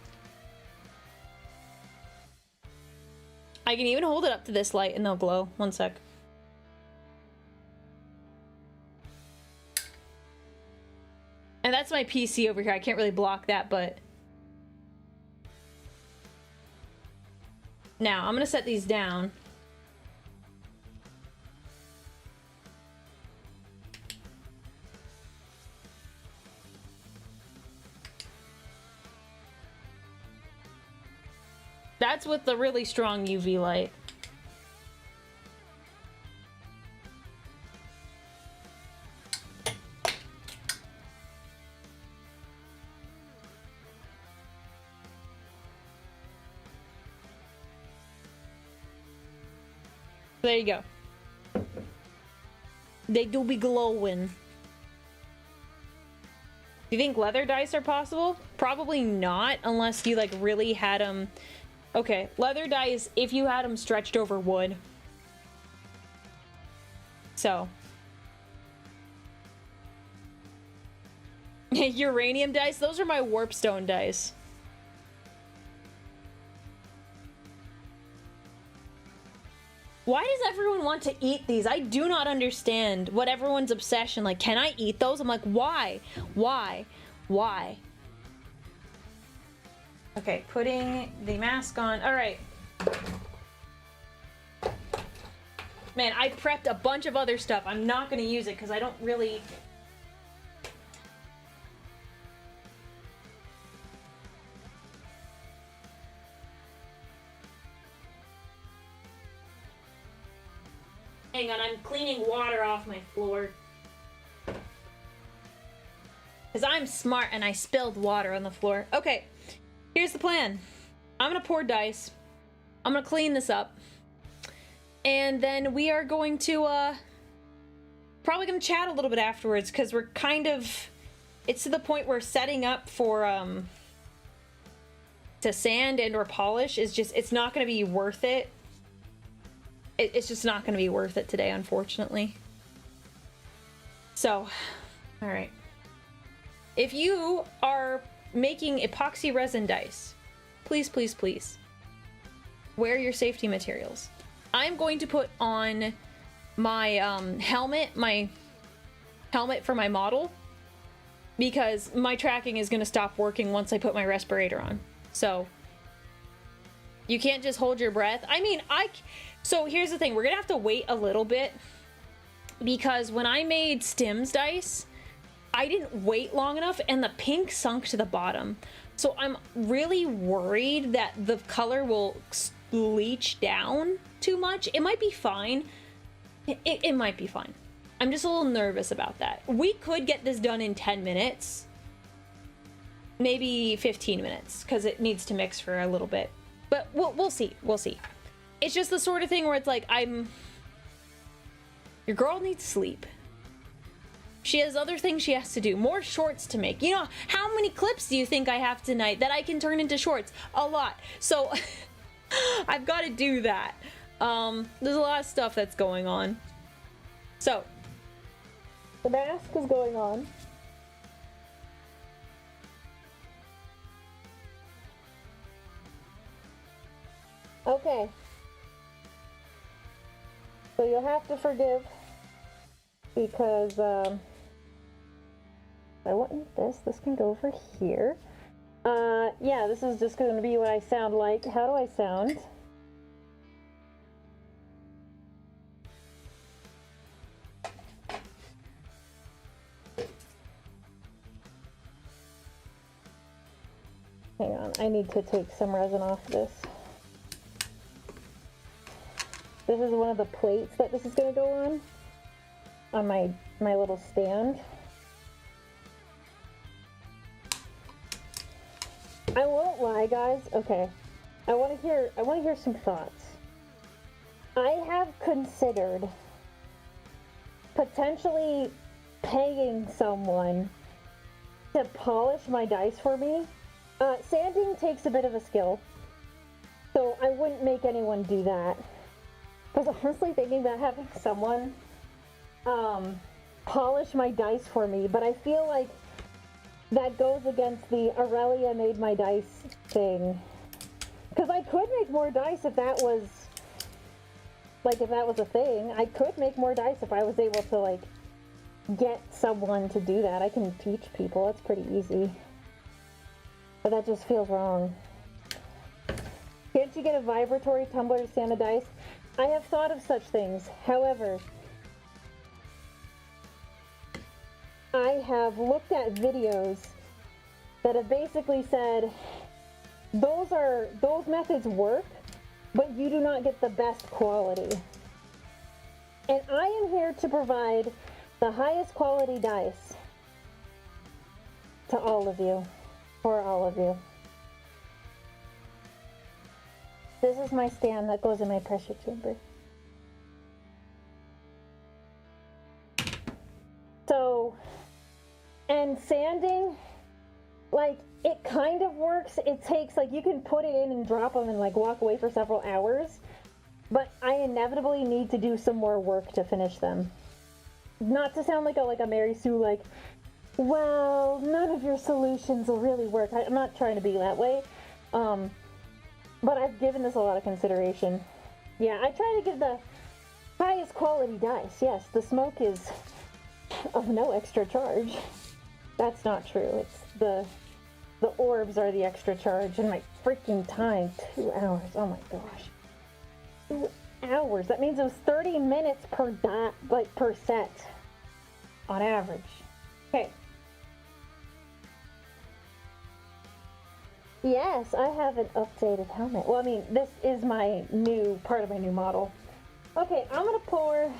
I can even hold it up to this light and they'll glow. One sec. And that's my PC over here. I can't really block that, but... Now, I'm gonna set these down. That's with the really strong UV light. There you go. They do be glowing. Do you think leather dice are possible? Probably not, unless you like really had them... Okay, leather dice if you had them stretched over wood. So. Uranium dice? Those are my warpstone dice. Why does everyone want to eat these? I do not understand what everyone's obsession. Like, can I eat those? I'm like, why? Why? Why? Okay, putting the mask on. All right. Man, I prepped a bunch of other stuff. I'm not going to use it because I don't really... Hang on, I'm cleaning water off my floor. Because I'm smart and I spilled water on the floor. Okay, here's the plan. I'm going to pour dice. I'm going to clean this up. And then we are going to, probably going to chat a little bit afterwards because we're kind of... It's to the point where setting up for, to sand and or polish is just... It's not going to be worth it. It's just not going to be worth it today, unfortunately. So, alright. If you are making epoxy resin dice, please, please, please, wear your safety materials. I'm going to put on my helmet for my model, because my tracking is going to stop working once I put my respirator on. So, you can't just hold your breath. I mean, So here's the thing, we're gonna have to wait a little bit because when I made Stims dice, I didn't wait long enough and the pink sunk to the bottom. So I'm really worried that the color will leach down too much. It might be fine. It might be fine. I'm just a little nervous about that. We could get this done in 10 minutes. Maybe 15 minutes because it needs to mix for a little bit. But we'll see. We'll see. It's just the sort of thing where it's like, your girl needs sleep. She has other things she has to do. More shorts to make. You know, how many clips do you think I have tonight that I can turn into shorts? A lot. So, I've got to do that. There's a lot of stuff that's going on. So, the mask is going on. Okay. So you'll have to forgive because I want this. This can go over here. Yeah, this is just going to be what I sound like. How do I sound? Hang on, I need to take some resin off this. This is one of the plates that this is going to go on my little stand. I won't lie, guys. Okay, I want to hear some thoughts. I have considered potentially paying someone to polish my dice for me. Sanding takes a bit of a skill, so I wouldn't make anyone do that. I was honestly thinking about having someone polish my dice for me, but I feel like that goes against the Aurelia made my dice thing. Because I could make more dice if that was a thing. I could make more dice if I was able to, like, get someone to do that. I can teach people. That's pretty easy. But that just feels wrong. Can't you get a vibratory tumbler to stand the dice? I have thought of such things. However, I have looked at videos that have basically said those methods work, but you do not get the best quality. And I am here to provide the highest quality dice to all of you, for all of you. This is my stand that goes in my pressure chamber. So, and sanding, like, it kind of works. It takes, like, you can put it in and drop them and, like, walk away for several hours. But I inevitably need to do some more work to finish them. Not to sound like a Mary Sue, like, well, none of your solutions will really work. I'm not trying to be that way. But I've given this a lot of consideration. Yeah, I try to give highest quality dice. Yes, the smoke is of no extra charge. That's not true. It's the orbs are the extra charge, and my freaking time, 2 hours. Oh my gosh. 2 hours. That means it was 30 minutes per per set on average. Okay. Yes, I have an updated helmet. Well, I mean, this is my new part of my new model. Okay, I'm gonna pour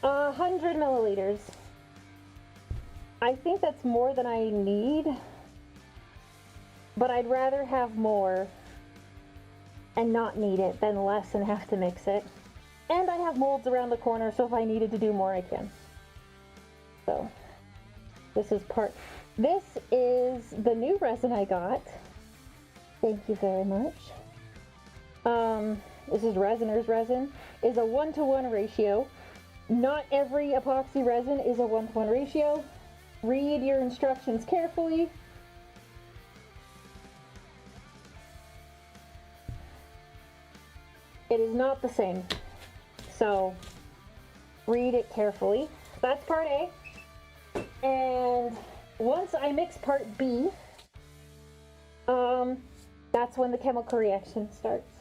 100 milliliters. I think that's more than I need, but I'd rather have more and not need it than less and have to mix it. And I have molds around the corner, so if I needed to do more, I can. So, this is the new resin I got. Thank you very much. This is Resiner's resin. Is a 1-to-1 ratio. Not every epoxy resin is a 1-to-1 ratio. Read your instructions carefully. It is not the same. So, read it carefully. That's part A. And once I mix part B, that's when the chemical reaction starts.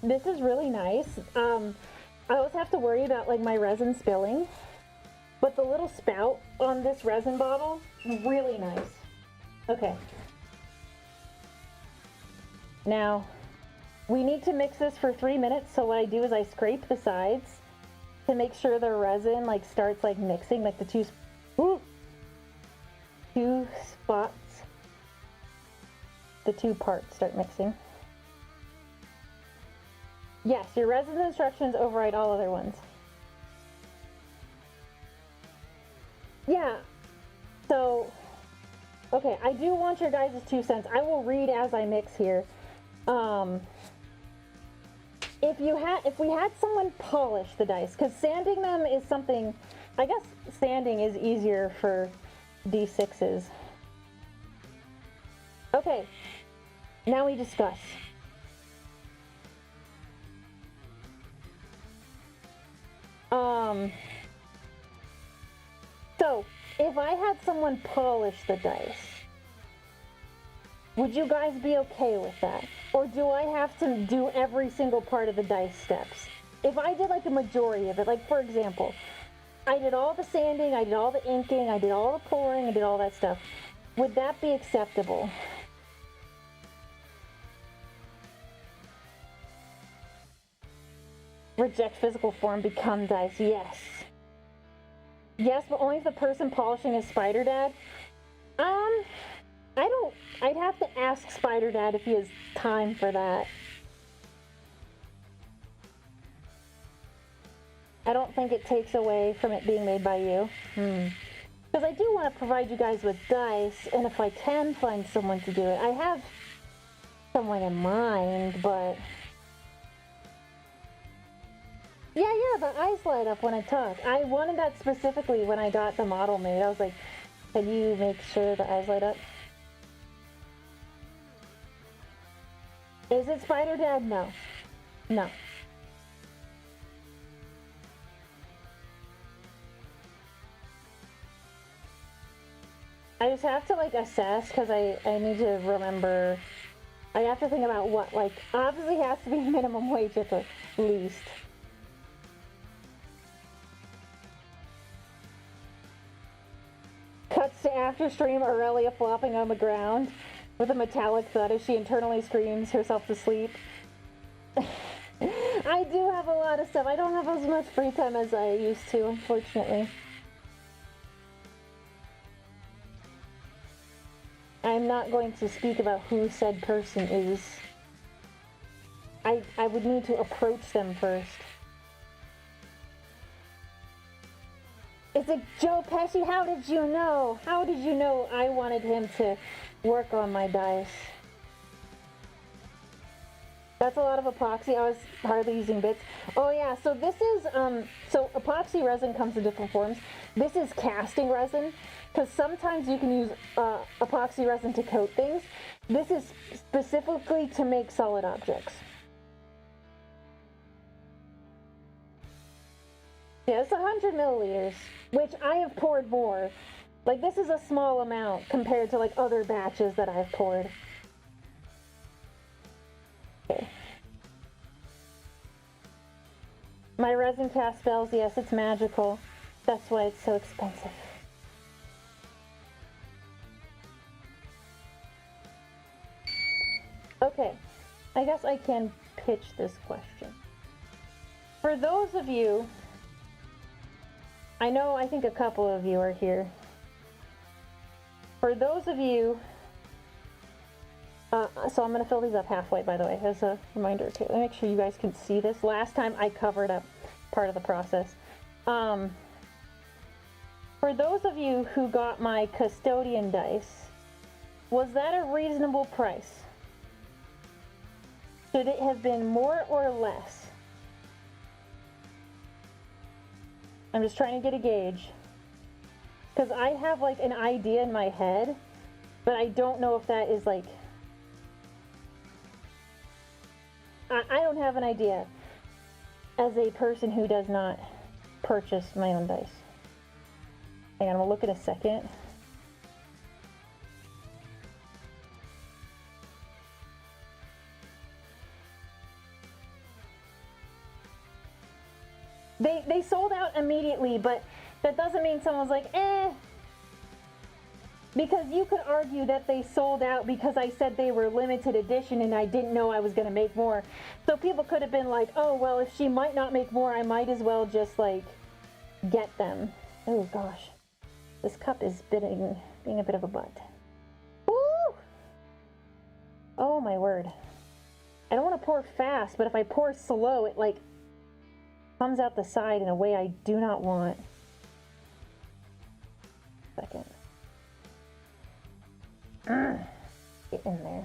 This is really nice. I always have to worry about like my resin spilling, but the little spout on this resin bottle, really nice. Okay. Now, we need to mix this for 3 minutes, so what I do is I scrape the sides to make sure the resin like starts like mixing, like the two spots, the two parts start mixing. Yes, your resin instructions override all other ones. Yeah, so, okay, I do want your guys' 2 cents. I will read as I mix here. If we had someone polish the dice, because sanding them is something, I guess sanding is easier for D6s. Okay, now we discuss. So, if I had someone polish the dice, would you guys be okay with that? Or do I have to do every single part of the dice steps? If I did like a majority of it, like for example, I did all the sanding, I did all the inking, I did all the pouring, I did all that stuff, would that be acceptable? Reject physical form, become dice, yes. Yes, but only if the person polishing is Spider Dad. I'd have to ask Spider Dad if he has time for that. I don't think it takes away from it being made by you. Because I do want to provide you guys with dice, and if I can find someone to do it, I have someone in mind, but... Yeah, the eyes light up when I talk. I wanted that specifically when I got the model made. I was like, can you make sure the eyes light up? Is it Spider Dad? No. No. I just have to like assess, because I need to remember. I have to think about what, like, obviously has to be minimum wage at the least. Cuts to after stream, Aurelia flopping on the ground with a metallic thud as she internally screams herself to sleep. I do have a lot of stuff. I don't have as much free time as I used to, unfortunately. I'm not going to speak about who said person is. I would need to approach them first. Is it Joe Pesci? How did you know? How did you know I wanted him to work on my dice? That's a lot of epoxy. I was hardly using bits. Oh yeah, so this is, so epoxy resin comes in different forms. This is casting resin, because sometimes you can use epoxy resin to coat things. This is specifically to make solid objects. Yeah, it's 100 milliliters, which I have poured more. Like, this is a small amount compared to, like, other batches that I've poured. Okay. My resin cast spells, yes, it's magical. That's why it's so expensive. Okay, I guess I can pitch this question. For those of you, I think a couple of you are here. For those of you, so I'm going to fill these up halfway, by the way, as a reminder. Okay, let me make sure you guys can see this. Last time I covered up part of the process. For those of you who got my custodian dice, was that a reasonable price? Should it have been more or less? I'm just trying to get a gauge. Because I have like an idea in my head, but I don't know if that is like... I don't have an idea as a person who does not purchase my own dice. Hang on, we'll look in a second. They sold out immediately, but that doesn't mean someone's like, eh. Because you could argue that they sold out because I said they were limited edition and I didn't know I was going to make more. So people could have been like, oh, well, if she might not make more, I might as well just, like, get them. Oh, gosh. This cup is being a bit of a butt. Woo! Oh, my word. I don't want to pour fast, but if I pour slow, it, like, comes out the side in a way I do not want. Second. Get in there.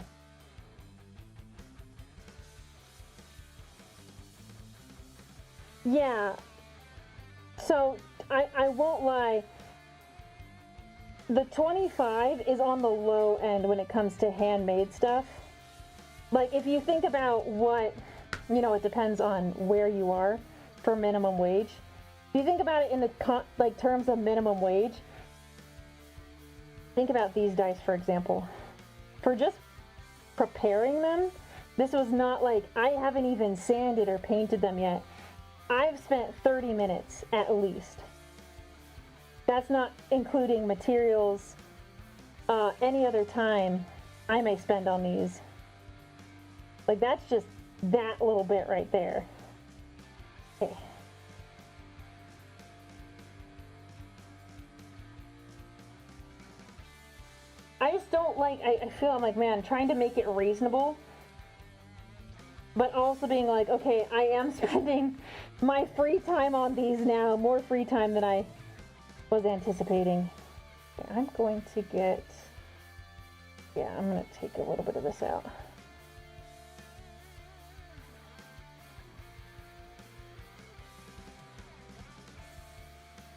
Yeah. So, I won't lie. The 25 is on the low end when it comes to handmade stuff. Like, if you think about what, you know, it depends on where you are for minimum wage. If you think about it in the terms of minimum wage, think about these dice, for example. For just preparing them, this was not like, I haven't even sanded or painted them yet. I've spent 30 minutes at least. That's not including materials, any other time I may spend on these. Like, that's just that little bit right there. Okay. I just don't like, I feel I'm like, man, trying to make it reasonable, but also being like, okay, I am spending my free time on these now, more free time than I was anticipating. Okay, I'm going to get, yeah, I'm going to take a little bit of this out.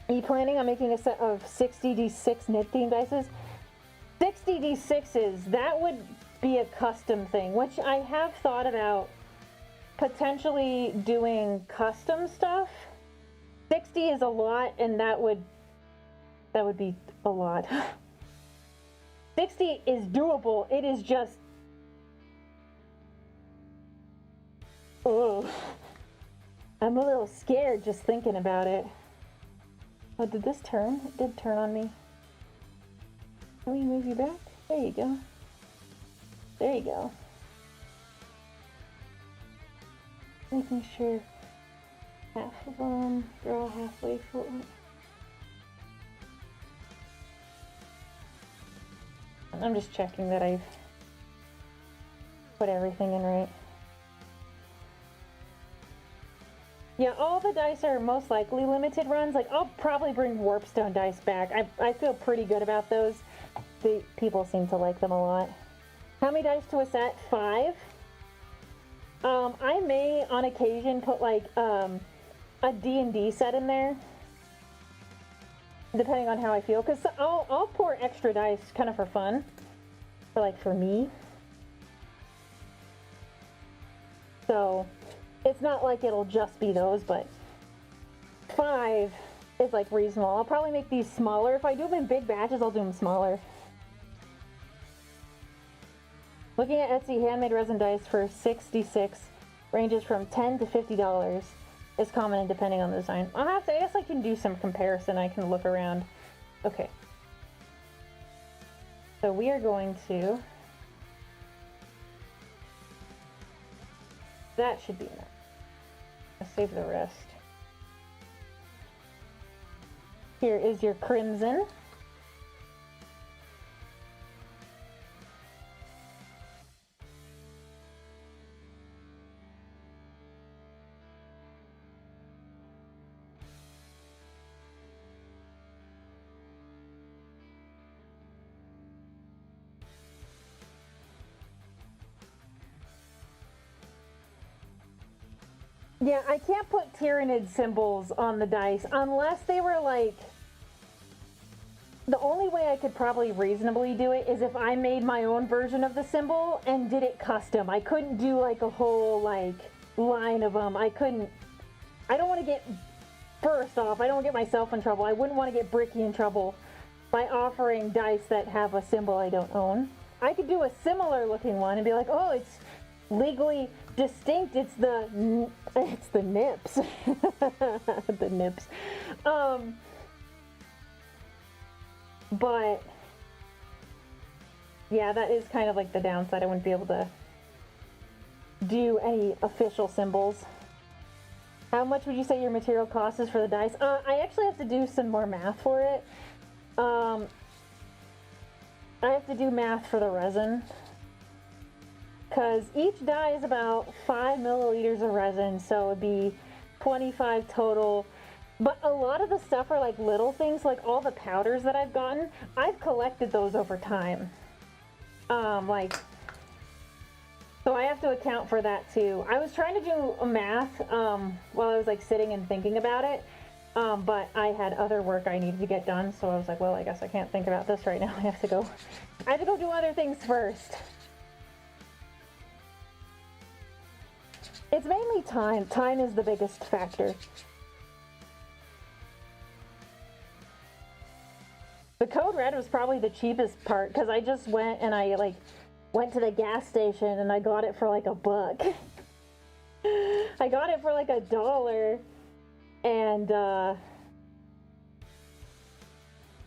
Are you planning on making a set of 60d6 knit theme dices? 60d6s, that would be a custom thing, which I have thought about potentially doing custom stuff. 60 is a lot, and that would be a lot. 60 is doable, it is just... Ugh. I'm a little scared just thinking about it. Oh, did this turn? It did turn on me. Can we move you back? There you go. There you go. Making sure half of them are all halfway full. I'm just checking that I've put everything in right. Yeah, all the dice are most likely limited runs. Like, I'll probably bring Warpstone dice back. I feel pretty good about those. People seem to like them a lot. How many dice to a set? 5. I may, on occasion, put like a D&D set in there, depending on how I feel, because I'll pour extra dice kind of for fun, for me. So it's not like it'll just be those, but 5 is like reasonable. I'll probably make these smaller. If I do them in big batches, I'll do them smaller. Looking at Etsy, handmade resin dice for 66 ranges from $10 to $50. Is common and depending on the design. I guess I can do some comparison. I can look around. Okay. So we are going to... That should be enough. I'll save the rest. Here is your crimson. Yeah, I can't put Tyranid symbols on the dice unless they were like... The only way I could probably reasonably do it is if I made my own version of the symbol and did it custom. I couldn't do like a whole like line of them. I don't want to get... First off, I don't want to get myself in trouble. I wouldn't want to get Bricky in trouble by offering dice that have a symbol I don't own. I could do a similar looking one and be like, oh, it's legally distinct. It's the nips. The nips. But yeah, that is kind of like the downside. I wouldn't be able to do any official symbols. How much would you say your material cost is for the dice? I actually have to do some more math for it. I have to do math for the resin, because each die is about 5 milliliters of resin, so it'd be 25 total. But a lot of the stuff are like little things, like all the powders that I've gotten, I've collected those over time. So I have to account for that too. I was trying to do a math while I was like sitting and thinking about it, but I had other work I needed to get done, so I was like, well, I guess I can't think about this right now. I have to go do other things first. It's mainly time. Time is the biggest factor. The code red was probably the cheapest part, because I just went and I went to the gas station and I got it for like $1. I got it for like $1, and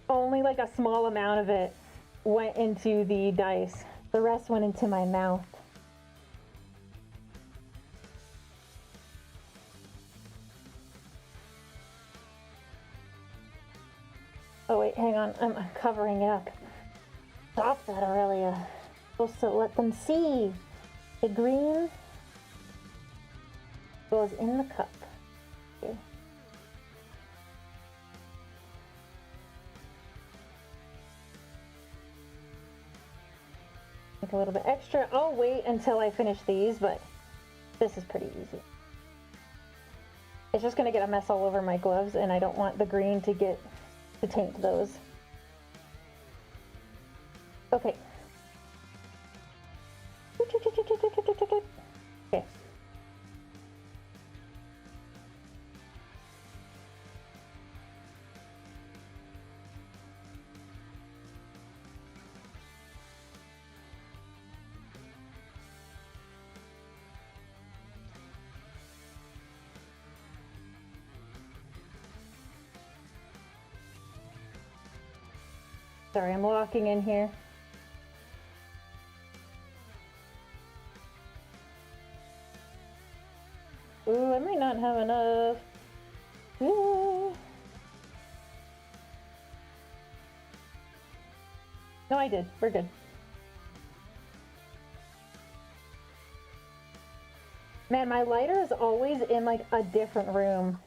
only like a small amount of it went into the dice. The rest went into my mouth. Oh wait, hang on, I'm covering it up. Stop that, Aurelia. Supposed to let them see. The green goes in the cup. Okay. Make a little bit extra. I'll wait until I finish these, but this is pretty easy. It's just gonna get a mess all over my gloves, and I don't want the green to taint those. Okay. Okay. Sorry, I'm locking in here. Ooh, I might not have enough. Ooh. No, I did. We're good. Man, my lighter is always in like a different room.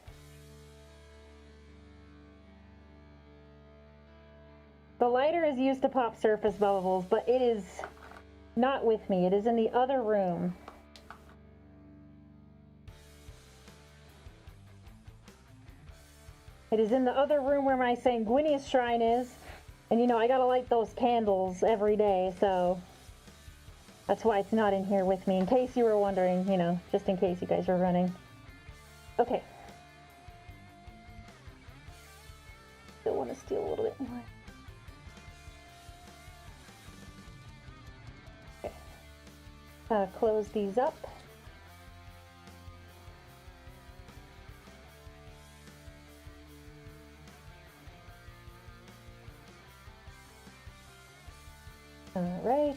The lighter is used to pop surface bubbles, but it is not with me. It is in the other room. It is in the other room where my sanguineous shrine is. And you know, I gotta light those candles every day, so that's why it's not in here with me, in case you were wondering, you know, just in case you guys were running. Okay. Still want to steal a little bit more. Okay. Close these up. All right.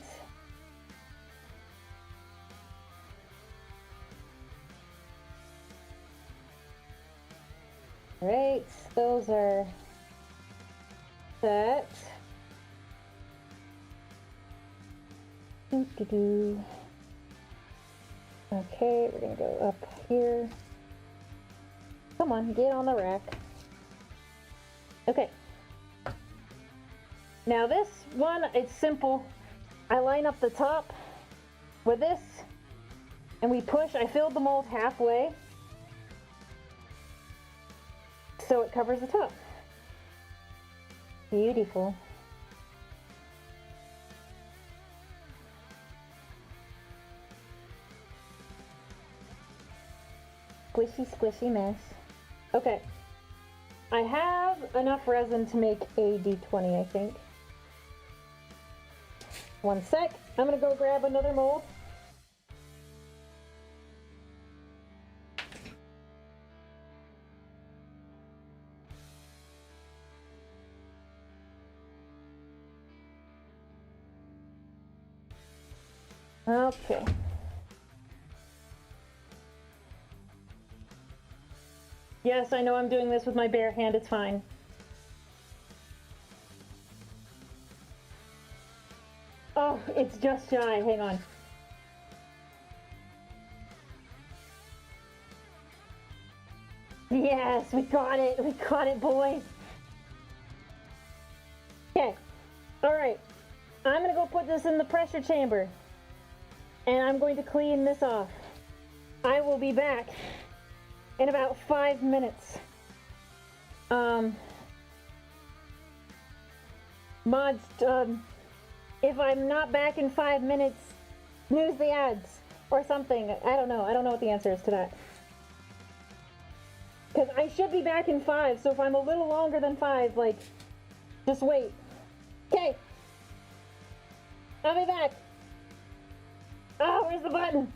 Right, those are set. Doo-doo-doo. Okay, we're gonna go up here. Come on, get on the rack. Okay. Now this one, it's simple. I line up the top with this, and we push. I filled the mold halfway, so it covers the top. Beautiful. Squishy, squishy mess. Okay. I have enough resin to make a D20, I think. One sec. I'm gonna go grab another mold. Okay. Yes, I know I'm doing this with my bare hand, it's fine. Oh, it's just shy, hang on. Yes, we got it, boys. Okay, all right. I'm gonna go put this in the pressure chamber, and I'm going to clean this off. I will be back in about 5 minutes. Mods, if I'm not back in 5 minutes, snooze the ads or something. I don't know what the answer is to that. Because I should be back in 5, so if I'm a little longer than 5, like, just wait. Okay. I'll be back. Oh, where's the button?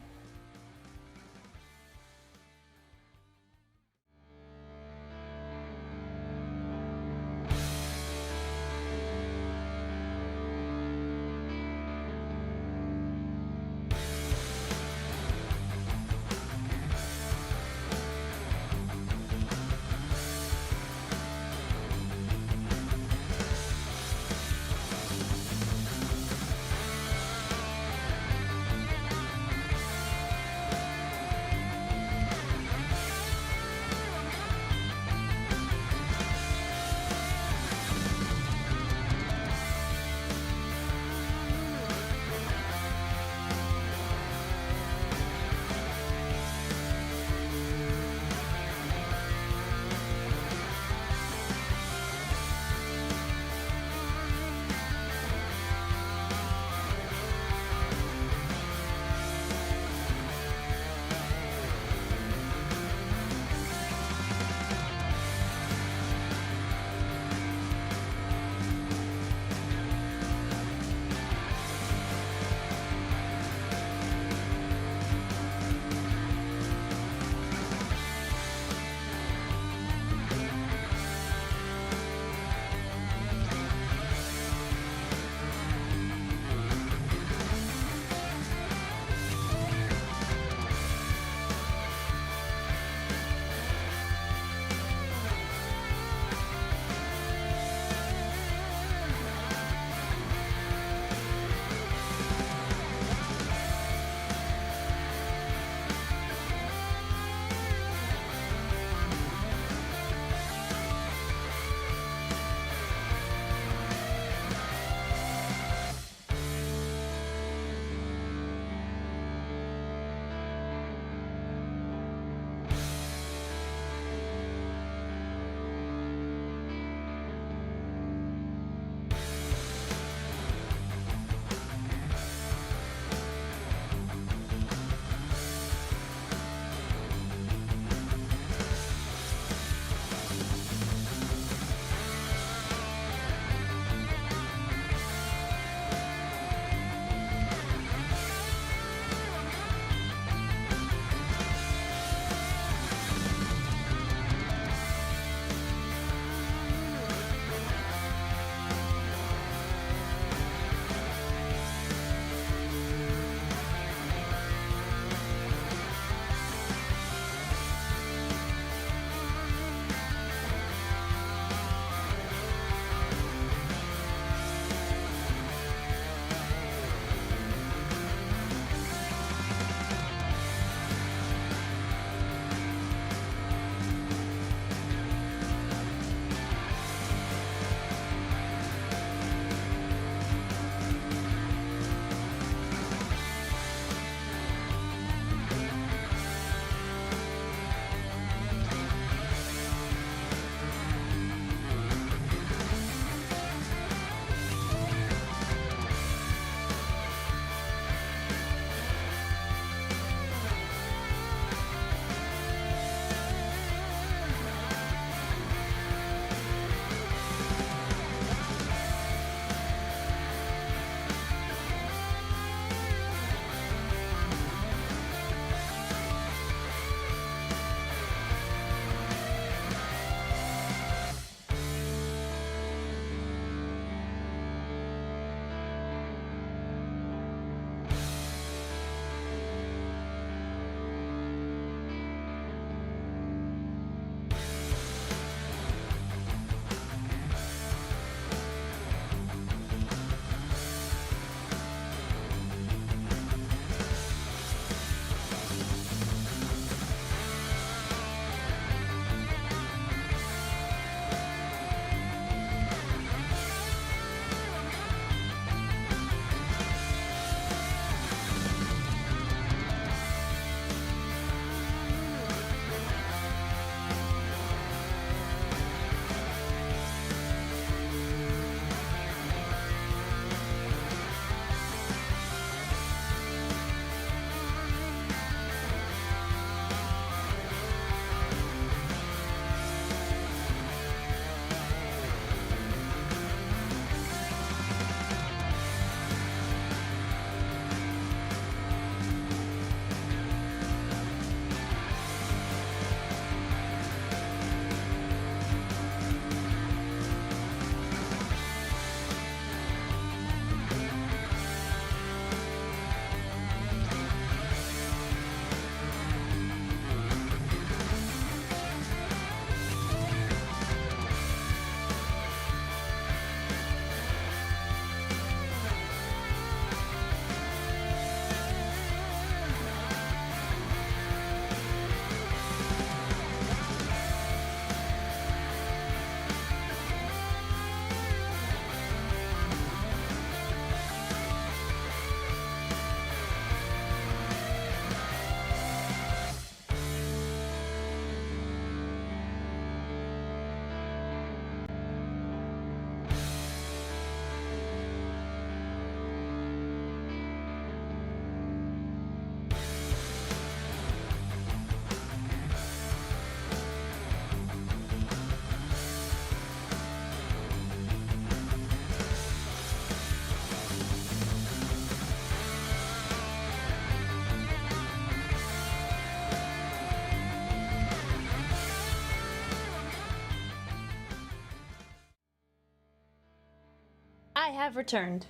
I have returned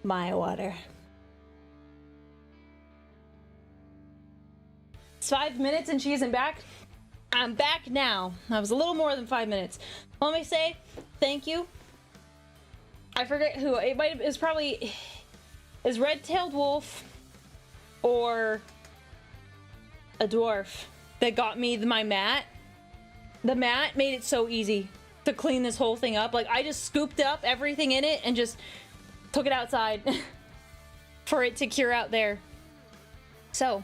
my water. It's 5 minutes and she isn't back. I'm back now. That was a little more than 5 minutes. Let me say thank you. I forget who. It might have, it was probably is red-tailed wolf or a dwarf that got me my mat. The mat made it so easy to clean this whole thing up. Like, I just scooped up everything in it and just took it outside for it to cure out there. So,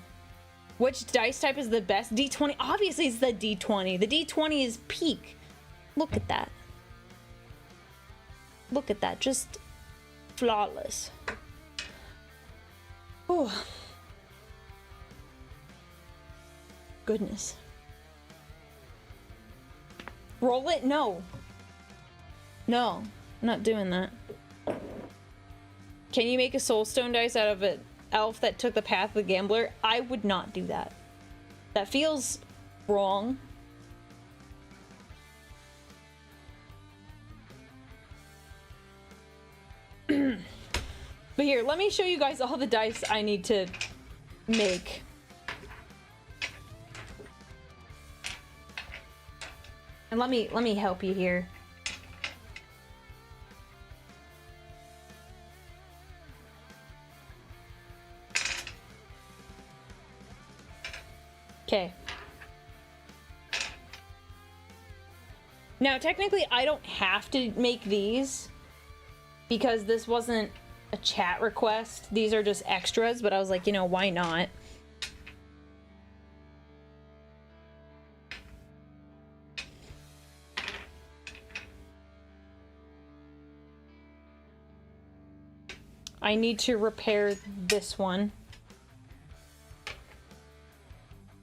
which dice type is the best? D20. Obviously, it's the D20. The D20 is peak. Look at that. Look at that. Just flawless. Ooh. Goodness. Roll it? No. No. I'm not doing that. Can you make a soulstone dice out of an elf that took the path of the gambler? I would not do that. That feels wrong. But here, let me show you guys all the dice I need to make. And let me help you here. Okay. Now, technically, I don't have to make these because this wasn't a chat request. These are just extras, but I was like, you know, why not? I need to repair this one.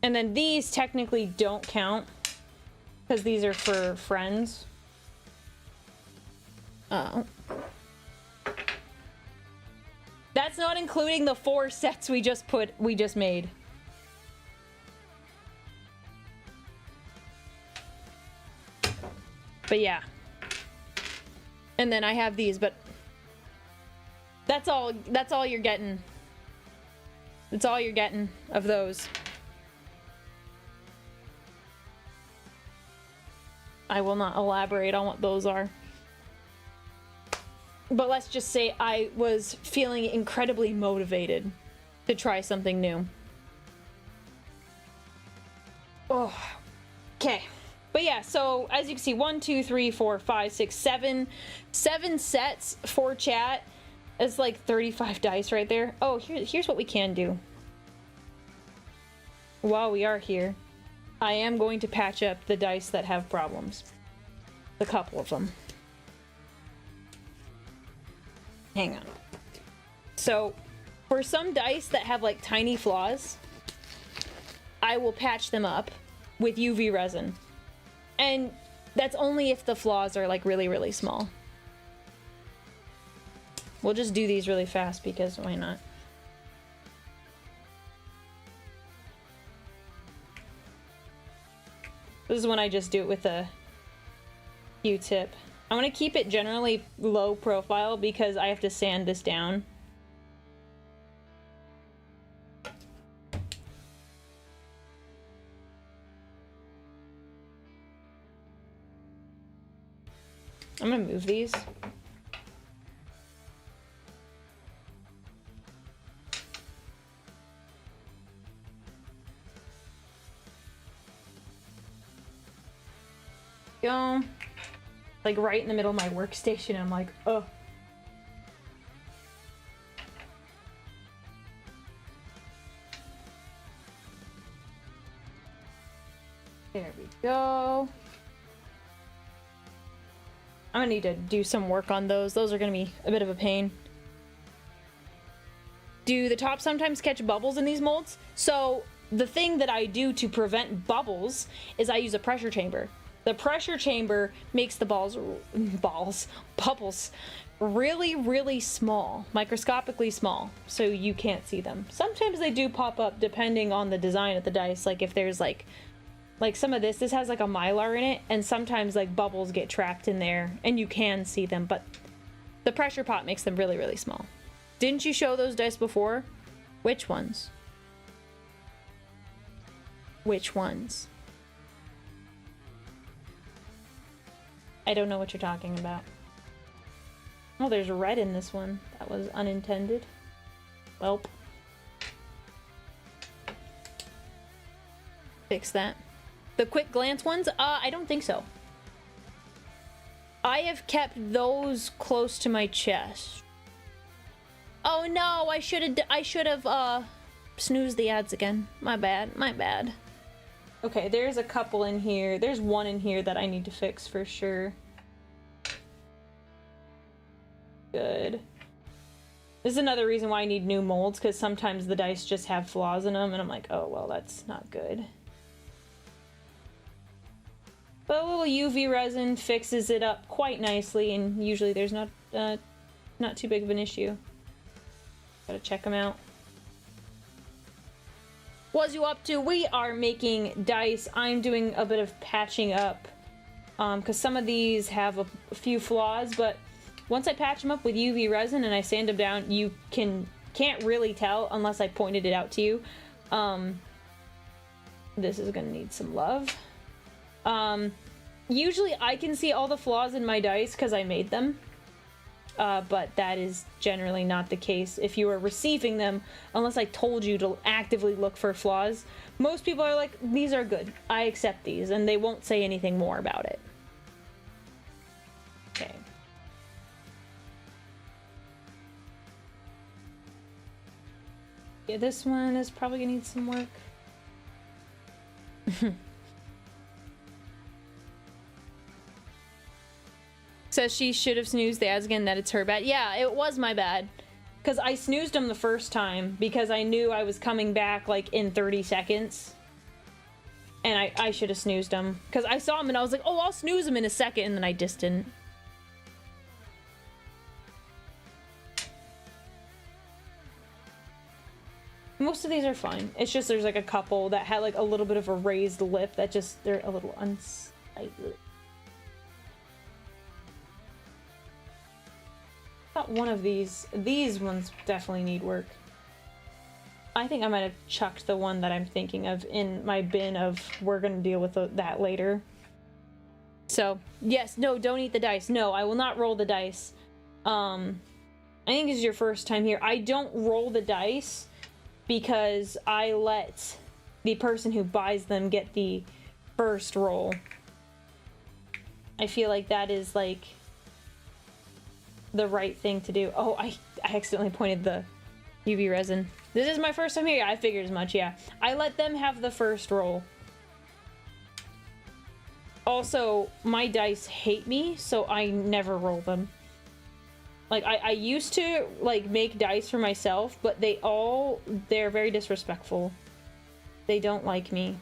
And then these technically don't count because these are for friends. Oh. That's not including the 4 sets we just made. But yeah. And then I have these, but that's all you're getting. That's all you're getting of those. I will not elaborate on what those are. But let's just say I was feeling incredibly motivated to try something new. Oh, okay. But yeah, so as you can see, 1, 2, 3, 4, 5, 6, 7 sets for chat. It's like 35 dice right there. Oh, here's what we can do. While we are here, I am going to patch up the dice that have problems. A couple of them. Hang on. So, for some dice that have like tiny flaws, I will patch them up with UV resin. And that's only if the flaws are like really, really small. We'll just do these really fast because why not? This is when I just do it with a Q-tip. I'm gonna keep it generally low profile because I have to sand this down. I'm gonna move these. Go. Like right in the middle of my workstation. I'm like, oh. There we go. I'm gonna need to do some work on those. Those are gonna be a bit of a pain. Do the tops sometimes catch bubbles in these molds? So the thing that I do to prevent bubbles is I use a pressure chamber. The pressure chamber makes the bubbles really, really small, microscopically small, so you can't see them. Sometimes they do pop up depending on the design of the dice, like if there's like Like some of this has like a Mylar in it, and sometimes like bubbles get trapped in there, and you can see them, but the pressure pot makes them really, really small. Didn't you show those dice before? Which ones? Which ones? I don't know what you're talking about. Oh, there's red in this one. That was unintended. Welp. Fix that. The quick glance ones? I don't think so. I have kept those close to my chest. Oh no, I should have snoozed the ads again. My bad, my bad. Okay, there's a couple in here. There's one in here that I need to fix for sure. Good. This is another reason why I need new molds, because sometimes the dice just have flaws in them, and I'm like, oh, well, that's not good. But a little UV resin fixes it up quite nicely, and usually there's not too big of an issue. Gotta check them out. What you up to? We are making dice. I'm doing a bit of patching up, because some of these have a few flaws, but once I patch them up with UV resin and I sand them down, you can't really tell unless I pointed it out to you. This is gonna need some love. Usually I can see all the flaws in my dice because I made them, but that is generally not the case if you are receiving them, unless I told you to actively look for flaws. Most people are like, these are good, I accept these, and they won't say anything more about it. Okay. Yeah, this one is probably gonna need some work. Says she should have snoozed the ads again, that it's her bad. Yeah, it was my bad. Because I snoozed them the first time because I knew I was coming back like in 30 seconds. And I should have snoozed them. Because I saw them and I was like, oh, I'll snooze them in a second, and then I just didn't. Most of these are fine. It's just there's like a couple that had like a little bit of a raised lip that just, they're a little unsightly. I thought one of these ones definitely need work. I think I might have chucked the one that I'm thinking of in my bin of we're gonna deal with that later. So, yes, no, don't eat the dice. No, I will not roll the dice. I think this is your first time here. I don't roll the dice because I let the person who buys them get the first roll. I feel like that is like the right thing to do. Oh, I accidentally pointed the UV resin. This is my first time here. I figured as much, yeah. I let them have the first roll. Also, my dice hate me, so I never roll them. Like, I used to, like, make dice for myself, but they're very disrespectful. They don't like me.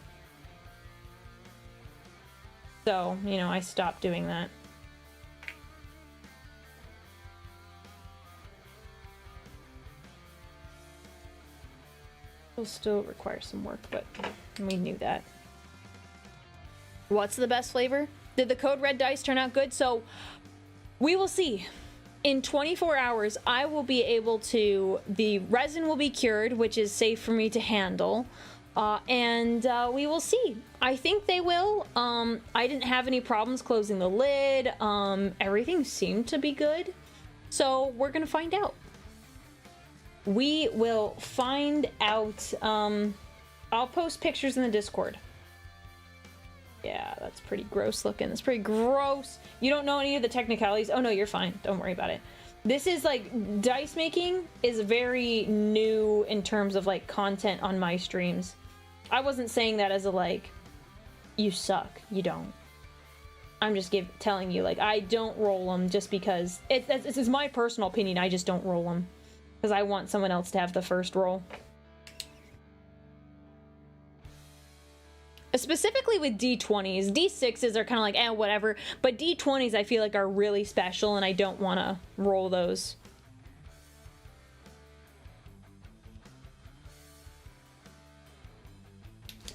So, you know, I stopped doing that. Will still require some work, but we knew that. What's the best flavor? Did the code red dice turn out good? So, we will see. In 24 hours, I will be able to, the resin will be cured, which is safe for me to handle, and we will see. I think they will. I didn't have any problems closing the lid. Everything seemed to be good, so we're gonna find out. We will find out. I'll post pictures in the Discord. Yeah, that's pretty gross looking. That's pretty gross. You don't know any of the technicalities? Oh no, you're fine. Don't worry about it. This is like, dice making is very new in terms of like content on my streams. I wasn't saying that as a like, you suck. You don't. I'm just telling you, like, I don't roll them just because this is my personal opinion. I just don't roll them because I want someone else to have the first roll. Specifically with D20s. D6s are kind of like, eh, whatever. But D20s I feel like are really special, and I don't want to roll those.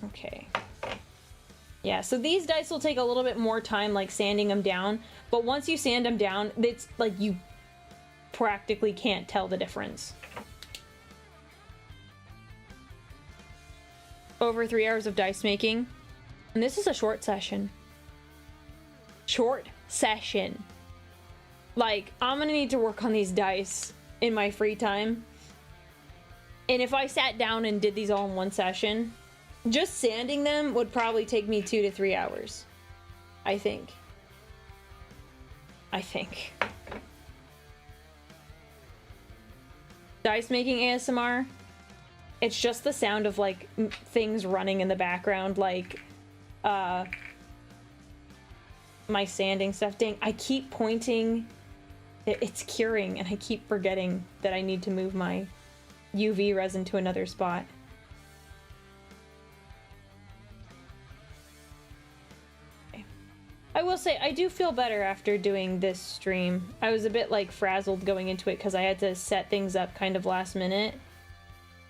Okay. Yeah, so these dice will take a little bit more time, like sanding them down, but once you sand them down, it's like you practically can't tell the difference. Over 3 hours of dice making, and this is a short session. Short session. Like, I'm gonna need to work on these dice in my free time, and if I sat down and did these all in one session, just sanding them would probably take me 2 to 3 hours. I think. Dice making ASMR, it's just the sound of like things running in the background, like my sanding stuff. Dang, I keep pointing, it's curing, and I keep forgetting that I need to move my UV resin to another spot. I will say, I do feel better after doing this stream. I was a bit, like, frazzled going into it because I had to set things up kind of last minute.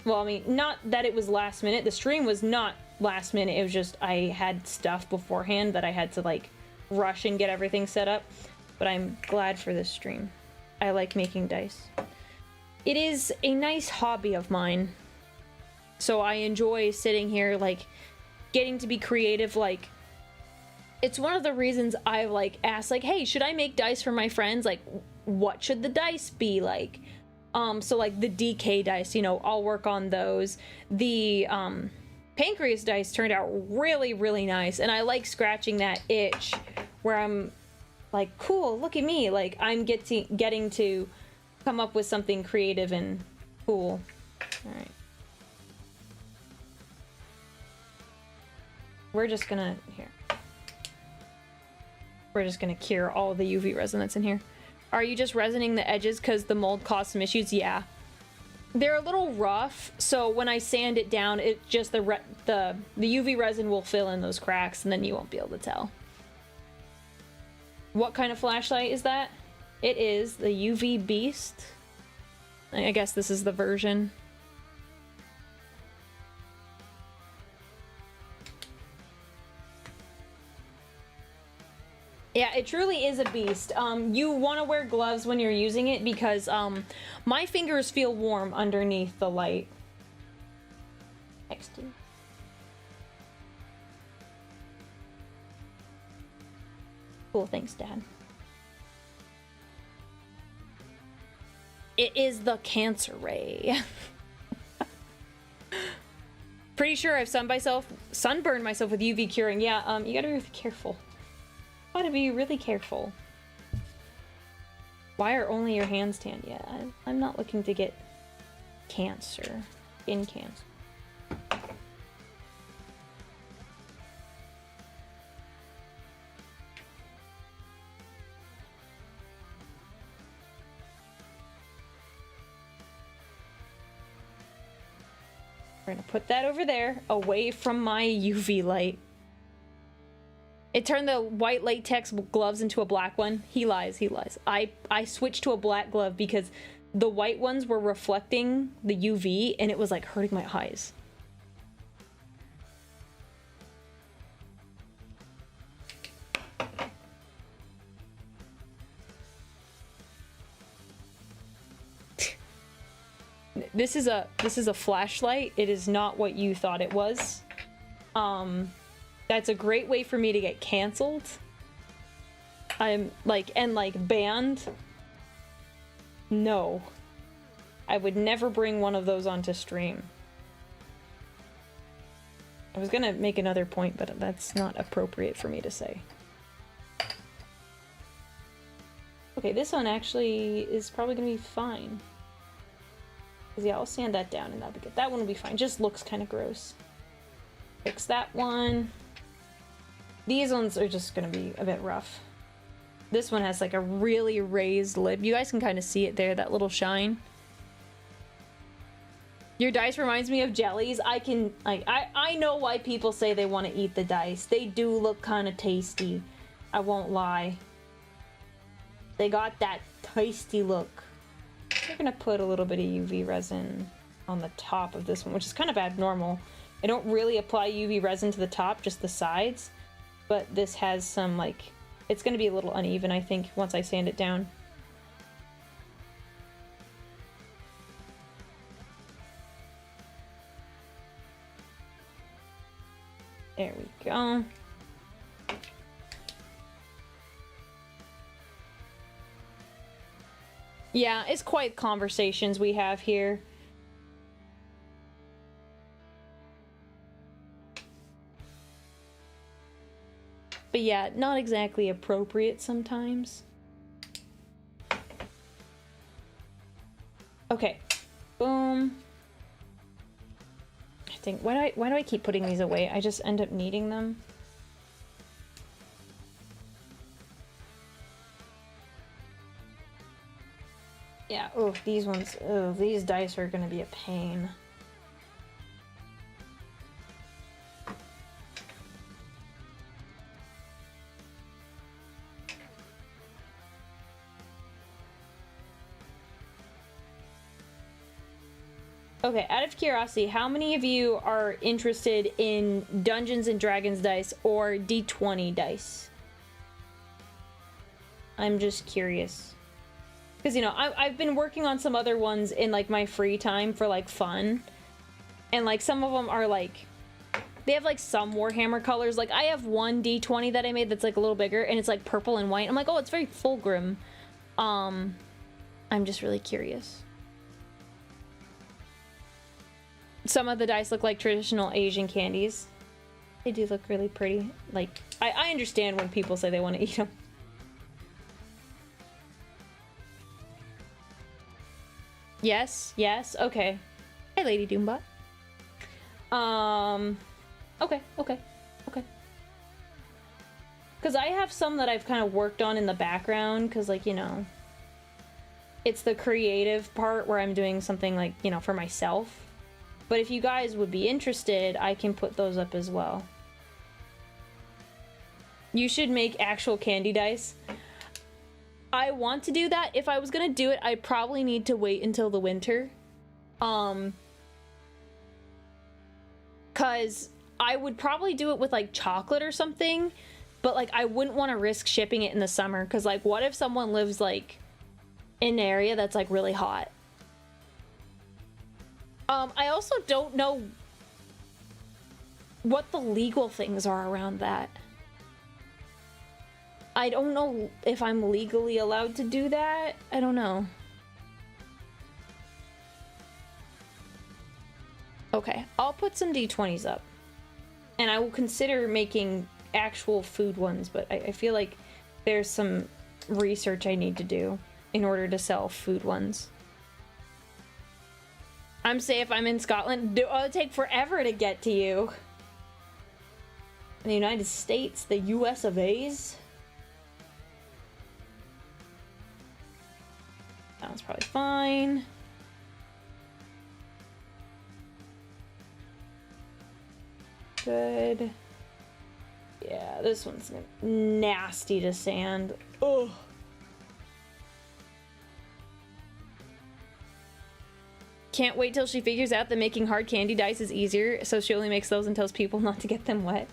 Well, I mean, not that it was last minute. The stream was not last minute. It was just I had stuff beforehand that I had to, like, rush and get everything set up. But I'm glad for this stream. I like making dice. It is a nice hobby of mine. So I enjoy sitting here, like, getting to be creative, like... It's one of the reasons I like asked, like, hey, should I make dice for my friends? Like, what should the dice be like? So like the DK dice, you know, I'll work on those. The pancreas dice turned out really, really nice, and I like scratching that itch where I'm like, cool, look at me, like I'm getting to come up with something creative and cool. All right. We're just gonna cure all the UV resin that's in here. Are you just resining the edges because the mold caused some issues? Yeah. They're a little rough, so when I sand it down, it just the UV resin will fill in those cracks, and then you won't be able to tell. What kind of flashlight is that? It is the UV Beast. I guess this is the version. Yeah, it truly is a beast. You want to wear gloves when you're using it because my fingers feel warm underneath the light. Next to you. Cool, thanks, Dad. It is the cancer ray. Pretty sure I've sunburned myself with UV curing. Yeah, you gotta be really careful. Gotta be really careful. Why are only your hands tanned? Yeah, I'm not looking to get cancer. Skin cancer. We're gonna put that over there, away from my UV light. It turned the white latex gloves into a black one. He lies, he lies. I switched to a black glove because the white ones were reflecting the UV and it was like hurting my eyes. This is a flashlight. It is not what you thought it was. That's a great way for me to get canceled. I'm like, and like banned. No. I would never bring one of those onto stream. I was gonna make another point, but that's not appropriate for me to say. Okay, this one actually is probably gonna be fine. Cause yeah, I'll sand that down and that'll be good. That one will be fine. Just looks kind of gross. Fix that one. These ones are just gonna be a bit rough. This one has like a really raised lid. You guys can kind of see it there, that little shine. Your dice reminds me of jellies. I know why people say they want to eat the dice. They do look kind of tasty. I won't lie. They got that tasty look. We're gonna put a little bit of UV resin on the top of this one, which is kind of abnormal. I don't really apply UV resin to the top, just the sides. but this has some, like, it's going to be a little uneven, I think, once I sand it down. There we go. Yeah, it's quite conversations we have here. But yeah, not exactly appropriate sometimes. Okay. Boom. I think, why do I keep putting these away? I just end up needing them. Yeah, oh, these ones, oh, these dice are gonna be a pain. Okay, out of curiosity, how many of you are interested in Dungeons and Dragons dice or D20 dice? I'm just curious. Because, you know, I've been working on some other ones in, like, my free time for, like, fun. And, like, some of them are, like, they have, like, some Warhammer colors. Like, I have one D20 that I made that's, like, a little bigger, and it's, like, purple and white. I'm like, oh, it's very Fulgrim. I'm just really curious. Some of the dice look like traditional Asian candies. They do look really pretty. Like, I understand when people say they want to eat them. Yes, yes, okay. Hey, Lady Doombot. Okay. Because I have some that I've kind of worked on in the background, because, like, you know, it's the creative part where I'm doing something, like, you know, for myself. But if you guys would be interested, I can put those up as well. You should make actual candy dice. I want to do that. If I was gonna do it, I'd probably need to wait until the winter. Cause I would probably do it with, like, chocolate or something, but, like, I wouldn't want to risk shipping it in the summer. Cause, like, what if someone lives, like, in an area that's, like, really hot? I also don't know what the legal things are around that. I don't know if I'm legally allowed to do that. I don't know. Okay, I'll put some D20s up. And I will consider making actual food ones, but I feel like there's some research I need to do in order to sell food ones. I'm safe, I'm in Scotland. It'll take forever to get to you. In the United States, the US of A's. That one's probably fine. Good. Yeah, this one's nasty to sand. Ugh. Can't wait till she figures out that making hard candy dice is easier, so she only makes those and tells people not to get them wet.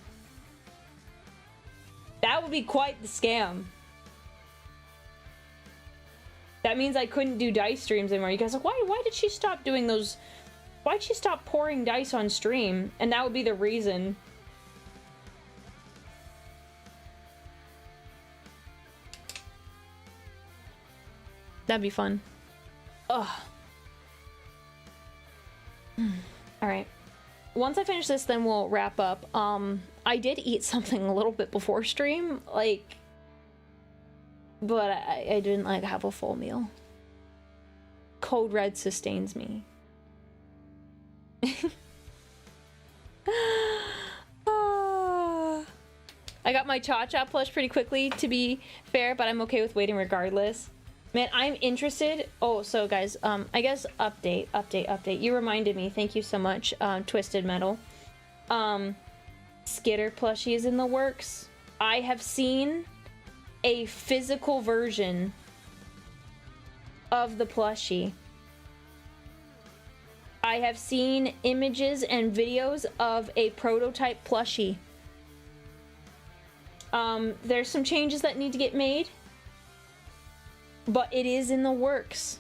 That would be quite the scam. That means I couldn't do dice streams anymore. You guys are like, why did she stop doing those? Why'd she stop pouring dice on stream? And that would be the reason. That'd be fun. Ugh. Alright. Once I finish this, then we'll wrap up. I did eat something a little bit before stream, like, but I didn't, like, have a full meal. Code Red sustains me. I got my Cha-Cha plush pretty quickly, to be fair, but I'm okay with waiting regardless. Man, I'm interested. Oh, so guys, I guess update. You reminded me. Thank you so much, Twisted Metal. Skitter plushie is in the works. I have seen a physical version of the plushie. I have seen images and videos of a prototype plushie. There's some changes that need to get made, but it is in the works.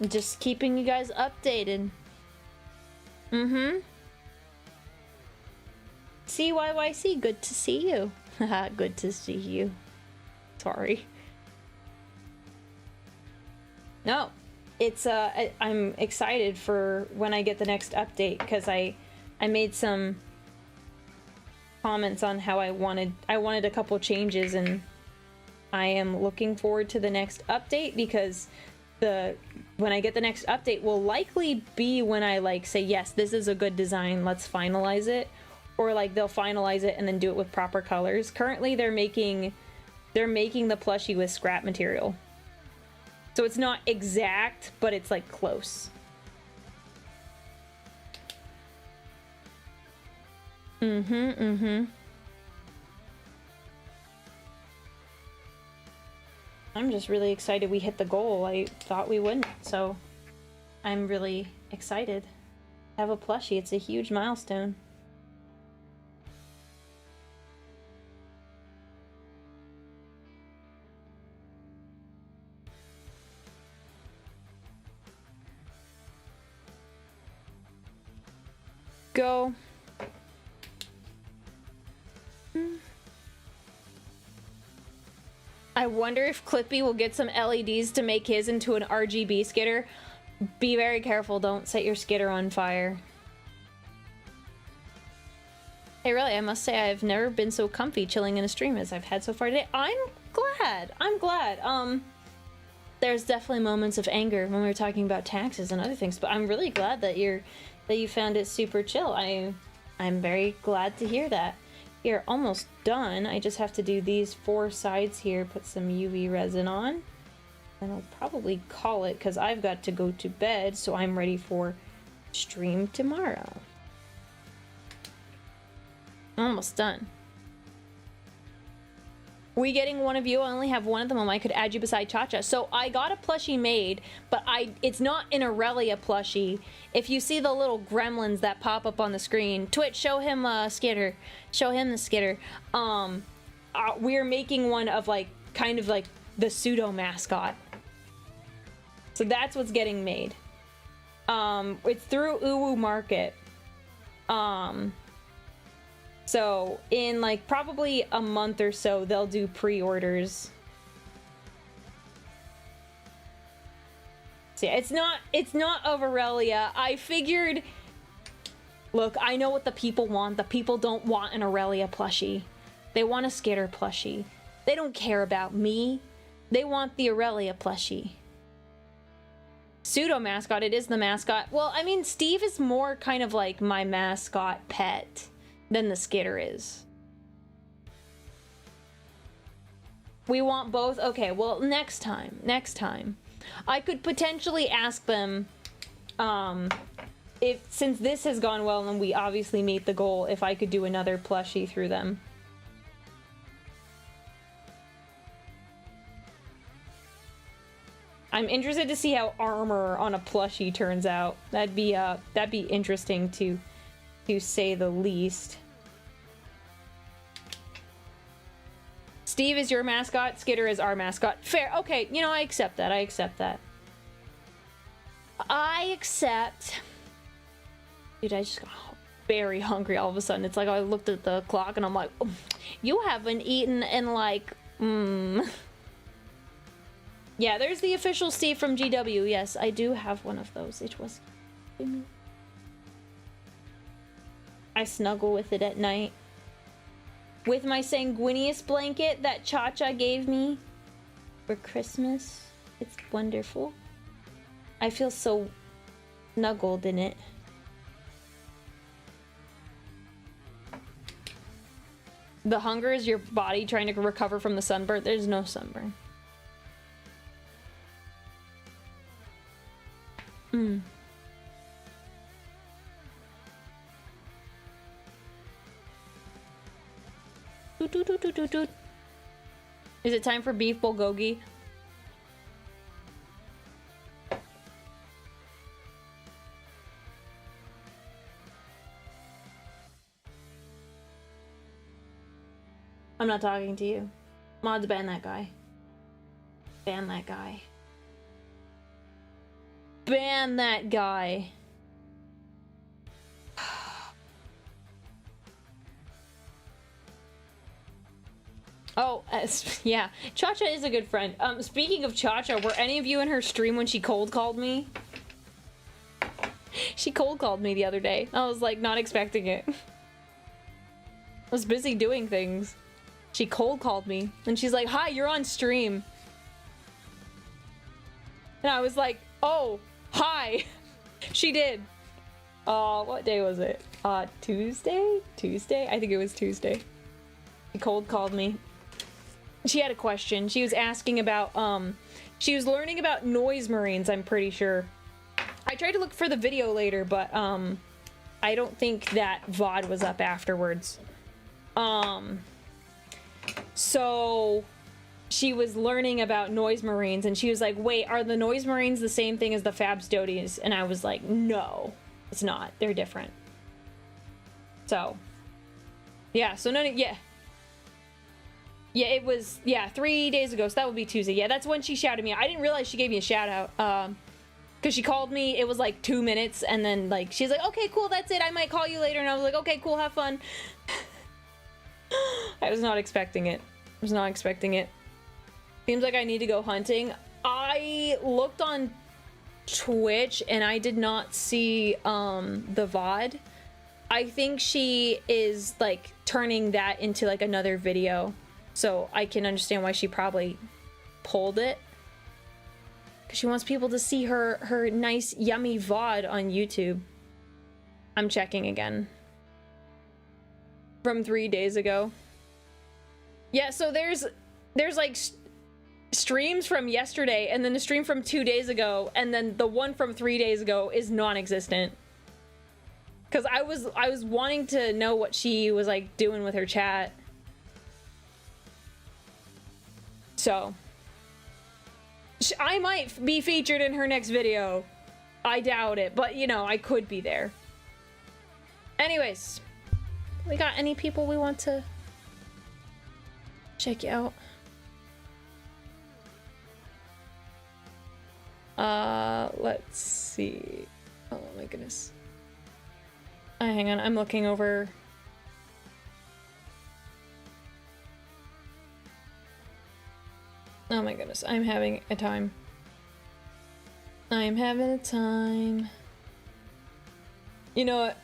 Just keeping you guys updated. CYYC, good to see you. Haha, good to see you. Sorry. No, it's I'm excited for when I get the next update, because I made some comments on how I wanted a couple changes, and I am looking forward to the next update, because when I get the next update will likely be when I like say, yes, this is a good design, let's finalize it, or like they'll finalize it and then do it with proper colors. Currently they're making the plushie with scrap material, so it's not exact, but it's like close. I'm just really excited we hit the goal. I thought we wouldn't, so I'm really excited to have a plushie. It's a huge milestone. Go. I wonder if Clippy will get some LEDs to make his into an RGB skitter. Be very careful, don't set your skitter on fire. Hey, really, I must say I've never been so comfy chilling in a stream as I've had so far today. I'm glad. There's definitely moments of anger when we were talking about taxes and other things, but I'm really glad that you found it super chill. I'm very glad to hear that. You're almost done. I just have to do these 4 sides here, put some UV resin on, and I'll probably call it, because I've got to go to bed, so I'm ready for stream tomorrow. Almost done. We getting one of you? I only have one at the moment. I could add you beside Cha-Cha. So I got a plushie made, but it's not an Aurelia plushie. If you see the little gremlins that pop up on the screen, Twitch, show him Skitter. Show him the Skitter. We're making one of kind of like the pseudo mascot. So that's what's getting made. It's through Uwu Market. So in probably a month or so, they'll do pre-orders. So yeah, it's not of Aurelia. I figured, look, I know what the people want. The people don't want an Aurelia plushie. They want a Skitter plushie. They don't care about me. They want the Aurelia plushie. Pseudo mascot, it is the mascot. Well, I mean, Steve is more kind of like my mascot pet than the Skitter is. We want both? Okay, well, next time. I could potentially ask them, since this has gone well and we obviously meet the goal, if I could do another plushie through them. I'm interested to see how armor on a plushie turns out. That'd be interesting to say the least. Steve is your mascot, Skitter is our mascot. Fair, okay, you know, I accept that. I accept. Dude, I just got very hungry all of a sudden. It's like I looked at the clock and I'm like, oh, you haven't eaten in Yeah, there's the official Steve from GW. Yes, I do have one of those. It was... I snuggle with it at night. With my sanguineous blanket that Cha-Cha gave me for Christmas. It's wonderful. I feel so snuggled in it. The hunger is your body trying to recover from the sunburn. There's no sunburn. Is it time for beef bulgogi? I'm not talking to you. Mods, ban that guy. Ban that guy. Ban that guy. Oh, yeah. Cha-Cha is a good friend. Speaking of Cha-Cha, were any of you in her stream when she cold called me? She cold called me the other day. I was like, not expecting it. I was busy doing things. She cold called me and she's like, hi, you're on stream. And I was like, oh, hi. She did. What day was it? Tuesday? Tuesday? I think it was Tuesday. She cold called me. She had a question. She was asking about, she was learning about noise marines, I'm pretty sure. I tried to look for the video later, but, I don't think that VOD was up afterwards. So she was learning about noise marines, and she was like, wait, are the noise marines the same thing as the Femstodes? And I was like, no, it's not. They're different. So, yeah, so yeah, it was, 3 days ago, so that would be Tuesday. Yeah, that's when she shouted me out. I didn't realize she gave me a shout out, because she called me, it was like 2 minutes, and then, like, she's like, okay, cool, that's it, I might call you later, and I was like, okay, cool, have fun. I was not expecting it. I was not expecting it. Seems like I need to go hunting. I looked on Twitch, and I did not see, the VOD. I think she is, like, turning that into, like, another video. So I can understand why she probably pulled it. Because she wants people to see her nice, yummy VOD on YouTube. I'm checking again. From 3 days ago. Yeah, so there's like streams from yesterday, and then the stream from 2 days ago, and then the one from 3 days ago is non-existent. Because I was wanting to know what she was, like, doing with her chat. So, I might be featured in her next video. I doubt it, but, you know, I could be there. Anyways, we got any people we want to check out? Let's see. Oh my goodness. Hang on, I'm looking over. Oh my goodness, I'm having a time. I'm having a time. You know what?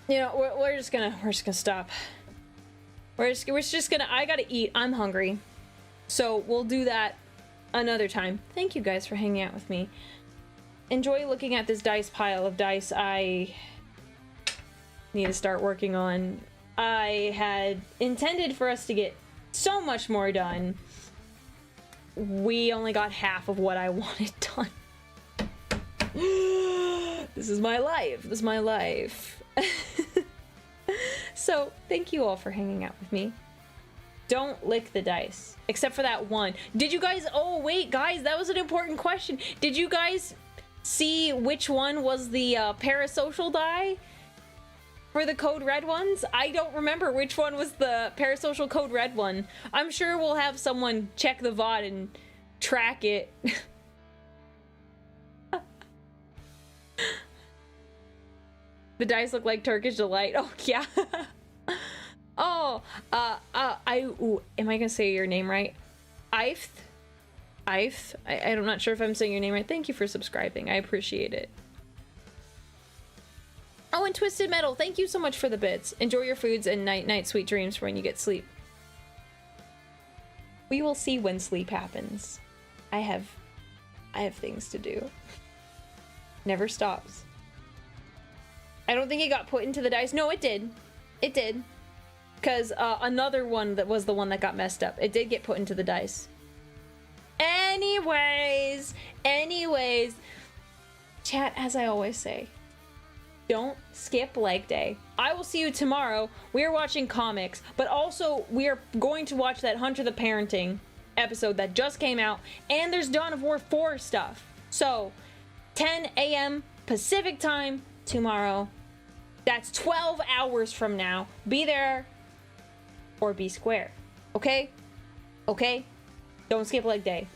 You know, we're just gonna stop. We're just gonna, I gotta eat, I'm hungry. So we'll do that another time. Thank you guys for hanging out with me. Enjoy looking at this dice pile of dice I need to start working on. I had intended for us to get so much more done. We only got half of what I wanted done. This is my life. This is my life. So, thank you all for hanging out with me. Don't lick the dice. Except for that one. Did you guys... Oh, wait, guys, that was an important question. Did you guys see which one was the parasocial die? For the code red ones? I don't remember which one was the parasocial code red one. I'm sure we'll have someone check the VOD and track it. The dice look like Turkish Delight. Oh, yeah. Oh, am I gonna say your name right? I'm not sure if I'm saying your name right. Thank you for subscribing. I appreciate it. Oh, and Twisted Metal, thank you so much for the bits. Enjoy your foods and night sweet dreams for when you get sleep. We will see when sleep happens. I have things to do. Never stops. I don't think it got put into the dice. No, it did. It did. Because another one that was the one that got messed up. It did get put into the dice. Anyways. Chat, as I always say, don't skip leg day. I will see you tomorrow. We are watching comics, but also we are going to watch that Hunter the Parenting episode that just came out, and there's Dawn of War 4 stuff. So, 10 a.m. Pacific time tomorrow. That's 12 hours from now. Be there or be square. Okay? Okay? Don't skip leg day.